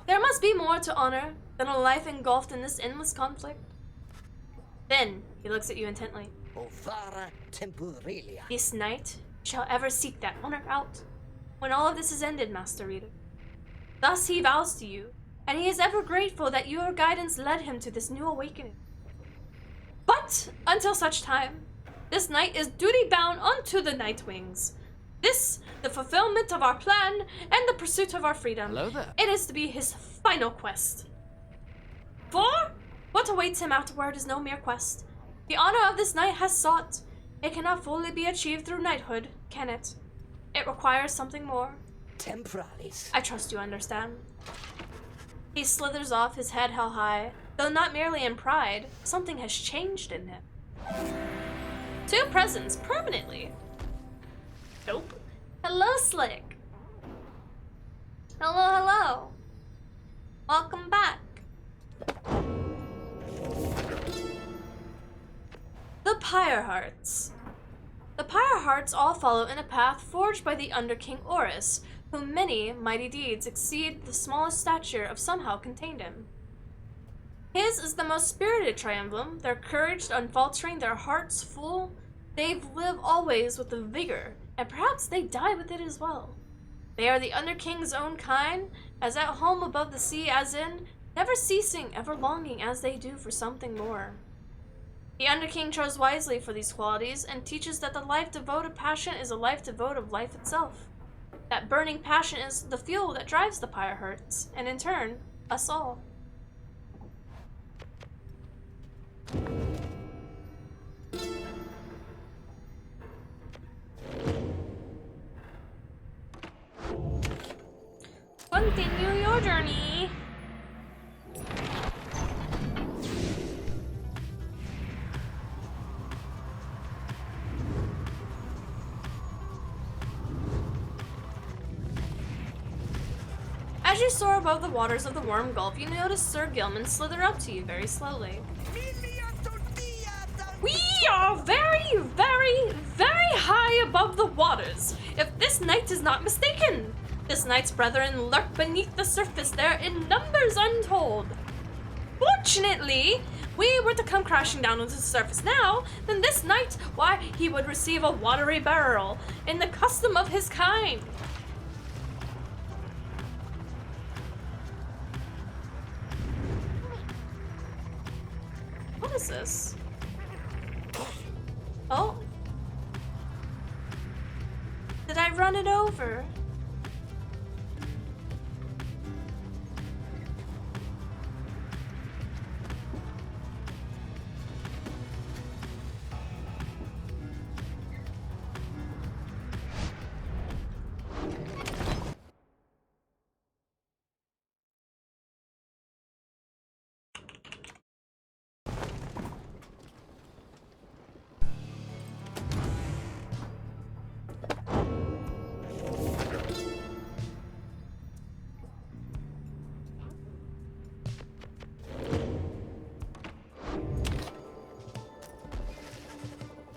There must be more to honor than a life engulfed in this endless conflict. Then he looks at you intently. This knight shall ever seek that honor out, when all of this is ended, Master Reader. Thus he vows to you, and he is ever grateful that your guidance led him to this new awakening. But until such time, this knight is duty-bound unto the Nightwings. This, the fulfillment of our plan, and the pursuit of our freedom. Hello there. It is to be his final quest. For what awaits him afterward is no mere quest. The honor of this knight has sought. It cannot fully be achieved through knighthood, can it? It requires something more. Temporalis. I trust you understand. He slithers off, his head held high, though not merely in pride. Something has changed in him. 2 presents permanently. Nope. Hello, Slick. Hello, hello. Welcome back. The Pyre Hearts. The Pyre Hearts all follow in a path forged by the Under King Oris, whom many mighty deeds exceed the smallest stature of somehow contained him. His is the most spirited triumvirate, their courage unfaltering, their hearts full. They live always with the vigor, and perhaps they die with it as well. They are the Under King's own kind, as at home above the sea as in, never ceasing, ever longing as they do for something more. The Under King chose wisely for these qualities, and teaches that the life devoted passion is a life devoted of life itself. That burning passion is the fuel that drives the Pyre Hearts, and in turn, us all. Continue your journey. As you soar above the waters of the warm gulf, you notice Sir Gilman slither up to you very slowly. We are very, very, very high above the waters, if this knight is not mistaken. This knight's brethren lurk beneath the surface there in numbers untold. Fortunately, we were to come crashing down onto the surface now, then this knight, why, he would receive a watery burial in the custom of his kind. What is this? Oh. Did I run it over?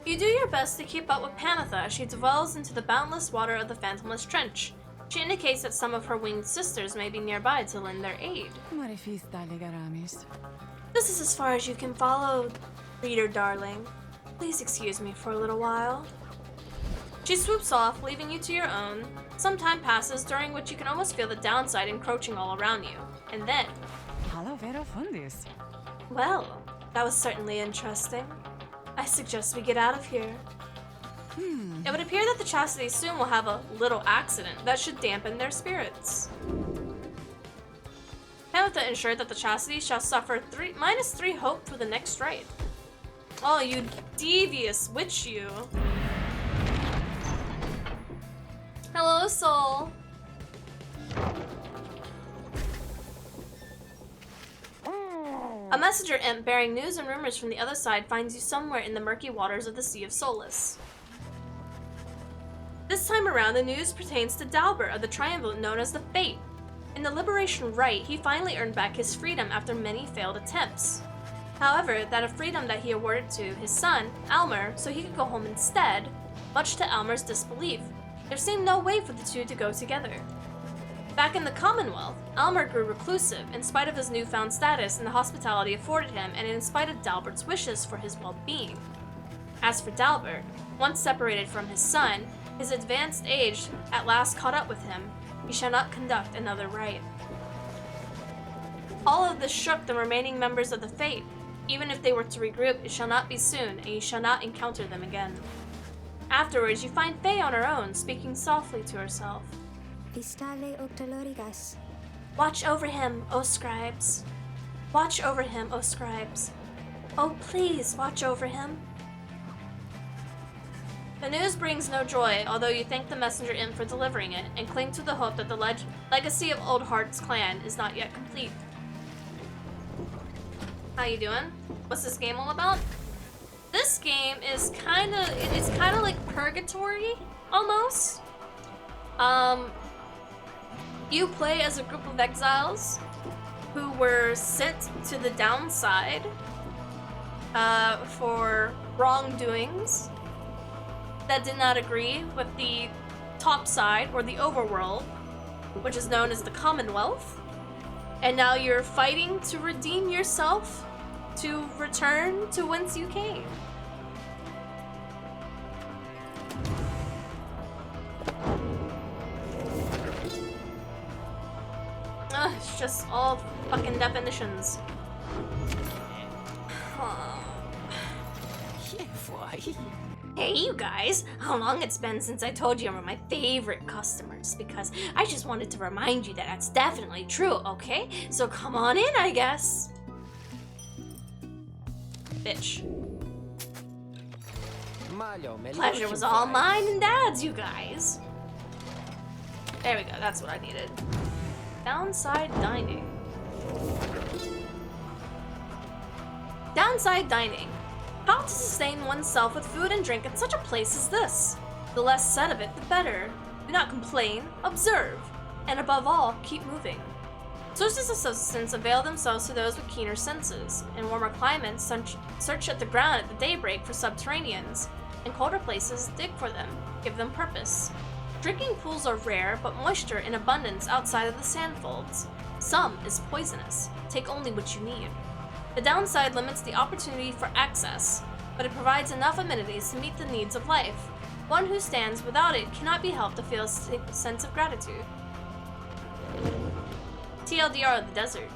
You do your best to keep up with Panatha as she dwells into the boundless water of the Phantomless Trench. She indicates that some of her winged sisters may be nearby to lend their aid. This is as far as you can follow, reader darling. Please excuse me for a little while. She swoops off, leaving you to your own. Some time passes, during which you can almost feel the downside encroaching all around you. And then... Well, that was certainly interesting. I suggest we get out of here. It would appear that the Chastity soon will have a little accident that should dampen their spirits. Panatha ensured that the Chastity shall suffer -3 hope for the next rite. Oh, you devious witch, you. Hello, soul. A messenger imp bearing news and rumors from the other side finds you somewhere in the murky waters of the Sea of Soulless. This time around, the news pertains to Dalbert of the triumvirate known as the Fate. In the Liberation Rite, he finally earned back his freedom after many failed attempts. However, that of freedom that he awarded to his son, Almer, so he could go home instead, much to Almer's disbelief, there seemed no way for the two to go together. Back in the Commonwealth, Almer grew reclusive in spite of his newfound status and the hospitality afforded him, and in spite of Dalbert's wishes for his well-being. As for Dalbert, once separated from his son, his advanced age at last caught up with him. He shall not conduct another rite. All of this shook the remaining members of the Fate. Even if they were to regroup, it shall not be soon, and you shall not encounter them again. Afterwards, you find Faye on her own, speaking softly to herself. ᴛᴁᴇs. Watch over him, O scribes. Watch over him, O scribes. Oh, please, watch over him. The news brings no joy, although you thank the messenger imp for delivering it, and cling to the hope that the legacy of Old Heart's clan is not yet complete. How you doing? What's this game all about? This game is it's kind of like Purgatory, almost. You play as a group of exiles who were sent to the downside for wrongdoings that did not agree with the top side, or the overworld, which is known as the Commonwealth. And now you're fighting to redeem yourself, to return to whence you came. It's just all fucking definitions. Hey you guys, how long it's been since I told you you were my favorite customers, because I just wanted to remind you that that's definitely true, okay? So come on in, I guess. Bitch. Pleasure was all mine and Dad's, you guys. There we go, that's what I needed. Downside dining. Downside dining. How to sustain oneself with food and drink in such a place as this. The less said of it, the better. Do not complain, observe. and above all, keep moving. Sources of subsistence avail themselves to those with keener senses. In warmer climates, search at the ground at the daybreak for subterraneans. In colder places, dig for them, give them purpose. Drinking pools are rare, but moisture in abundance outside of the sandfolds. Some is poisonous. Take only what you need. The downside limits the opportunity for access, but it provides enough amenities to meet the needs of life. One who stands without it cannot be helped to feel a sense of gratitude. TLDR of the desert.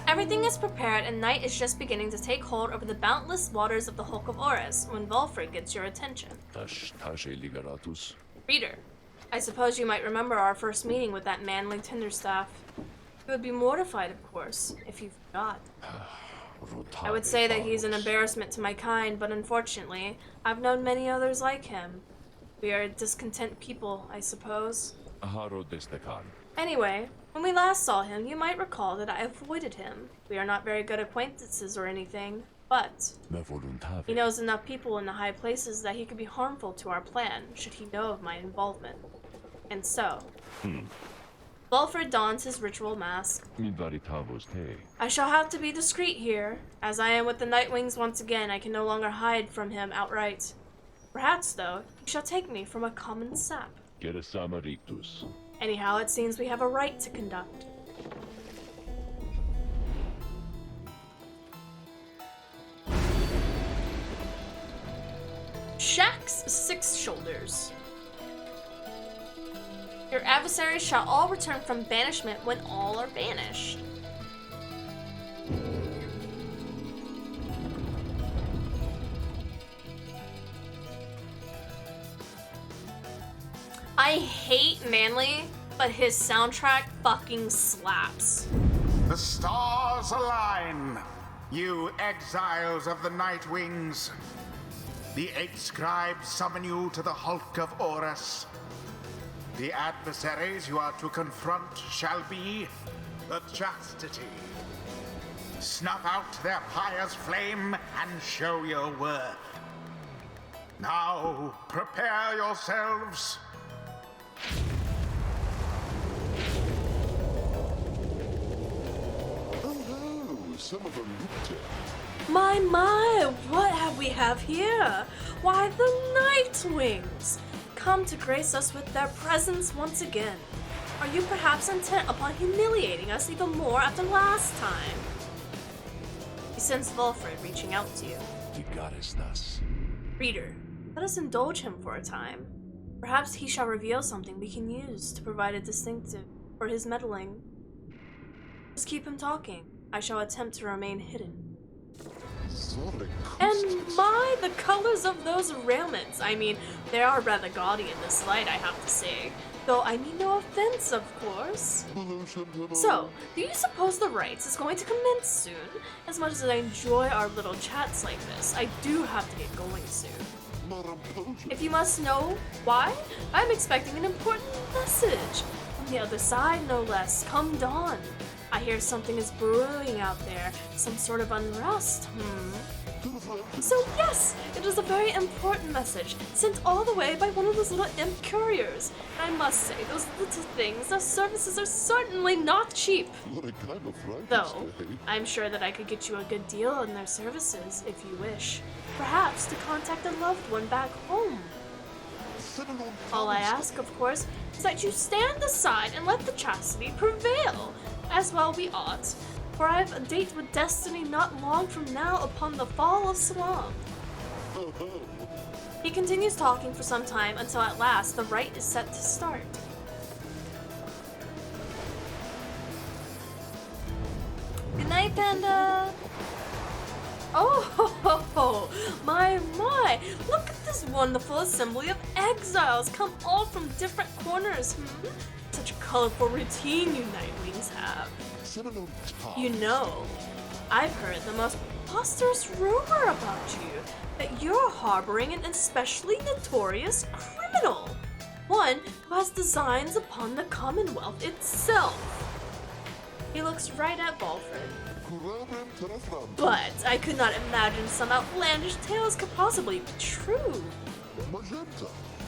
Everything is prepared and night is just beginning to take hold over the boundless waters of the Hulk of Oris when Volfred gets your attention. ᴛᴇs. Reader, I suppose you might remember our first meeting with that manly Tinderstaff. You would be mortified, of course, if you forgot. I would say that he's an embarrassment to my kind, but unfortunately, I've known many others like him. We are a discontent people, I suppose. Anyway, when we last saw him, you might recall that I avoided him. We are not very good acquaintances or anything, but he knows enough people in the high places that he could be harmful to our plan, should he know of my involvement. And so, Volfred dons his ritual mask. I shall have to be discreet here. As I am with the Nightwings once again, I can no longer hide from him outright. Perhaps, though, he shall take me from a common sap. Anyhow, it seems we have a right to conduct. Shaxx 6 Shoulders. Your adversaries shall all return from banishment when all are banished. I hate Manly, but his soundtrack fucking slaps. The stars align, you exiles of the Nightwings. The 8 scribes summon you to the Hulk of Oris. The adversaries you are to confront shall be the Chastity. Snuff out their pyre's flame and show your worth. Now, prepare yourselves. My, what have we here? Why, the Nightwings! Come to grace us with their presence once again. Are you perhaps intent upon humiliating us even more after last time? He sends Volfred reaching out to you. Reader, let us indulge him for a time. Perhaps he shall reveal something we can use to provide a distinctive for his meddling. Just keep him talking. I shall attempt to remain hidden. And my, the colors of those raiments. I mean, they are rather gaudy in this light, I have to say. Though I mean no offense, of course. So, do you suppose the rites is going to commence soon? As much as I enjoy our little chats like this, I do have to get going soon. If you must know why, I'm expecting an important message. From the other side, no less, come dawn. I hear something is brewing out there, some sort of unrest, So yes, it is a very important message, sent all the way by one of those little imp couriers. And I must say, those little things, their services are certainly not cheap. Though, I'm sure that I could get you a good deal on their services, if you wish. Perhaps to contact a loved one back home. All I ask, of course, is that you stand aside and let the chastity prevail, as well we ought, for I have a date with destiny not long from now upon the fall of Salam. He continues talking for some time until at last the rite is set to start. Good night, Panda! Oh, my, look at this wonderful assembly of exiles come all from different corners, Such a colorful routine you Nightwings have. You know, I've heard the most preposterous rumor about you, that you're harboring an especially notorious criminal. One who has designs upon the Commonwealth itself. He looks right at Balfred. But I could not imagine some outlandish tales could possibly be true.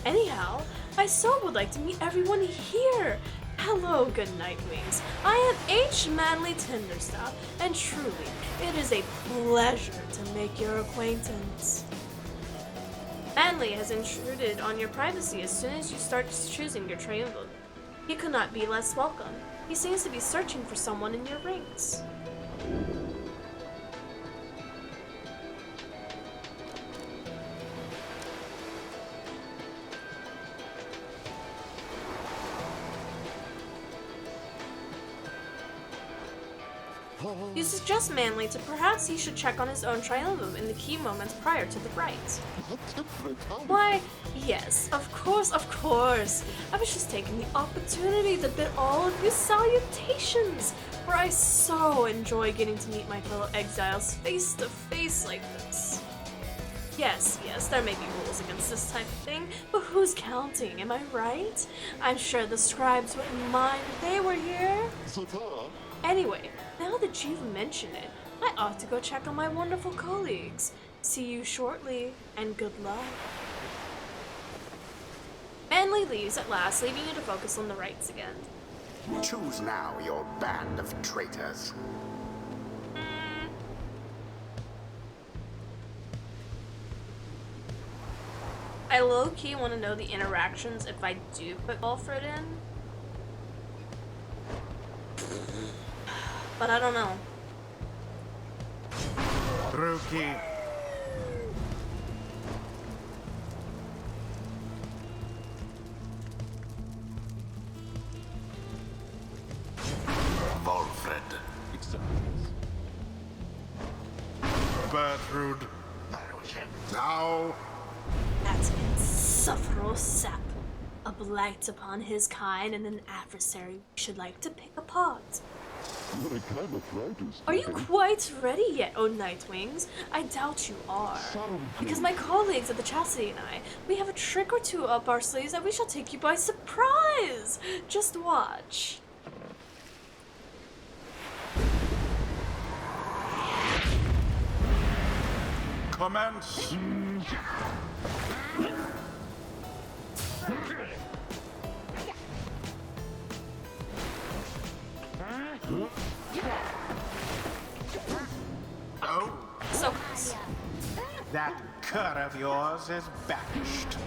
Anyhow, I so would like to meet everyone here. Hello, good Nightwings. I am H. Manly Tinderstaff, and truly, it is a pleasure to make your acquaintance. Manly has intruded on your privacy as soon as you start choosing your triumvirate. He could not be less welcome. He seems to be searching for someone in your ranks. You suggest Manly to perhaps he should check on his own triumvirate in the key moments prior to the rite. Why, yes, of course. I was just taking the opportunity to bid all of you salutations, for I so enjoy getting to meet my fellow exiles face to face like this. Yes, there may be rules against this type of thing, but who's counting, am I right? I'm sure the scribes wouldn't mind if they were here. Anyway, now that you've mentioned it, I ought to go check on my wonderful colleagues. See you shortly, and good luck. Manly leaves at last, leaving you to focus on the rites again. Choose now your band of traitors. I low-key want to know the interactions if I do put Balfred in. But I don't know. Rukey. Volfred. Bertrude. Now. That insufferable sap. A blight upon his kind and an adversary we should like to pick apart. Are you quite ready yet, O Nightwings? I doubt you are. Because my colleagues at the Chastity and I, we have a trick or two up our sleeves that we shall take you by surprise! Just watch. Commence. Oh, So close. that cur of yours is banished.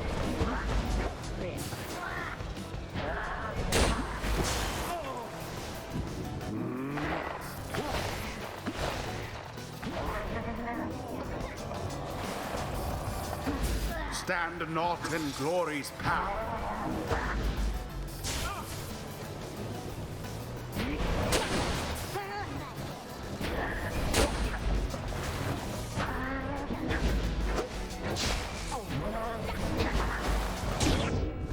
Stand not in glory's power.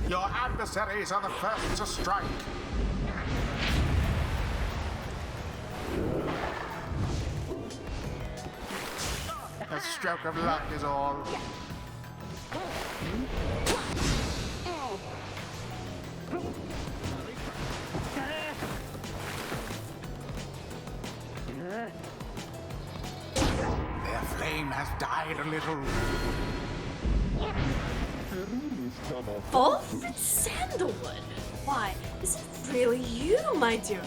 Your adversaries are the first to strike. A stroke of luck is all. Their flame has died a little. Balfred Sandalwood? Why, is it really you, my dear?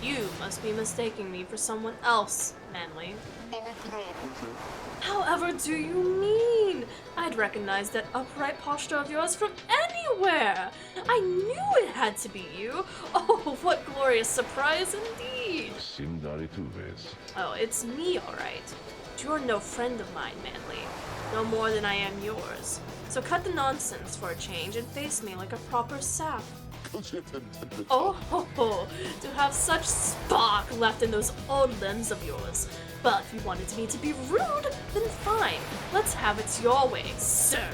You must be mistaking me for someone else, Manly. However do you mean? I'd recognize that upright posture of yours from anywhere. I knew it had to be you. Oh, what glorious surprise indeed. Oh, it's me, all right. But you're no friend of mine, Manly. No more than I am yours. So cut the nonsense for a change and face me like a proper sap. Oh, ho, ho, to have such spark left in those old limbs of yours. But if you wanted me to be rude, then fine. Let's have it your way, sir.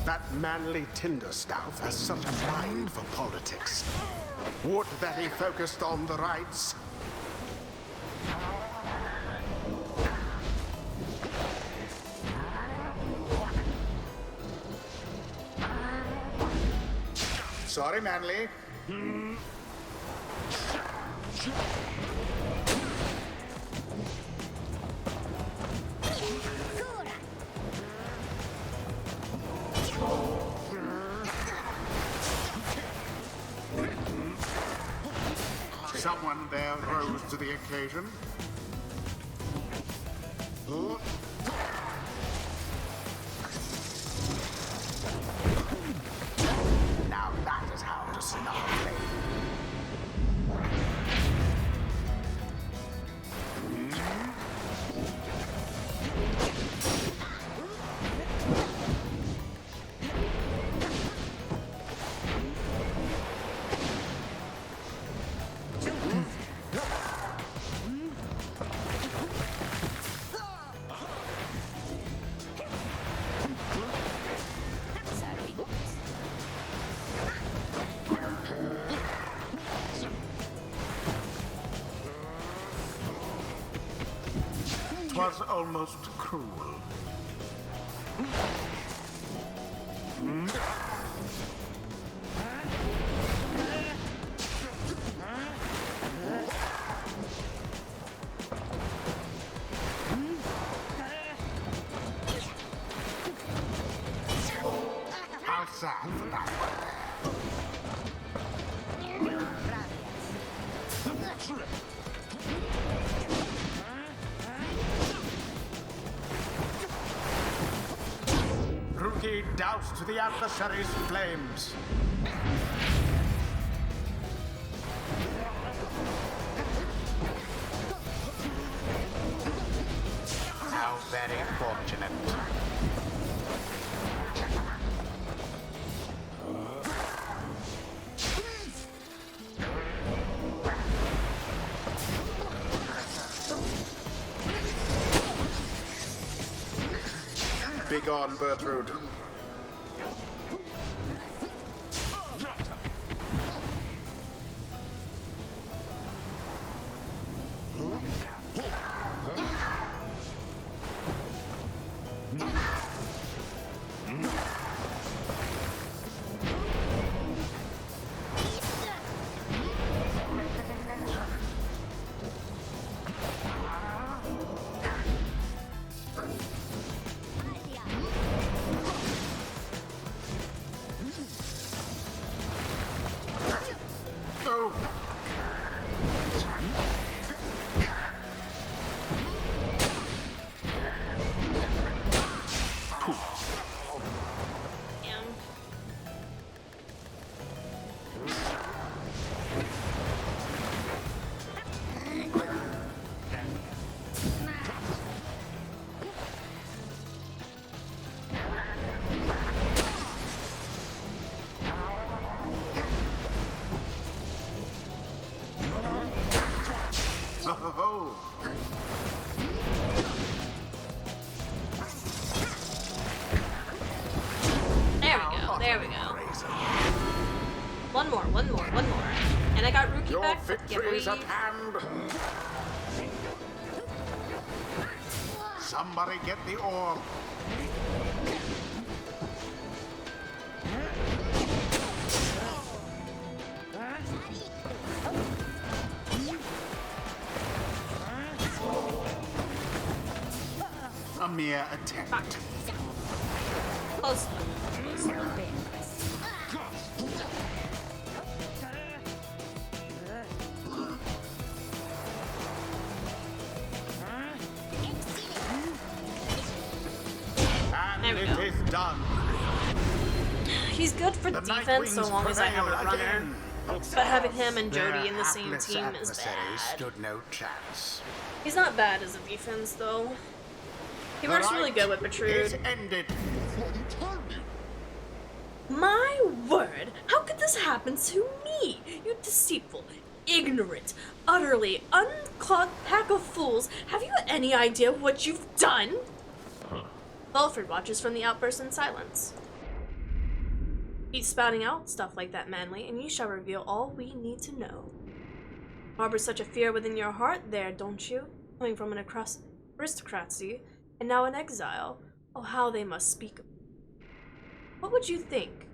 That manly Tinderstaff has such a mind for politics. Would that he focused on the rights. Sorry, Manly. Someone there rose to the occasion. Now that is how to snarl. Was almost cruel. How sad for that one. Rukey doused the adversary's flames. How very fortunate. Begone, Bertrude. There we go. One more. And I got Rukey Your back. victory is at hand. Somebody get the orb. A mere attempt. Close. And it is done. He's good for defense so long as I have a runner. But having him and Jody in the same team is bad. Stood no chance. He's not bad as a defense though. He works really good with Bertrude. Ended. My word! How could this happen to me? You deceitful, ignorant, utterly unclothed pack of fools. Have you any idea what you've done? Belford watches from the outburst in silence. Keep spouting out stuff like that, Manly, and you shall reveal all we need to know. Harbor such a fear within your heart there, don't you? Coming from an aristocracy, and now in exile. Oh, how they must speak of you. What would you think?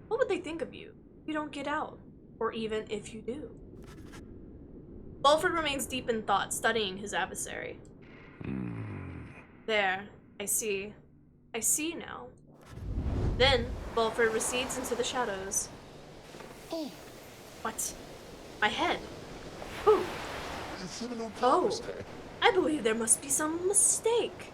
What would they think of you if you don't get out? Or even if you do? Bulford remains deep in thought, studying his adversary. There, I see. I see now. Then, Bulford recedes into the shadows. What? My head? Who? Oh, I believe there must be some mistake.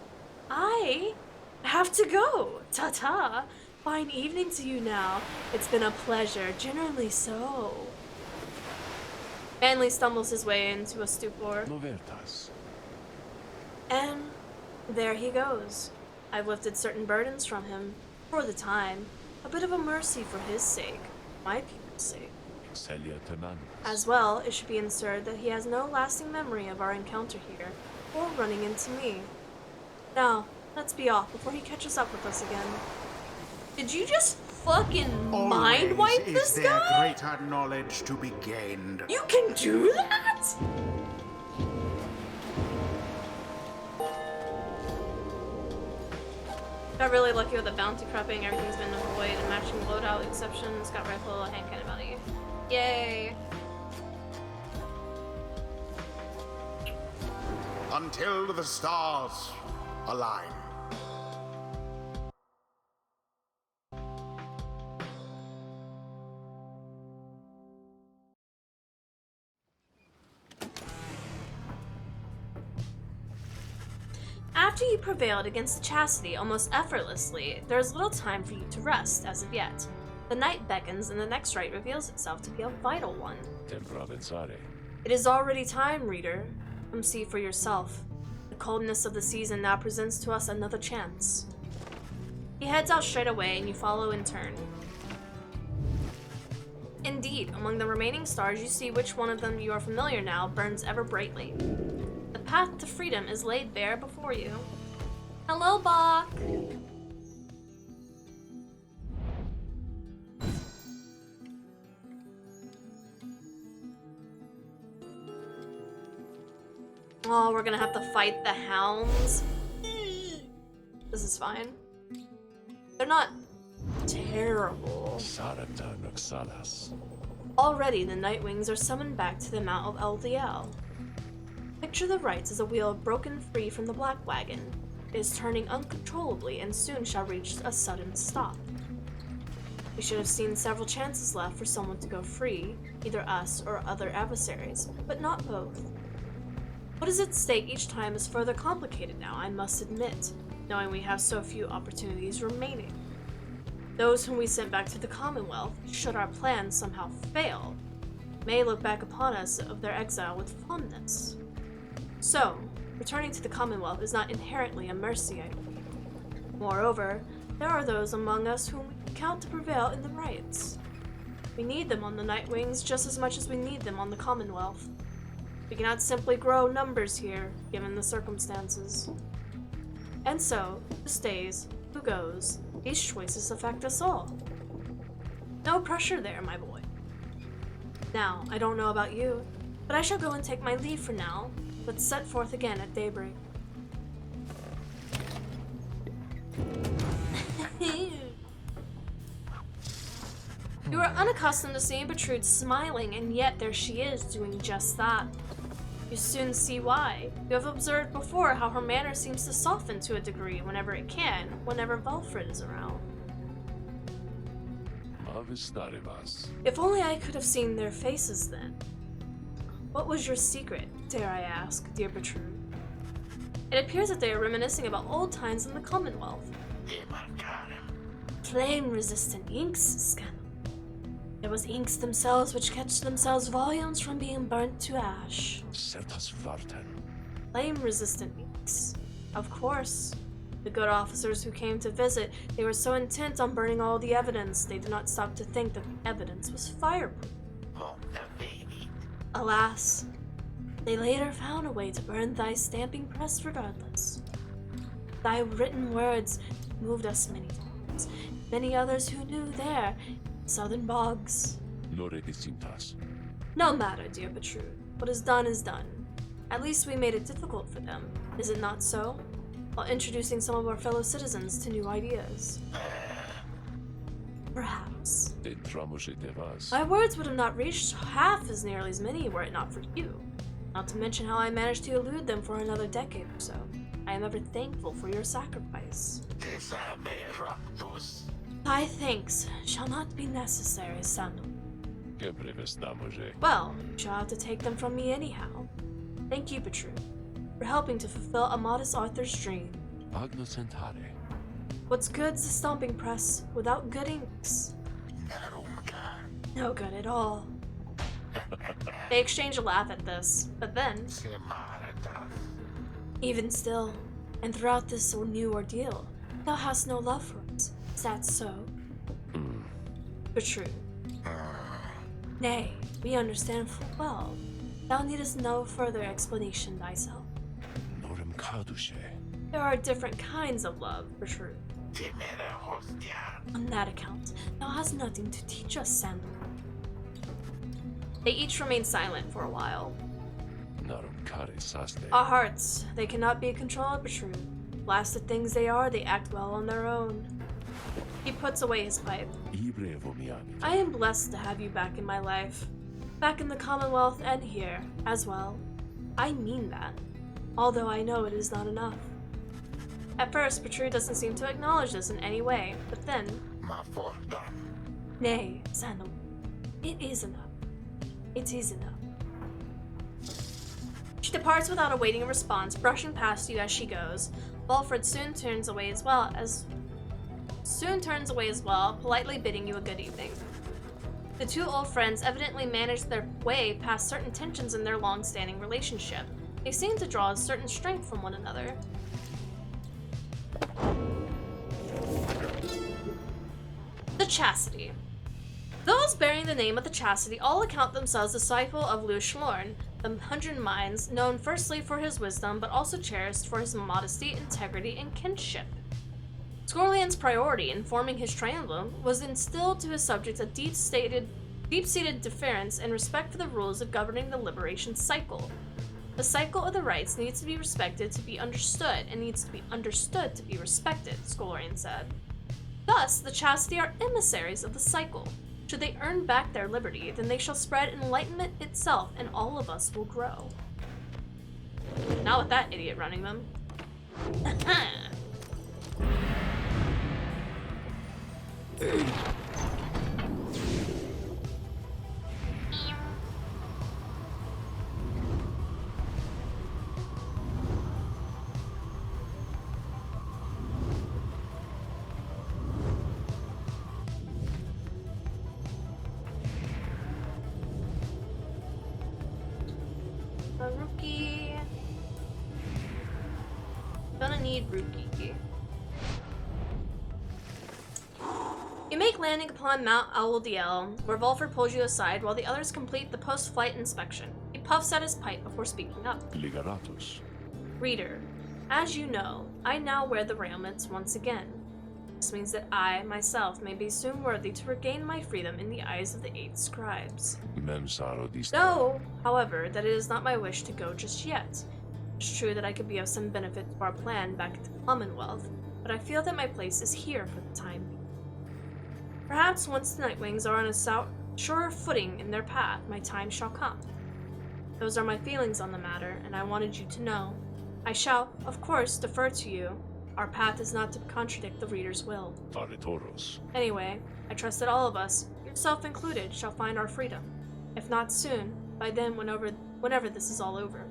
I have to go. Ta-ta. Fine evening to you now. It's been a pleasure, genuinely so. Manly stumbles his way into a stupor. And there he goes. I've lifted certain burdens from him, for the time. A bit of a mercy for his sake, my people's sake. As well, it should be inserted that he has no lasting memory of our encounter here, or running into me. Now, let's be off before he catches up with us again. Did you just fucking mind wipe this Always is guy? there greater knowledge to be gained. You can do that? Got really lucky with the bounty prepping. Everything's been avoided. Matching loadout exceptions. Got rifle, hand cannon bounty. Yay! Until the stars align. After you prevailed against the chastity almost effortlessly, there is little time for you to rest as of yet. The night beckons, and the next rite reveals itself to be a vital one. It is already time, reader. Come see for yourself. The coldness of the season now presents to us another chance. He heads out straight away, and you follow in turn. Indeed, among the remaining stars, you see which one of them you are familiar now burns ever brightly. The path to freedom is laid bare before you. Hello, Bach! Oh, we're gonna have to fight the hounds. This is fine. They're not terrible. Already, the Nightwings are summoned back to the Mount of LDL. Picture the rites as a wheel broken free from the Black Wagon. It is turning uncontrollably and soon shall reach a sudden stop. We should have seen several chances left for someone to go free, either us or other adversaries, but not both. What is at stake each time is further complicated now, I must admit, knowing we have so few opportunities remaining. Those whom we sent back to the Commonwealth, should our plans somehow fail, may look back upon us of their exile with fondness. So, returning to the Commonwealth is not inherently a mercy, I believe. Moreover, there are those among us whom we count to prevail in the riots. We need them on the Nightwings just as much as we need them on the Commonwealth. We cannot simply grow numbers here, given the circumstances. And so, who stays, who goes, these choices affect us all. No pressure there, my boy. Now, I don't know about you, but I shall go and take my leave for now. Let's set forth again at daybreak. You are unaccustomed to seeing Bertrude smiling, and yet there she is, doing just that. You soon see why. You have observed before how her manner seems to soften to a degree whenever it can, whenever Valfred is around. If only I could have seen their faces then. What was your secret, dare I ask, dear Bertrude? It appears that they are reminiscing about old times in the Commonwealth. Flame-resistant inks, Scandal. There was inks themselves which catch themselves volumes from being burnt to ash. Flame-resistant inks. Of course. The good officers who came to visit, they were so intent on burning all the evidence, they did not stop to think that the evidence was fireproof. Alas, they later found a way to burn thy stamping press regardless. Thy written words moved us many times. Many others who knew there, Southern bogs. ᴛᴇs. No matter, dear Petru. What is done is done. At least we made it difficult for them, is it not so? While introducing some of our fellow citizens to new ideas. Perhaps. PT3. My words would have not reached half as nearly as many were it not for you. Not to mention how I managed to elude them for another decade or so. I am ever thankful for your sacrifice. Thy thanks shall not be necessary, Sandal. Well, you shall have to take them from me anyhow. Thank you, Petru, for helping to fulfill a modest author's dream. What's good's the stomping press without good inks? No good at all. They exchange a laugh at this, but then, even still, and throughout this new ordeal, thou hast no love for us. Is that so? Petru. Nay, we understand full well. Thou needest no further explanation thyself. There are different kinds of love, Petru. On that account, thou hast nothing to teach us, Sandal. They each remain silent for a while. Our hearts, they cannot be controlled, Petru. Blasted things they are, they act well on their own. He puts away his pipe. I am blessed to have you back in my life. Back in the Commonwealth and here, as well. I mean that. Although I know it is not enough. At first, Petru doesn't seem to acknowledge this in any way, but then... Nay, Sandal. It is enough. It is enough. She departs without awaiting a response, brushing past you as she goes. Walfred soon turns away as well, politely bidding you a good evening. The two old friends evidently managed their way past certain tensions in their long-standing relationship. They seem to draw a certain strength from one another. The Chastity. Those bearing the name of the Chastity all account themselves disciple of ḻŠMorn, the 100 Minds, known firstly for his wisdom, but also cherished for his modesty, integrity, and kinship. ᴛᴇs' priority in forming his triumvirate was instilled to his subjects a deep-seated deference and respect for the rules of governing the liberation cycle. The cycle of the rites needs to be respected to be understood, and needs to be understood to be respected, ᴛᴇs said. Thus, the Chastity are emissaries of the cycle. Should they earn back their liberty, then they shall spread enlightenment itself, and all of us will grow. Not with that idiot running them. Rukey. Gonna need Rukey. You make landing upon Mount Audiel, where Volford pulls you aside while the others complete the post-flight inspection. He puffs at his pipe before speaking up. Reader, as you know, I now wear the raiments once again. This means that I, myself, may be soon worthy to regain my freedom in the eyes of the 8 scribes. Know, however, that it is not my wish to go just yet. It's true that I could be of some benefit to our plan back at the Commonwealth, but I feel that my place is here for the time being. Perhaps once the Nightwings are on a surer footing in their path, my time shall come. Those are my feelings on the matter, and I wanted you to know. I shall, of course, defer to you. Our path is not to contradict the reader's will. Anyway, I trust that all of us, yourself included, shall find our freedom. If not soon, by then whenever this is all over.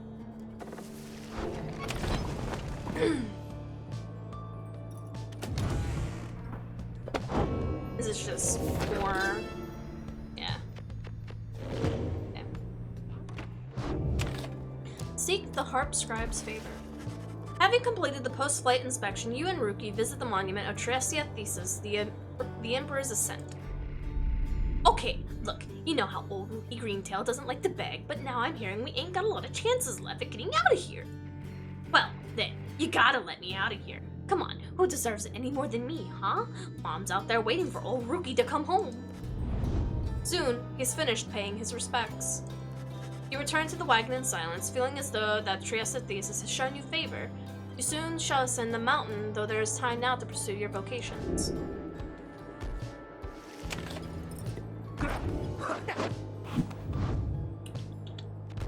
This is just more... yeah. Okay. Seek the Harp Scribe's favor. Having completed the post-flight inspection, you and Rukey visit the monument of န့ēs:thesis, the Emperor's Ascent. Okay, look, you know how old Rukey Greentail doesn't like to beg, but now I'm hearing we ain't got a lot of chances left at getting out of here. Well, then, you gotta let me out of here. Come on, who deserves it any more than me, huh? Mom's out there waiting for old Rukey to come home. Soon, he's finished paying his respects. You return to the wagon in silence, feeling as though that ¾ has shown you favor. You soon shall ascend the mountain, though there is time now to pursue your vocations.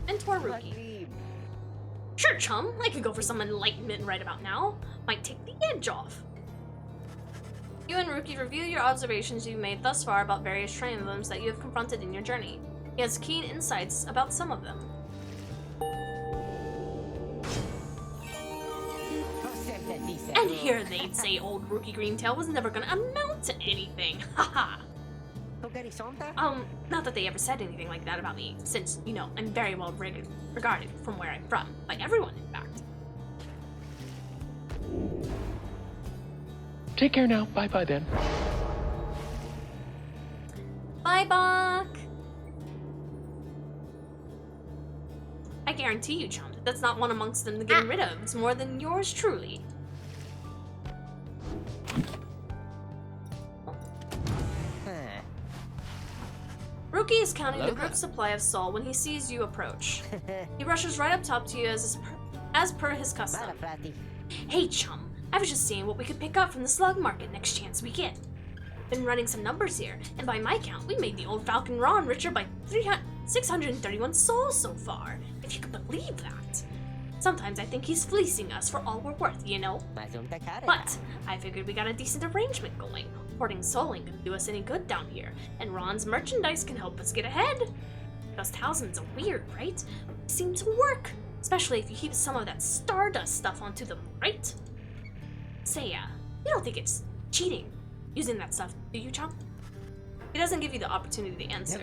Mentor Rukey. Sure, chum. I could go for some enlightenment right about now. Might take the edge off. You and Rukey review your observations you've made thus far about various train emblems that you have confronted in your journey. He has keen insights about some of them. And here they'd say old Rukey Greentail was never gonna amount to anything. Haha. Not that they ever said anything like that about me, since, you know, I'm very well regarded from where I'm from, by everyone, in fact. Take care now. Bye-bye then. Bye, Bach! I guarantee you, chum, that's not one amongst them to get rid of. It's more than yours truly. Rukey is counting the group's supply of sol when he sees you approach. He rushes right up top to you as per his custom. Hey, chum, I was just seeing what we could pick up from the slug market next chance we get. Been running some numbers here, and by my count, we made the old Falcon Ron richer by 631 souls so far, if you could believe that. Sometimes I think he's fleecing us for all we're worth, you know? But I figured we got a decent arrangement going. Hoarding soul ain't gonna do us any good down here, and Ron's merchandise can help us get ahead. Those thousands are weird, right? They seem to work, especially if you heap some of that stardust stuff onto them, right? Say, you don't think it's cheating using that stuff, do you, chum? He doesn't give you the opportunity to answer.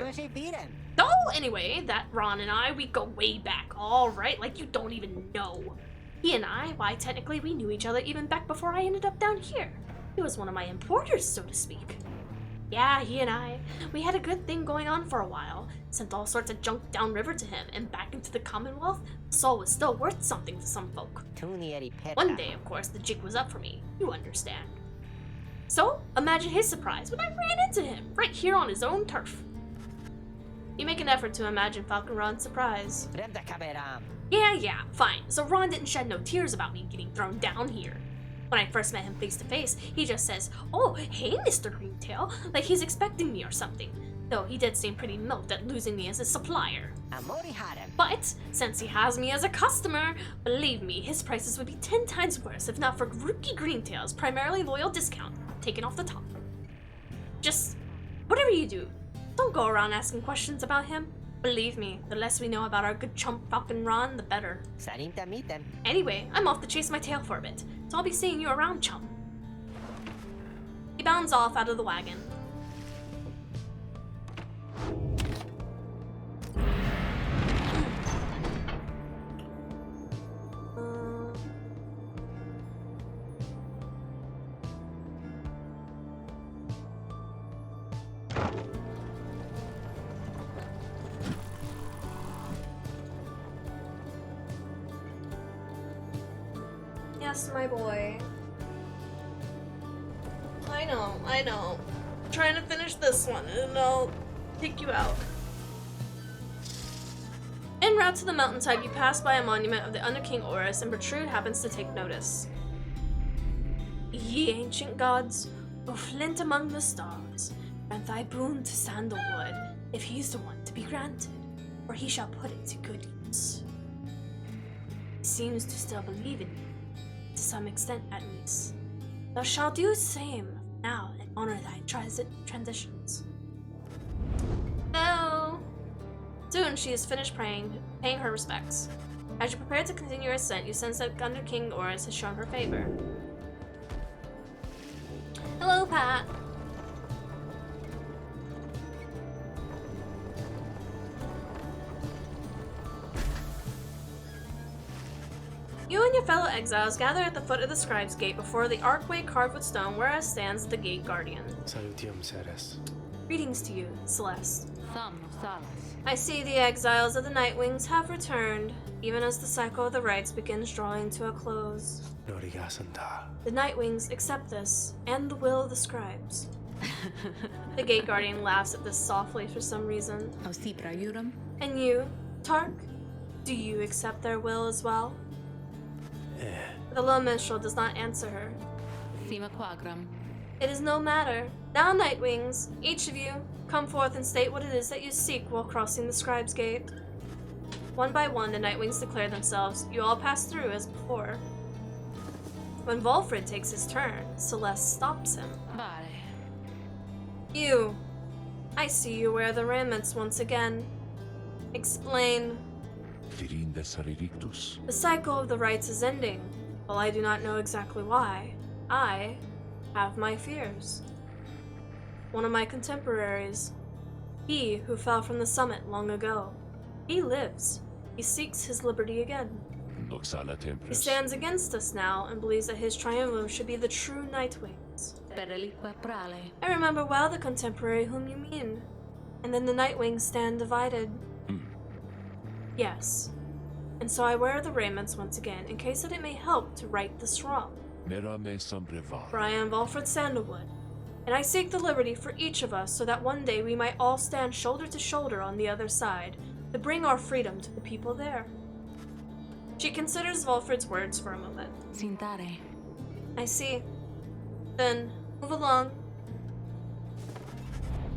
Oh, anyway, that Ron and I, we go way back, all right? Like you don't even know. He and I, why, technically we knew each other even back before I ended up down here. He was one of my importers, so to speak. Yeah, he and I, we had a good thing going on for a while. Sent all sorts of junk downriver to him, and back into the Commonwealth, the soul was still worth something to some folk. One day, of course, the jig was up for me. You understand. So, imagine his surprise when I ran into him, right here on his own turf. You make an effort to imagine Falcon Ron's surprise. Yeah, fine. So Ron didn't shed no tears about me getting thrown down here. When I first met him face to face, he just says, "Oh, hey, Mr. Greentail," like he's expecting me or something. Though he did seem pretty miffed at losing me as a supplier. But since he has me as a customer, believe me, his prices would be 10 times worse if not for Rukey Greentail's primarily loyal discount taken off the top. Just whatever you do, don't go around asking questions about him. Believe me, the less we know about our good chump Falcon Ron, the better. Anyway, I'm off to chase my tail for a bit, so I'll be seeing you around, chum. He bounds off out of the wagon. Yes, my boy. I know. I'm trying to finish this one, and I'll take you out. En route to the mountainside, you pass by a monument of the Under King Oris, and Bertrude happens to take notice. Ye ancient gods, who flint among the stars, grant thy boon to Sandalwood, if he's the one to be granted, or he shall put it to good use. He seems to still believe in you, to some extent at least. Thou shalt do the same now and honor thy transitions. No. Soon she is finished paying her respects. As you prepare to continue your ascent, you sense that Under King Oris has shown her favor. Hello, Pat. You and your fellow exiles gather at the foot of the Scribe's Gate before the archway carved with stone whereas stands the Gate Guardian. ᴛᴇs. Greetings to you, Celeste. ᴛᴇs. I see the exiles of the Nightwings have returned, even as the cycle of the rites begins drawing to a close. ᴛᴇs. The Nightwings accept this, and the will of the Scribes. The gate guardian laughs at this softly for some reason. Ausiprajurum. And you, Tark? Do you accept their will as well? The low minstrel does not answer her. Sima quagram. It is no matter. Now, Nightwings, each of you, come forth and state what it is that you seek while crossing the Scribe's Gate. One by one, the Nightwings declare themselves. You all pass through as before. When Volfred takes his turn, Celeste stops him. Vale. You. I see you wear the raiments once again. Explain. ᴛᴇs. The cycle of the rites is ending. While I do not know exactly why, I have my fears. One of my contemporaries, he who fell from the summit long ago, he lives. He seeks his liberty again. ᴛᴇs. He stands against us now and believes that his triumvirate should be the true Nightwings. Per reliqua prale. I remember well the contemporary whom you mean. And then the Nightwings stand divided. Yes. And so I wear the raiments once again in case that it may help to right this wrong. Mera me sambrevara. For I am Volfred Sandalwood, and I seek the liberty for each of us so that one day we might all stand shoulder to shoulder on the other side to bring our freedom to the people there. She considers Volfred's words for a moment. Sintare. I see. Then, move along.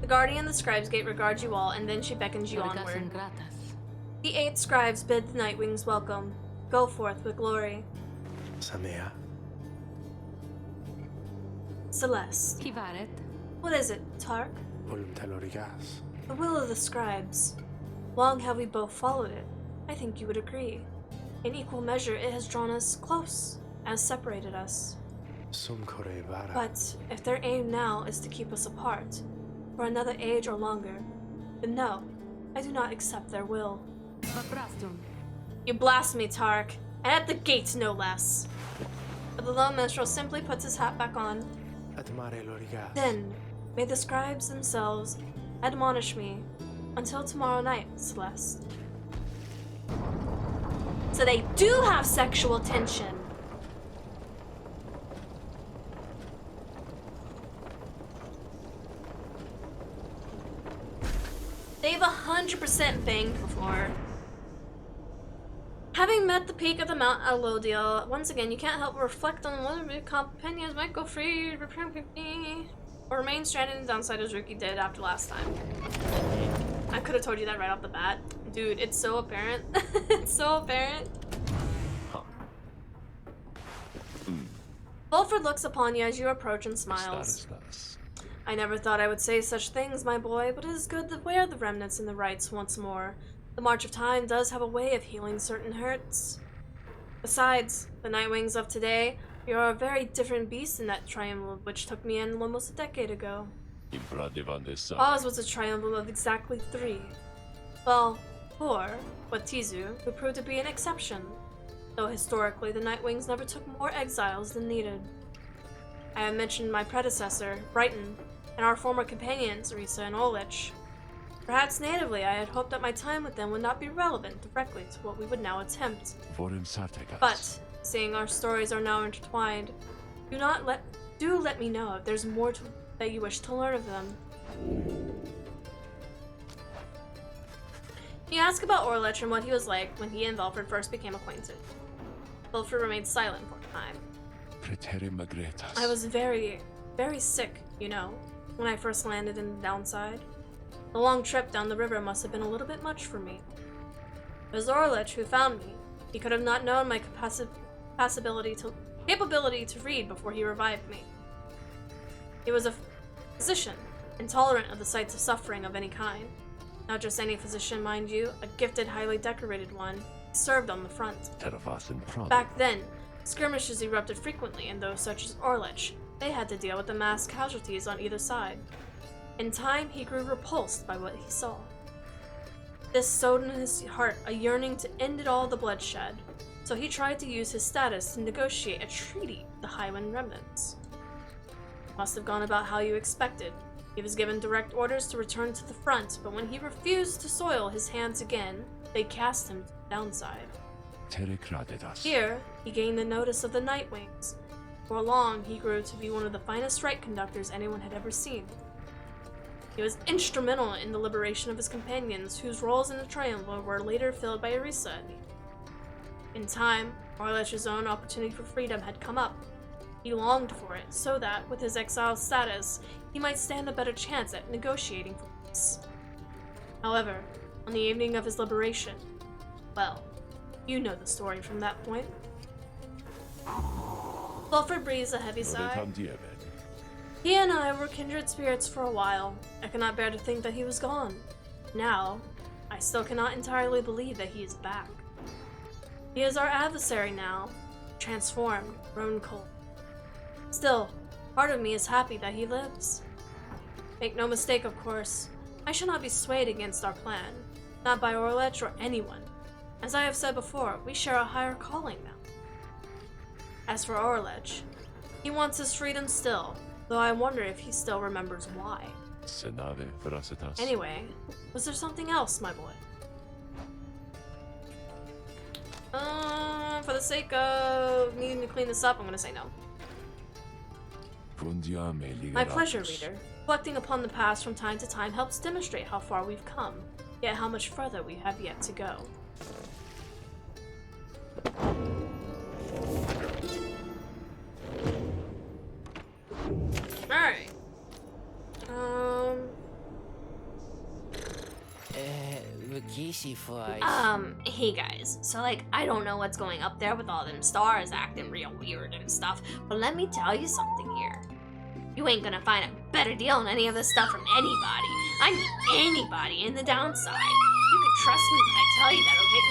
The guardian of the Scribe's Gate regards you all, and then she beckons you Orgas onward. ingratas. The 8 scribes bid the Nightwings welcome. Go forth with glory. Samea. Celeste. Kivaret. What is it, Tark? ᴛᴇs. The will of the scribes. Long have we both followed it. I think you would agree. In equal measure, it has drawn us close, as separated us. Sumkore vara. But if their aim now is to keep us apart, for another age or longer, then no, I do not accept their will. Vaprastum. You blasphemy, Tark, and at the gates no less. But the lone minstrel simply puts his hat back on. Admare lorigas. Then, may the scribes themselves admonish me until tomorrow night, Celeste. So they do have sexual tension. They've 100% banged before. Having met the peak of the Mount Elodiel, once again, you can't help but reflect on whether your companions might go free, or remain stranded and downside as Rukey did after last time. I could have told you that right off the bat. Dude, it's so apparent. It's so apparent. Volfred looks upon you as you approach and smiles. I never thought I would say such things, my boy, but it is good to wear the remnants and the rites once more. The march of time does have a way of healing certain hurts. Besides, the Nightwings of today, you are a very different beast in that triumvirate which took me in almost a decade ago. Oz was a triumvirate of exactly 3. Well, 4, but Tizu, who proved to be an exception, though historically the Nightwings never took more exiles than needed. I have mentioned my predecessor, Brighton, and our former companions, Risa and lich. Perhaps natively I had hoped that my time with them would not be relevant directly to what we would now attempt. But, seeing our stories are now intertwined, do let me know if there's more that you wish to learn of them. You ask about Orlich and what he was like when he and Volfred first became acquainted. Volfred remained silent for a time. I was very, very sick, you know, when I first landed in the downside. The long trip down the river must have been a little bit much for me. It was Orlich who found me. He could have not known my capability to read before he revived me. He was a physician, intolerant of the sights of suffering of any kind. Not just any physician, mind you, a gifted, highly decorated one. He served on the front. Back then, skirmishes erupted frequently, and those such as Orlich, they had to deal with the mass casualties on either side. In time, he grew repulsed by what he saw. This sowed in his heart a yearning to end it all the bloodshed, so he tried to use his status to negotiate a treaty with the Highwind remnants. Must have gone about how you expected. He was given direct orders to return to the front, but when he refused to soil his hands again, they cast him to the downside. Here, he gained the notice of the Nightwings, For long, he grew to be one of the finest strike conductors anyone had ever seen. He was instrumental in the liberation of his companions, whose roles in the triumvirate were later filled by ฬิρύσα. In time, Orlech's own opportunity for freedom had come up. He longed for it, so that, with his exile status, he might stand a better chance at negotiating for peace. However, on the evening of his liberation, well, you know the story from that point. Fulford breathes a heavy sigh. He and I were kindred spirits for a while. I cannot bear to think that he was gone. Now, I still cannot entirely believe that he is back. He is our adversary now, transformed, grown cold. Still, part of me is happy that he lives. Make no mistake, of course, I shall not be swayed against our plan, not by Orlech or anyone. As I have said before, we share a higher calling now. As for Orlech, he wants his freedom still, though I wonder if he still remembers why. Anyway, was there something else, my boy? For the sake of needing to clean this up, I'm gonna say no. My pleasure, reader. Reflecting upon the past from time to time helps demonstrate how far we've come, yet how much further we have yet to go. Alright. Hey guys, so like, I don't know what's going up there with all them stars acting real weird and stuff, but let me tell you something here. You ain't gonna find a better deal on any of this stuff from anybody. I mean anybody in the downside. You can trust me when I tell you that, okay?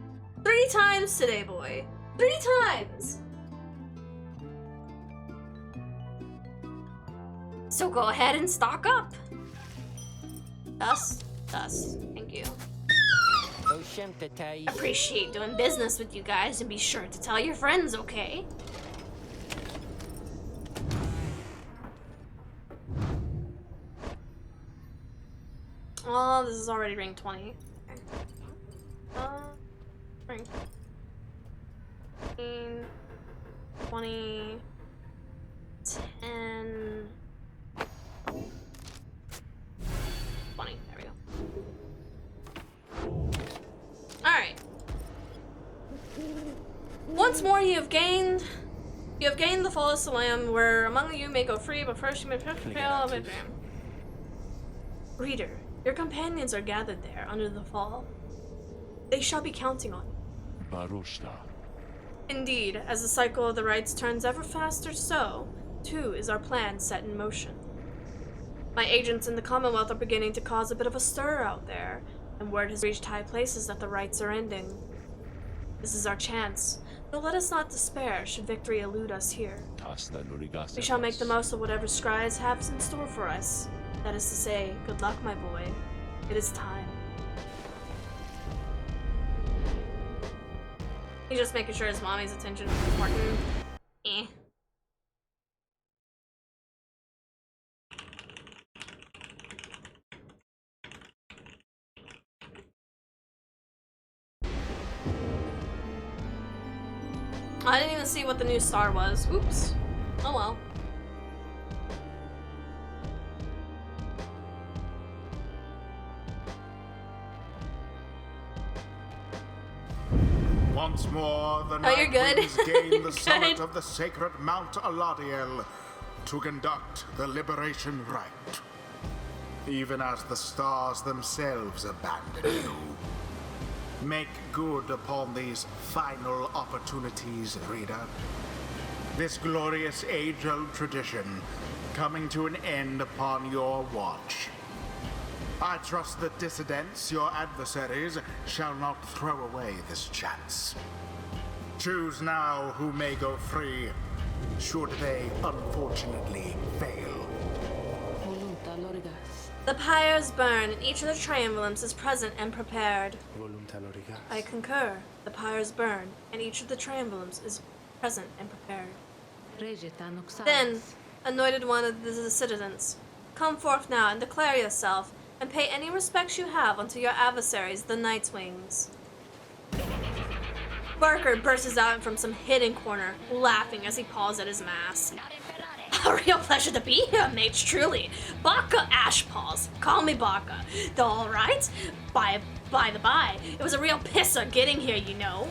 Nico! 3 times today, boy. 3 times! So go ahead and stock up. Thus. Thank you. Appreciate doing business with you guys, and be sure to tell your friends, okay? Oh, this is already rank 20. Okay. Rank 15, 20, 10, 20. There we go. Alright. Once more you have gained the fullest land, where among you may go free, but first you may fail of it. Reader, your companions are gathered there under the fall. They shall be counting on you. Indeed, as the cycle of the rites turns ever faster, so, too, is our plan set in motion. My agents in the Commonwealth are beginning to cause a bit of a stir out there, and word has reached high places that the rites are ending. This is our chance, though let us not despair should victory elude us here. We shall make the most of whatever Scries has in store for us. That is to say, good luck, my boy. It is time. He's just making sure his mommy's attention is important. Eh. I didn't even see what the new star was. Oops. Oh well. Once more, the Oh, you're good. Nightwings gain the Good. summit of the sacred Mount Aladiel to conduct the liberation rite. Even as the stars themselves abandon you. Make good upon these final opportunities, reader. This glorious age-old tradition coming to an end upon your watch. I trust the dissidents, your adversaries, shall not throw away this chance. Choose now who may go free, should they unfortunately fail. The pyres burn, and each of the triumvirate is present and prepared. I concur. The pyres burn, and each of the triumvirate is present and prepared. Then, anointed one of the citizens, come forth now and declare yourself, and pay any respects you have unto your adversaries, the Nightwings. Barker bursts out from some hidden corner, laughing as he paws at his mask. A real pleasure to be here, mates, truly. Baka Ashpaws. Call me Baka. Though alright? By the by, it was a real pisser getting here, you know.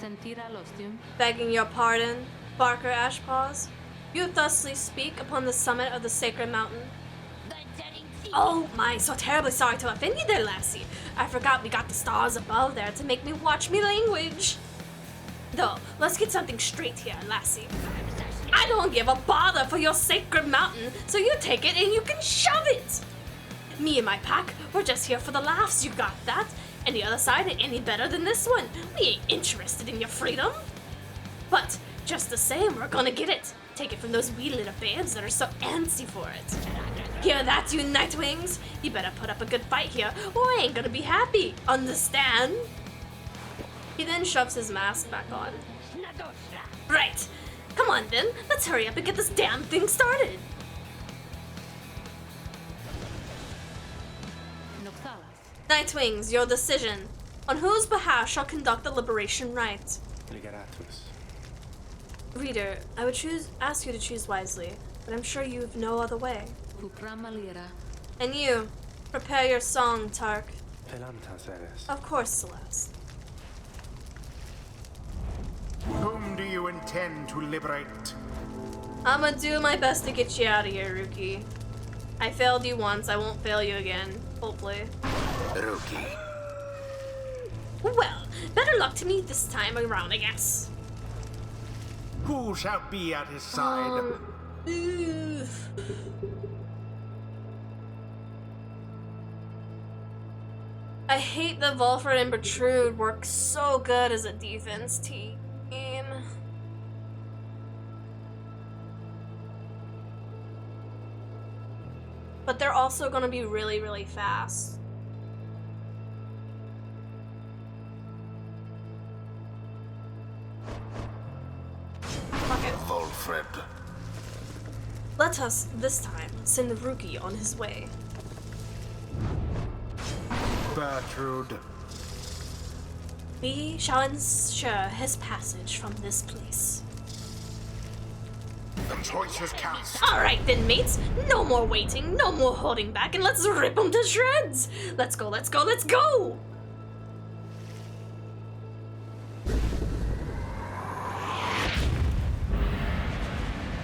Sentira l'ostium. Begging your pardon, Barker Ashpaws. You thusly speak upon the summit of the sacred mountain. Oh my, so terribly sorry to offend you there, lassie. I forgot we got the stars above there to make me watch me language. Though, let's get something straight here, lassie. I don't give a bother for your sacred mountain, so you take it and you can shove it. Me and my pack, we're just here for the laughs, you got that? And the other side ain't any better than this one. We ain't interested in your freedom. But, just the same, we're gonna get it. Take it from those wee little babes that are so antsy for it. Hear that, you Nightwings? You better put up a good fight here, or I ain't gonna be happy. Understand? He then shoves his mask back on. Right. Come on then, let's hurry up and get this damn thing started. ᴛᴇᴇs. Nightwings, your decision. On whose behalf shall conduct the liberation rite? Liberatus. Reader, I would ask you to choose wisely, but I'm sure you have no other way. Fuprama lira. And you, prepare your song, Tark. Pelantaseres. Of course, Celeste. Whom do you intend to liberate? I'ma do my best to get you out of here, Rukey. I failed you once, I won't fail you again. Hopefully. Rukey. Well, better luck to me this time around, I guess. Who shall be at his side? Oof. I hate that Volfred and Bertrude work so good as a defense team. But they're also gonna be really, really fast. Okay. Volfred. Let us, this time, send Rukey on his way. Bertrude. We shall ensure his passage from this place. The choice is cast. Alright then, mates. No more waiting, no more holding back, and let's rip them to shreds! Let's go, let's go, let's go!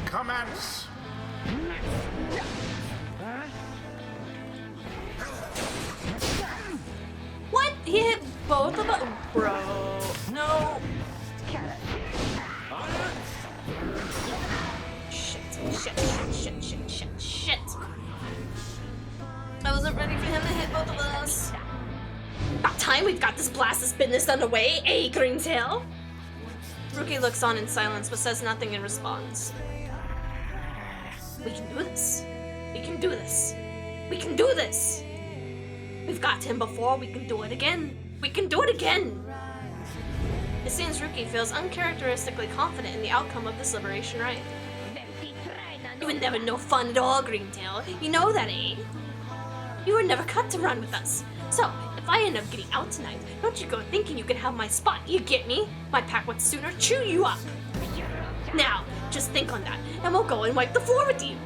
Commence. What? He hit both of them? Bro. No. Shit. I wasn't ready for him to hit both of us. About time we've got this blasted business underway, eh, Greentail? Rukey looks on in silence but says nothing in response. We can do this. We can do this. We can do this. We've got him before, we can do it again. We can do it again. It seems Rukey feels uncharacteristically confident in the outcome of this liberation rite. You were never no fun at all, Greentail. You know that, eh? You were never cut to run with us. So, if I end up getting out tonight, don't you go thinking you can have my spot, you get me? My pack would sooner chew you up. Now, just think on that, and we'll go and wipe the floor with you.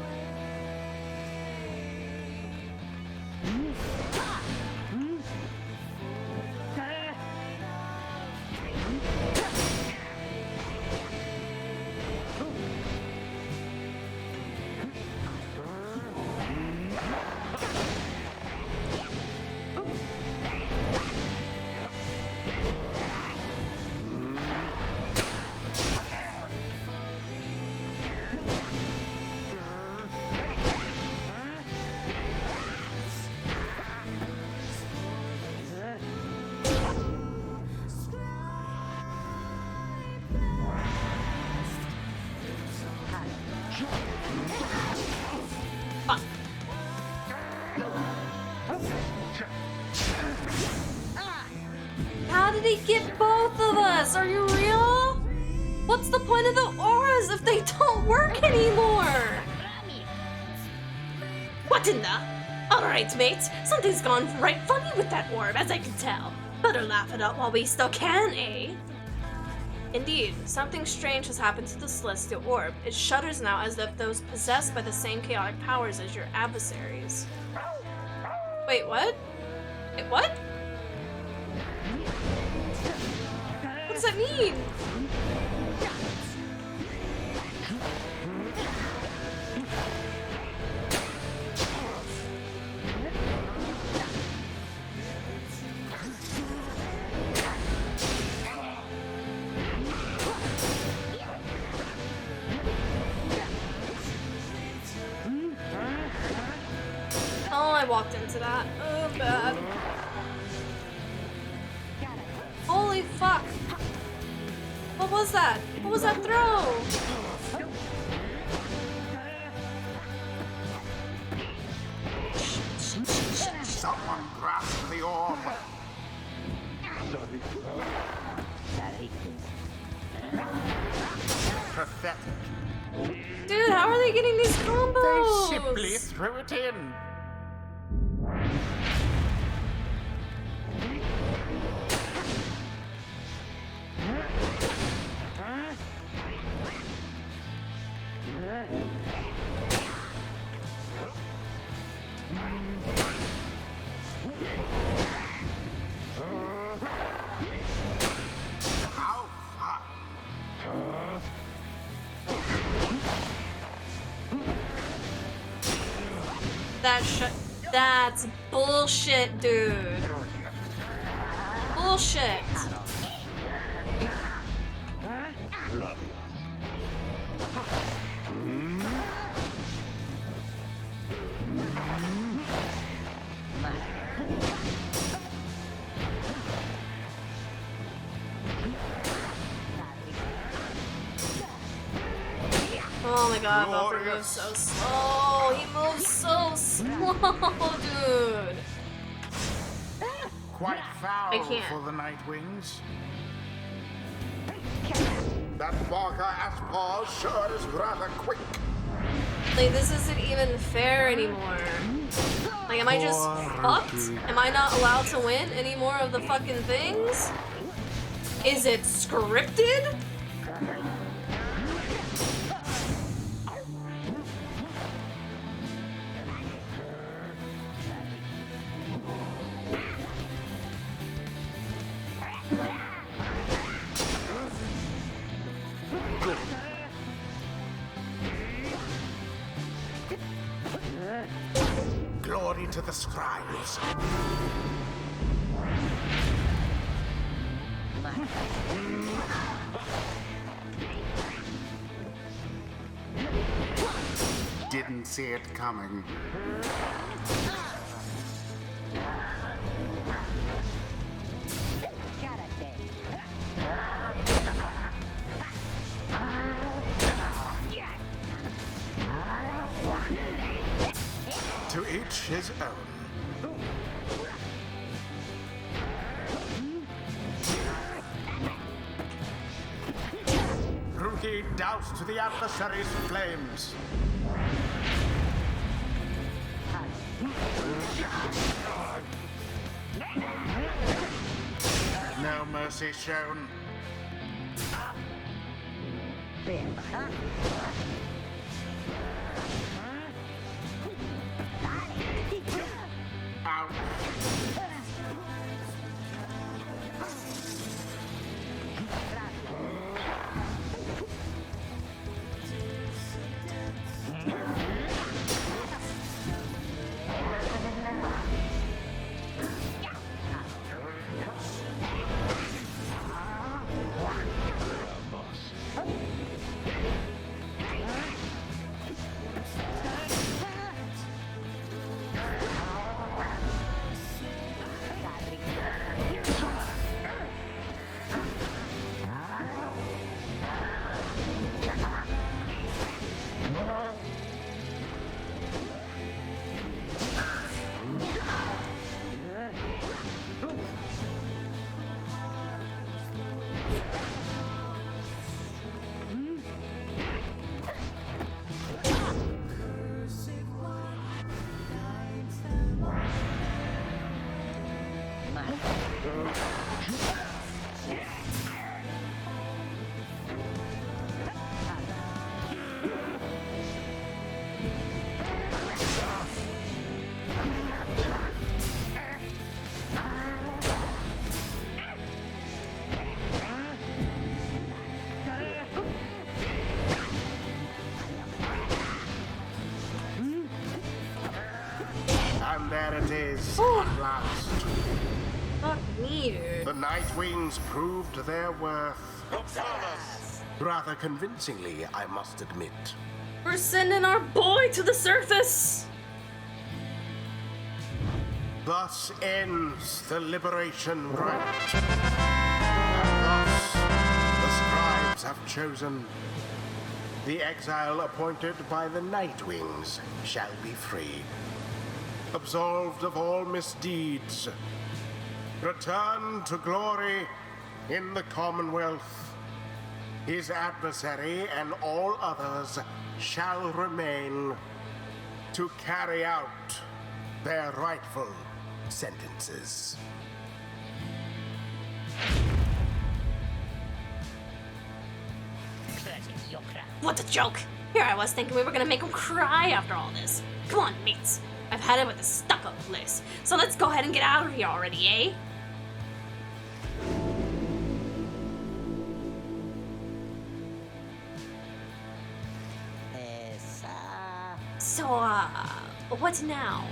Fuck. How did he get both of us? Are you real? What's the point of the auras if they don't work anymore? What in the? Alright, mates. Something's gone right funny with that orb, as I can tell. Better laugh it up while we still can, eh? Indeed, something strange has happened to the celestial orb. It shudders now as if those possessed by the same chaotic powers as your adversaries. Wait, what? Wait, what? What does that mean? Oh, I walked into that. Oh, bad. Holy fuck! What was that? What was that throw? Someone grasp the orb. Pathetic. Dude, how are they getting these They combos? simply threw it in. How far? That's bullshit, dude. Bullshit. Oh my god, Buffer moves so slow. He moves so slow, dude. Quite foul I can't. for the Nightwings. That Barker Aspar sure is rather quick. Like, this isn't even fair anymore. Like, am I just fucked? Am I not allowed to win any more of the fucking things? Is it scripted? Glory to the scribes. Didn't see it coming. To each his own. Rukey doused to the adversary's flames. No mercy shown. Out. it is at last. Fuck me, dude. The Nightwings proved their worth. Rather convincingly, I must admit. We're sending our boy to the surface! Thus ends the liberation rite. And thus, the scribes have chosen. The exile appointed by the Nightwings shall be freed, absolved of all misdeeds, return to glory in the Commonwealth. His adversary and all others shall remain to carry out their rightful sentences. What a joke! Here I was thinking we were gonna make him cry after all this. Come on, mates. I've had it with this stuck-up place. So let's go ahead and get out of here already, eh? So, what now?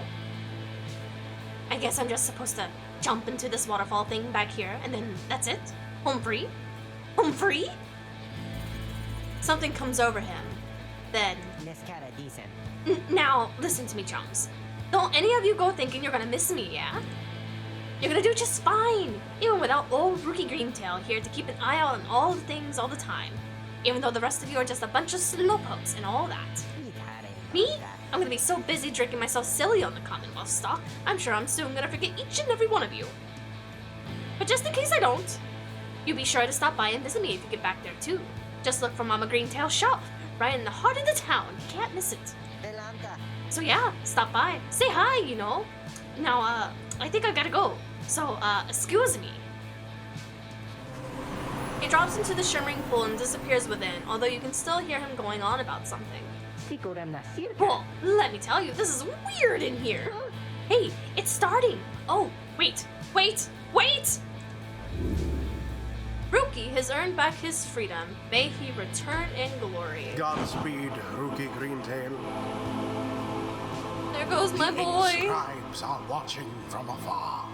I guess I'm just supposed to jump into this waterfall thing back here, and then that's it? Home free? Home free? Something comes over him. Then... Now, listen to me, chums. Don't any of you go thinking you're gonna miss me, yeah? You're gonna do just fine, even without old Rukey Greentail here to keep an eye out on all the things all the time. Even though the rest of you are just a bunch of slowpokes and all that. Me? I'm gonna be so busy drinking myself silly on the Commonwealth stock, I'm sure I'm soon gonna forget each and every one of you. But just in case I don't, you be sure to stop by and visit me if you get back there too. Just look for Mama Greentail's shop, right in the heart of the town. You can't miss it. So yeah, stop by. Say hi, you know. Now, I think I gotta go. So, excuse me. He drops into the shimmering pool and disappears within, although you can still hear him going on about something. Well, let me tell you, this is weird in here. Hey, it's starting. Oh, wait. Rukey has earned back his freedom. May he return in glory. Godspeed, Rukey Greentail. There goes my The boy. scribes are watching from afar.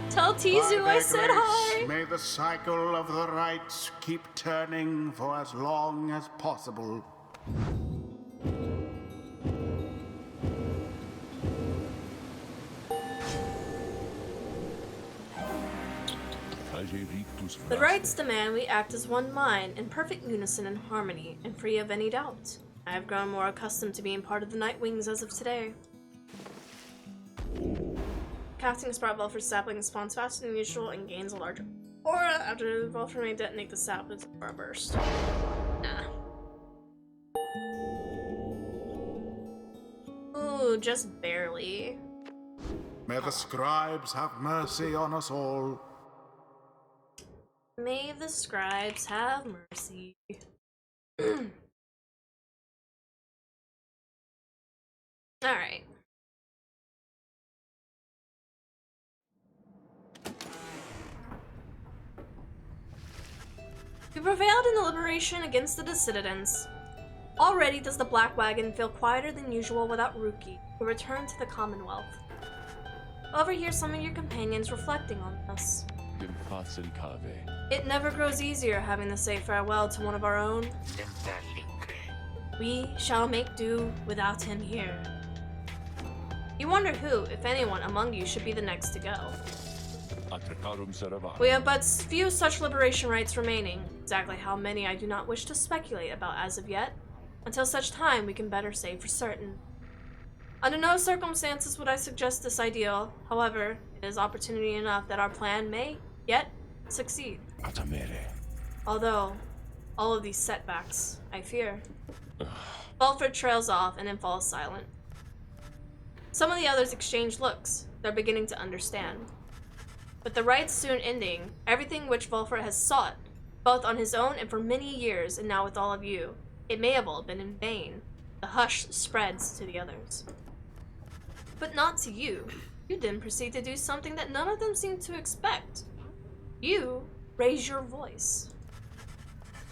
Tell Tizu By I their said grace, hi. May the cycle of the rites keep turning for as long as possible. The rites demand we act as one mind, in perfect unison and harmony, and free of any doubt. I have grown more accustomed to being part of the Nightwings as of today. Casting a sprout Velfer sapling spawns faster than usual and gains a larger aura after the Velfer may detonate the sap with aura burst. Nah. Ooh, just barely. May the scribes have mercy on us all. May the scribes have mercy. Alright. We prevailed in the liberation against the dissidents. Already does the Black Wagon feel quieter than usual without Rukey, who returned to the Commonwealth. Overhear some of your companions reflecting on this. ᴛᴇs. It never grows easier having to say farewell to one of our own. We shall make do without him here. You wonder who, if anyone, among you should be the next to go. We have but few such liberation rites remaining. Exactly how many I do not wish to speculate about as of yet, until such time we can better say for certain. Under no circumstances would I suggest this ideal, however, it is opportunity enough that our plan may, yet, succeed. Although, all of these setbacks, I fear. Belford trails off and then falls silent. Some of the others exchange looks. They're beginning to understand. With the rites soon ending, everything which Volfert has sought, both on his own and for many years, and now with all of you, it may have all been in vain. The hush spreads to the others. But not to you. You then proceed to do something that none of them seem to expect. You raise your voice.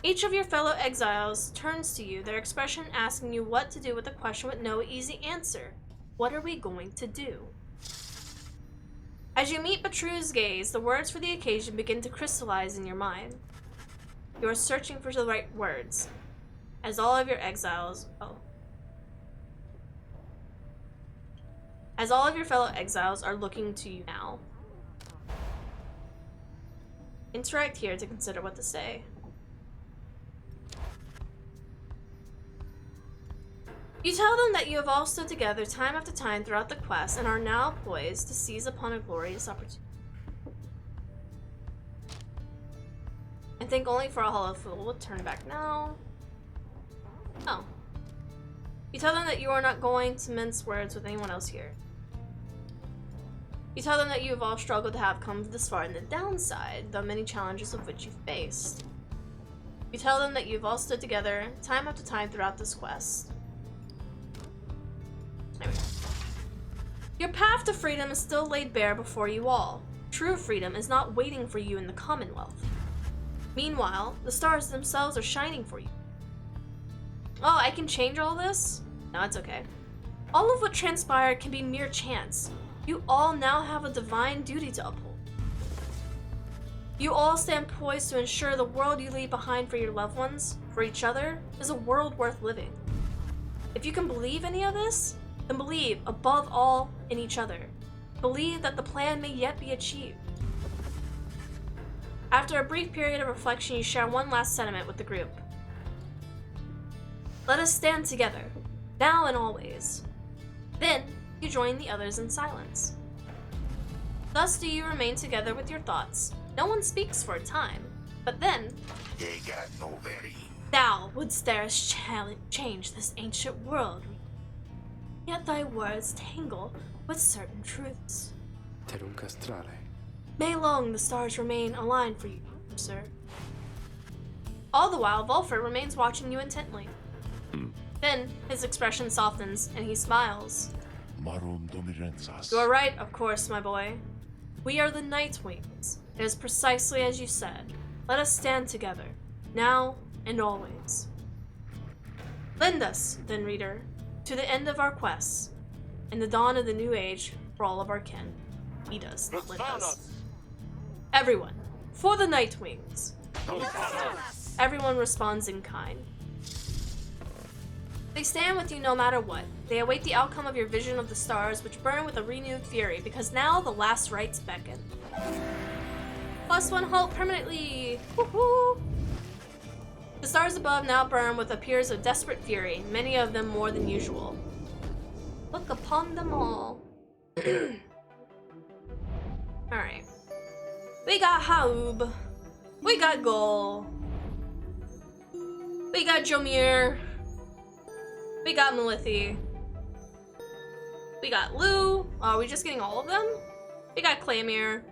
Each of your fellow exiles turns to you, their expression asking you what to do with a question with no easy answer. What are we going to do? As you meet ŽʻŌĆ£gaze, the words for the occasion begin to crystallize in your mind. You are searching for the right words. As all of your fellow exiles are looking to you now. Interact here to consider what to say. You tell them that you have all stood together time after time throughout the quest and are now poised to seize upon a glorious opportunity. I think only for a hollow fool would turn back now. Oh. You tell them that you are not going to mince words with anyone else here. You tell them that you have all struggled to have come this far in the downside, the many challenges of which you've faced. You tell them that you've all stood together time after time throughout this quest. Your path to freedom is still laid bare before you all. True freedom is not waiting for you in the Commonwealth. Meanwhile, the stars themselves are shining for you. Oh, I can change all this? No, it's okay. All of what transpired can be mere chance. You all now have a divine duty to uphold. You all stand poised to ensure the world you leave behind for your loved ones, for each other, is a world worth living. If you can believe any of this, then believe, above all, in each other. Believe that the plan may yet be achieved. After a brief period of reflection, you share one last sentiment with the group. Let us stand together, now and always. Then, you join the others in silence. Thus do you remain together with your thoughts. No one speaks for a time, but then, thou wouldst dare change this ancient world, yet thy words tangle with certain truths. ᴛᴇs. May long the stars remain aligned for you, sir. All the while, Volfer remains watching you intently. Then, his expression softens, and he smiles. You are right, of course, my boy. We are the Nightwings. It is precisely as you said. Let us stand together, now and always. Lend us, then, reader, to the end of our quests, and the dawn of the new age for all of our kin. Lead us, not lend us. Everyone, for the Nightwings. Everyone responds in kind. They stand with you no matter what. They await the outcome of your vision of the stars, which burn with a renewed fury, because now the last rites beckon. +1 halt permanently! Woohoo! The stars above now burn with appears of desperate fury, many of them more than usual. Look upon them all. Alright. We got Haub. We got Gol. We got Jomir. We got Melithi. We got Lou. Oh, are we just getting all of them? We got Claymere.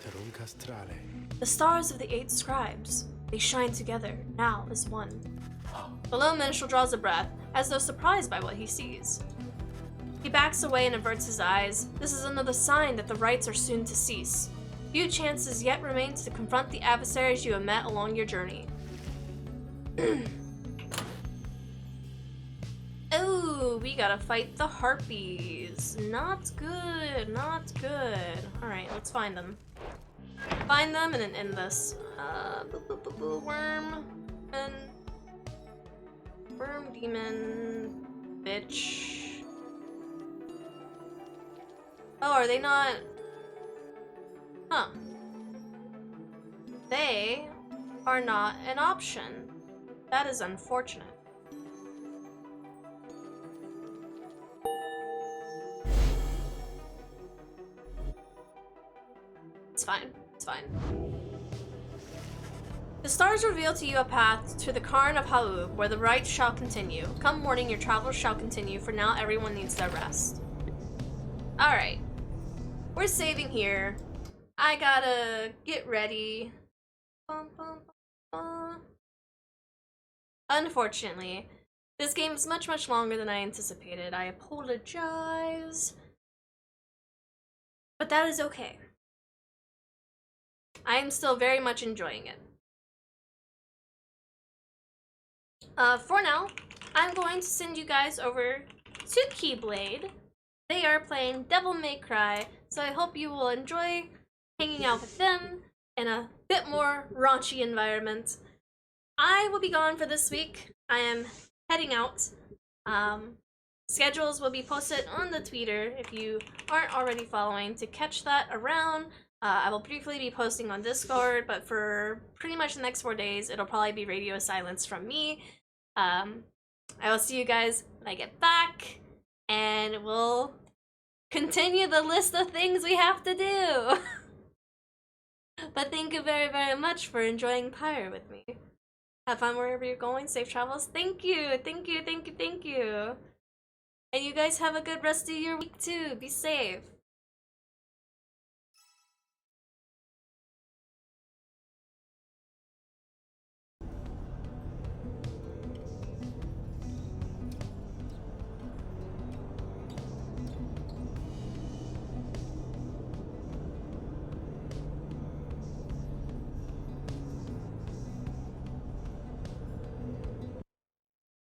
ᴛᴇs. The stars of the 8 scribes. They shine together, now as one. The lone minstrel draws a breath, as though surprised by what he sees. He backs away and averts his eyes. This is another sign that the rites are soon to cease. Few chances yet remain to confront the adversaries you have met along your journey. Oh, we gotta fight the harpies. Not good, not good. Alright, let's find them. Find them and then end this. Worm and worm demon bitch. Oh, are they not? Huh. They are not an option. That is unfortunate. It's fine. It's fine. The stars reveal to you a path to the Cairn of Haub, where the rites shall continue. Come morning, your travels shall continue, for now everyone needs their rest. Alright. We're saving here. I gotta get ready. Unfortunately, this game is much, much longer than I anticipated. I apologize. But that is okay. I am still very much enjoying it. For now, I'm going to send you guys over to Keyblade, They are playing Devil May Cry, so I hope you will enjoy hanging out with them in a bit more raunchy environment. I will be gone for this week. I am heading out. Schedules will be posted on the Twitter if you aren't already following to catch that around. I will briefly be posting on Discord, but for pretty much the next 4 days, it'll probably be radio silence from me. I will see you guys when I get back, and we'll continue the list of things we have to do. But thank you very, very much for enjoying Pyre with me. Have fun wherever you're going. Safe travels. Thank you. Thank you. Thank you. Thank you. And you guys have a good rest of your week too. Be safe.